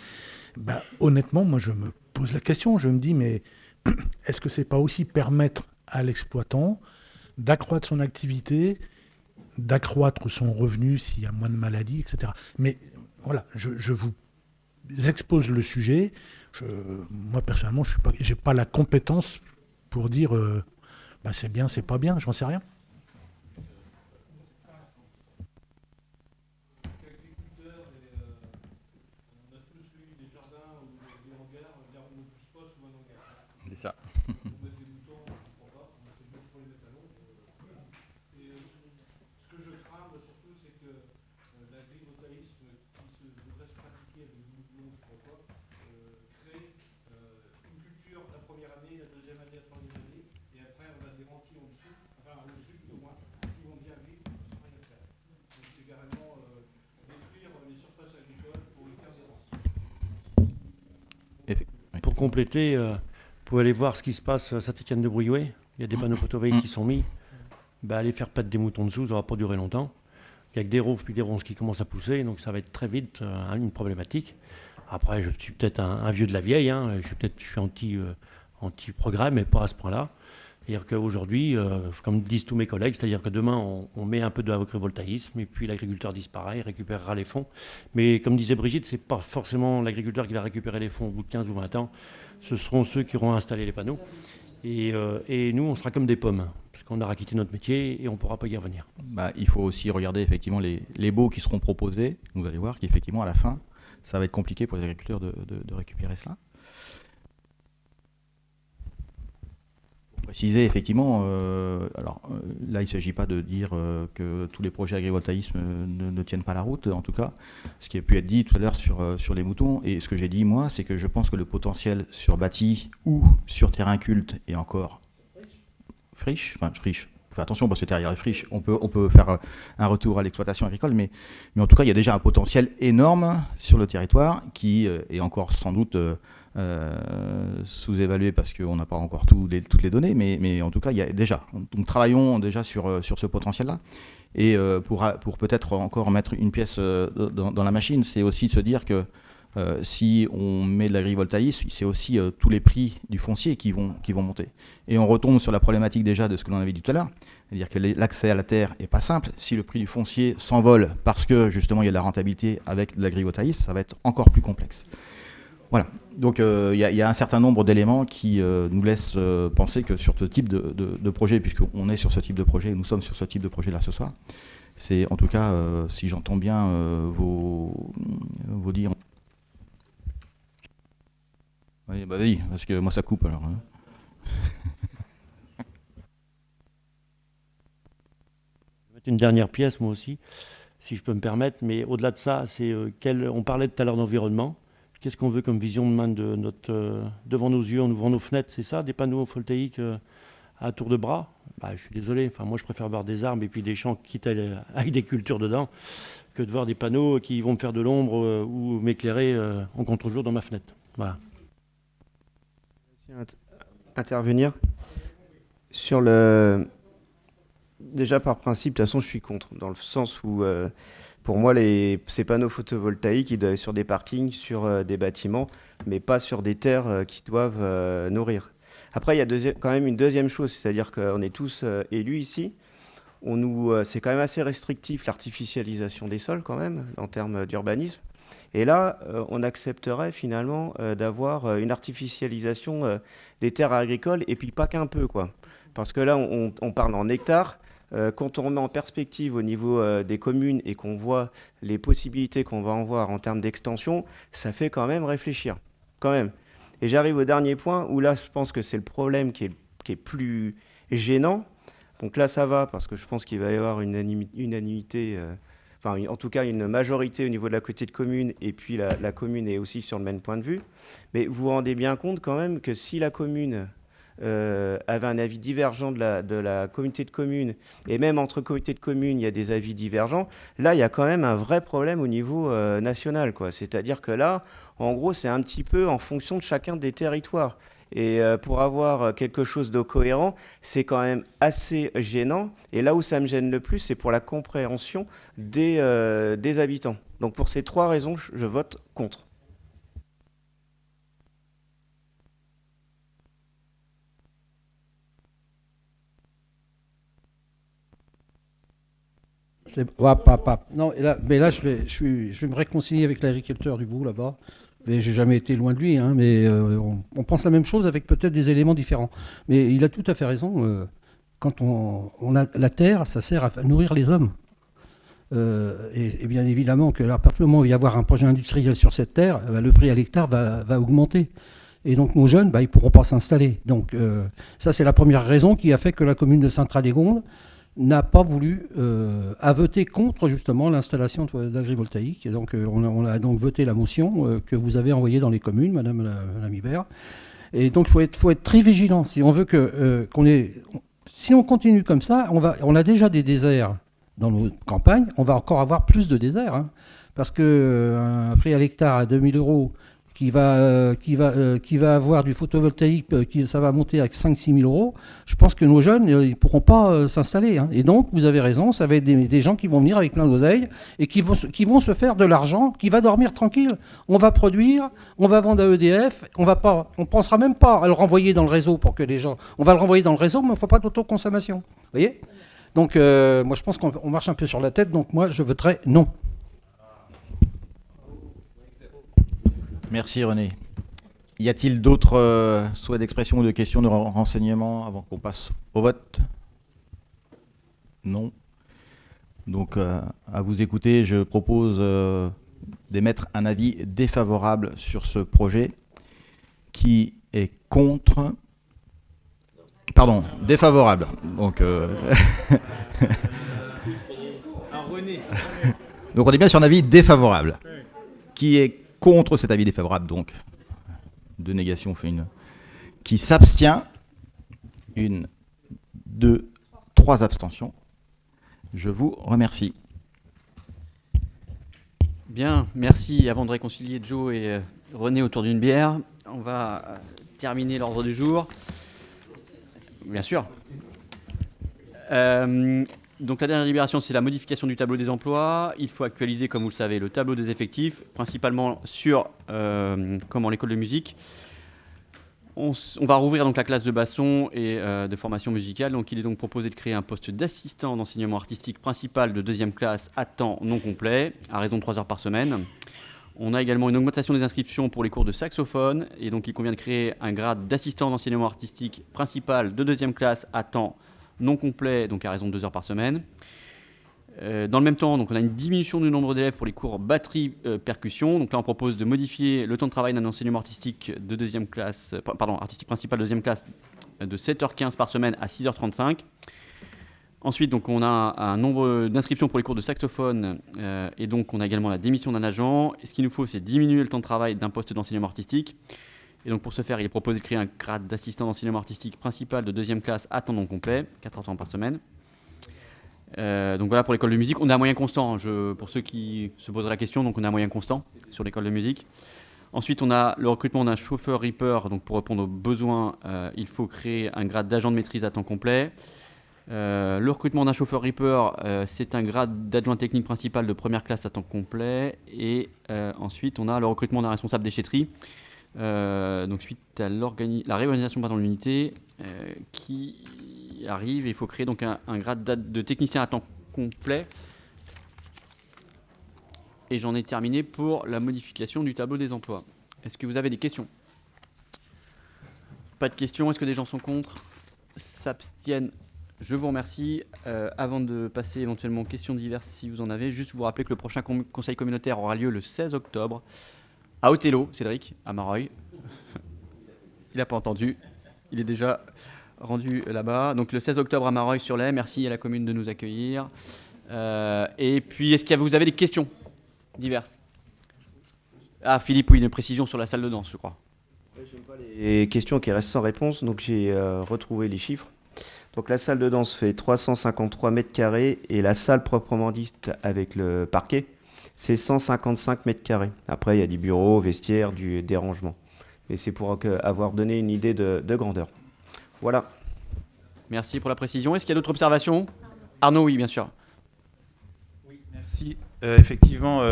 honnêtement, moi je me pose la question, je me dis, mais est-ce que c'est pas aussi permettre à l'exploitant d'accroître son activité, d'accroître son revenu s'il y a moins de maladies, etc. Mais voilà, je vous expose le sujet. Moi personnellement, je n'ai pas la compétence pour dire c'est bien, c'est pas bien, j'en sais rien. première année, la deuxième année, la troisième année, et après on a des rentiers en dessous, enfin au-dessus au moins, qui vont bien vivre sans rien faire. Donc c'est carrément détruire les surfaces agricoles pour y faire des rentes. Pour compléter, vous pouvez aller voir ce qui se passe à Saint-Étienne-de-Brouillouet. Il y a des panneaux photovoltaïques qui sont mis. Aller faire paître des moutons dessous, ça ne va pas durer longtemps. Il y a que des rouves puis des ronces qui commencent à pousser, donc ça va être très vite une problématique. Après, je suis peut-être un vieux de la vieille, hein. Je suis anti-progrès, mais pas à ce point-là. C'est-à-dire qu'aujourd'hui, comme disent tous mes collègues, c'est-à-dire que demain, on met un peu de agrivoltaïsme, et puis l'agriculteur disparaît, il récupérera les fonds. Mais comme disait Brigitte, ce n'est pas forcément l'agriculteur qui va récupérer les fonds au bout de 15 ou 20 ans, ce seront ceux qui auront installé les panneaux. Et nous, on sera comme des pommes, parce qu'on aura quitté notre métier et on ne pourra pas y revenir. Il faut aussi regarder effectivement les baux qui seront proposés. Vous allez voir qu'effectivement, à la fin, ça va être compliqué pour les agriculteurs de récupérer cela. Pour préciser, effectivement, là, il ne s'agit pas de dire que tous les projets agrivoltaïsme ne tiennent pas la route, en tout cas. Ce qui a pu être dit tout à l'heure sur les moutons, et ce que j'ai dit, moi, c'est que je pense que le potentiel sur bâti ou sur terrain culte est encore friche. Fais attention parce que derrière les friches, on peut faire un retour à l'exploitation agricole, mais en tout cas, il y a déjà un potentiel énorme sur le territoire qui est encore sans doute sous-évalué parce qu'on n'a pas encore toutes les données, mais en tout cas, il y a déjà. Donc, travaillons déjà sur ce potentiel-là. Et pour peut-être encore mettre une pièce dans la machine, c'est aussi de se dire que si on met de l'agrivoltaïsme, c'est aussi tous les prix du foncier qui vont monter. Et on retombe sur la problématique déjà de ce que l'on avait dit tout à l'heure, c'est-à-dire que l'accès à la terre n'est pas simple. Si le prix du foncier s'envole parce que justement il y a de la rentabilité avec de l'agrivoltaïsme, ça va être encore plus complexe. Voilà, donc il y a un certain nombre d'éléments qui nous laissent penser que sur ce type de projet, puisqu'on est sur ce type de projet, nous sommes sur ce type de projet-là ce soir, c'est en tout cas, si j'entends bien vos dires. Oui, vas-y, parce que moi ça coupe alors. Je vais mettre une dernière pièce moi aussi, si je peux me permettre, mais au-delà de ça, on parlait tout à l'heure d'environnement. Qu'est-ce qu'on veut comme vision demain devant nos yeux, en ouvrant nos fenêtres, c'est ça, des panneaux photovoltaïques à tour de bras? Je suis désolé, moi je préfère voir des arbres et puis des champs quitte avec des cultures dedans, que de voir des panneaux qui vont me faire de l'ombre ou m'éclairer en contre-jour dans ma fenêtre. Voilà. Intervenir sur déjà par principe, de toute façon je suis contre, dans le sens où pour moi ces panneaux photovoltaïques ils doivent être sur des parkings, sur des bâtiments, mais pas sur des terres qui doivent nourrir. Après il y a quand même une deuxième chose, c'est-à-dire qu'on est tous élus ici, c'est quand même assez restrictif l'artificialisation des sols quand même en termes d'urbanisme. Et là, on accepterait finalement d'avoir une artificialisation des terres agricoles, et puis pas qu'un peu, quoi. Parce que là, on parle en hectares. Quand on met en perspective au niveau des communes et qu'on voit les possibilités qu'on va en voir en termes d'extension, ça fait quand même réfléchir. Quand même. Et j'arrive au dernier point, où là, je pense que c'est le problème qui est plus gênant. Donc là, ça va, parce que je pense qu'il va y avoir une unanimité... en tout cas une majorité au niveau de la communauté de communes, et puis la commune est aussi sur le même point de vue. Mais vous vous rendez bien compte quand même que si la commune avait un avis divergent de la communauté de communes, et même entre communautés de communes, il y a des avis divergents, là, il y a quand même un vrai problème au niveau national, quoi. C'est-à-dire que là, en gros, c'est un petit peu en fonction de chacun des territoires. Et pour avoir quelque chose de cohérent, c'est quand même assez gênant. Et là où ça me gêne le plus, c'est pour la compréhension des habitants. Donc pour ces trois raisons, je vote contre. Non, mais là, je vais me réconcilier avec l'agriculteur du bout là-bas. Mais j'ai jamais été loin de lui, hein, mais on pense la même chose avec peut-être des éléments différents. Mais il a tout à fait raison. Quand on a la terre, ça sert à nourrir les hommes. Et bien évidemment que à partir du moment où il va y avoir un projet industriel sur cette terre, le prix à l'hectare va augmenter. Et donc nos jeunes, ils ne pourront pas s'installer. Donc ça, c'est la première raison qui a fait que la commune de Sainte-Radegonde n'a pas voulu a voté contre justement l'installation d'agrivoltaïque. Et donc on a donc voté la motion que vous avez envoyée dans les communes, Madame Hibert. Et donc, il faut être très vigilant. Si on veut si on continue comme ça, on a déjà des déserts dans nos campagnes, on va encore avoir plus de déserts. Hein, parce qu'un prix à l'hectare à 2 000 € qui va avoir du photovoltaïque, ça va monter à 5 000 à 6 000 €, je pense que nos jeunes, ils ne pourront pas s'installer. Hein. Et donc, vous avez raison, ça va être des gens qui vont venir avec plein d'oseille et qui vont se faire de l'argent, qui va dormir tranquille. On va produire, on va vendre à EDF, on pensera même pas à le renvoyer dans le réseau pour que les gens... On va le renvoyer dans le réseau, mais il ne faut pas d'autoconsommation. Vous voyez ? Donc, moi, je pense qu'on marche un peu sur la tête, donc moi, je voterai non. Merci René. Y a-t-il d'autres souhaits d'expression ou de questions, de renseignements avant qu'on passe au vote? Non. Donc à vous écouter, je propose d'émettre un avis défavorable sur ce projet. Qui est contre? Pardon, défavorable. Donc, donc on est bien sur un avis défavorable. Qui est contre cet avis défavorable, donc de négation fait une. Qui s'abstient? 1, 2, 3 abstentions. Je vous remercie. Bien, merci. Avant de réconcilier Joe et René autour d'une bière, on va terminer l'ordre du jour. Bien sûr. Donc la dernière délibération, c'est la modification du tableau des emplois. Il faut actualiser, comme vous le savez, le tableau des effectifs, principalement sur l'école de musique. On va rouvrir donc la classe de basson et de formation musicale. Donc il est donc proposé de créer un poste d'assistant d'enseignement artistique principal de 2e classe à temps non complet, à raison de 3 heures par semaine. On a également une augmentation des inscriptions pour les cours de saxophone. Et donc il convient de créer un grade d'assistant d'enseignement artistique principal de 2e classe à temps non complet, donc à raison de 2 heures par semaine. Dans le même temps, donc, on a une diminution du nombre d'élèves pour les cours batterie percussion. Donc là, on propose de modifier le temps de travail d'un enseignement artistique de 2e classe, artistique principal 2e classe de 7h15 par semaine à 6h35. Ensuite, donc, on a un nombre d'inscriptions pour les cours de saxophone et donc on a également la démission d'un agent. Et ce qu'il nous faut, c'est diminuer le temps de travail d'un poste d'enseignement artistique. Et donc pour ce faire, il est proposé de créer un grade d'assistant d'enseignement artistique principal de 2e classe à temps non complet, 4 heures par semaine. Donc voilà pour l'école de musique. On est à moyen constant, pour ceux qui se poseraient la question, donc on est à moyen constant sur l'école de musique. Ensuite, on a le recrutement d'un chauffeur reaper. Donc pour répondre aux besoins, il faut créer un grade d'agent de maîtrise à temps complet. Le recrutement d'un chauffeur reaper, c'est un grade d'adjoint technique principal de 1re classe à temps complet. Et ensuite, on a le recrutement d'un responsable déchetterie. Donc suite à la réorganisation de l'unité qui arrive, il faut créer donc un grade de technicien à temps complet. Et j'en ai terminé pour la modification du tableau des emplois. Est-ce que vous avez des questions? Pas de questions. Est-ce que des gens sont contre? S'abstiennent? Je vous remercie. Avant de passer éventuellement aux questions diverses, si vous en avez, juste vous rappeler que le prochain conseil communautaire aura lieu le 16 octobre. À Othello, Cédric, à Mareuil. Il n'a pas entendu. Il est déjà rendu là-bas. Donc le 16 octobre à Mareuil-sur-Lay. Merci à la commune de nous accueillir. Et puis, est-ce que vous avez des questions diverses? Ah, Philippe, oui, une précision sur la salle de danse, je crois. Je n'aime pas les questions qui restent sans réponse, donc j'ai retrouvé les chiffres. Donc la salle de danse fait 353 mètres carrés et la salle proprement dite avec le parquet, c'est 155 mètres carrés. Après, il y a des bureaux, vestiaires, des rangements. Et c'est pour avoir donné une idée de grandeur. Voilà. Merci pour la précision. Est-ce qu'il y a d'autres observations? Arnaud, oui, bien sûr. Oui, merci. Effectivement,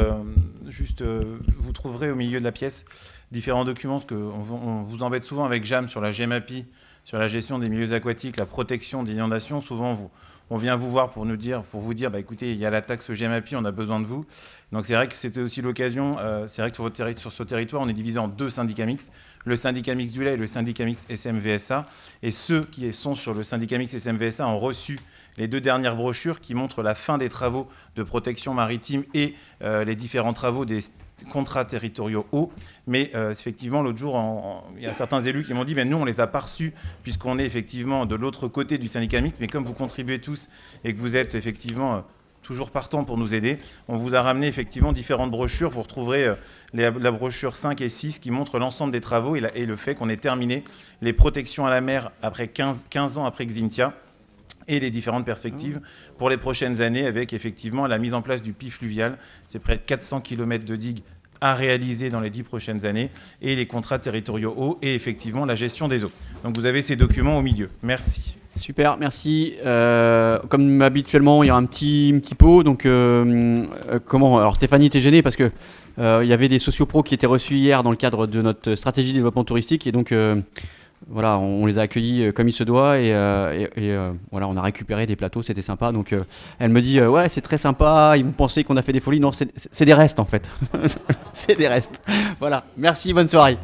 vous trouverez au milieu de la pièce différents documents, parce qu'on vous embête souvent avec JAM sur la GEMAPI, sur la gestion des milieux aquatiques, la protection des inondations. Souvent, on vient vous voir pour vous dire, bah, écoutez, il y a la taxe GEMAPI, on a besoin de vous. Donc c'est vrai que c'était aussi l'occasion, c'est vrai que sur ce territoire, on est divisé en 2 syndicats mixtes, le syndicat mixte du lait et le syndicat mixte SMVSA. Et ceux qui sont sur le syndicat mixte SMVSA ont reçu les 2 dernières brochures qui montrent la fin des travaux de protection maritime et les différents travaux des contrats territoriaux eau. Mais effectivement, l'autre jour, il y a certains élus qui m'ont dit nous, on ne les a pas reçus puisqu'on est effectivement de l'autre côté du syndicat mixte. Mais comme vous contribuez tous et que vous êtes effectivement toujours partant pour nous aider. On vous a ramené effectivement différentes brochures. Vous retrouverez la brochure 5 et 6 qui montre l'ensemble des travaux et le fait qu'on ait terminé les protections à la mer après 15 ans après Xynthia, et les différentes perspectives pour les prochaines années avec effectivement la mise en place du puits fluvial. C'est près de 400 km de digues à réaliser dans les 10 prochaines années, et les contrats territoriaux eau et effectivement la gestion des eaux. Donc vous avez ces documents au milieu. Merci. Super, merci. Comme habituellement, il y a un petit pot. Donc, alors Stéphanie était gênée parce que il y avait des sociopros qui étaient reçus hier dans le cadre de notre stratégie de développement touristique, et donc voilà, on les a accueillis comme il se doit, et voilà, on a récupéré des plateaux, c'était sympa. Donc elle me dit ouais, c'est très sympa, ils vont penser qu'on a fait des folies. Non, c'est des restes en fait. C'est des restes. Voilà, merci, bonne soirée.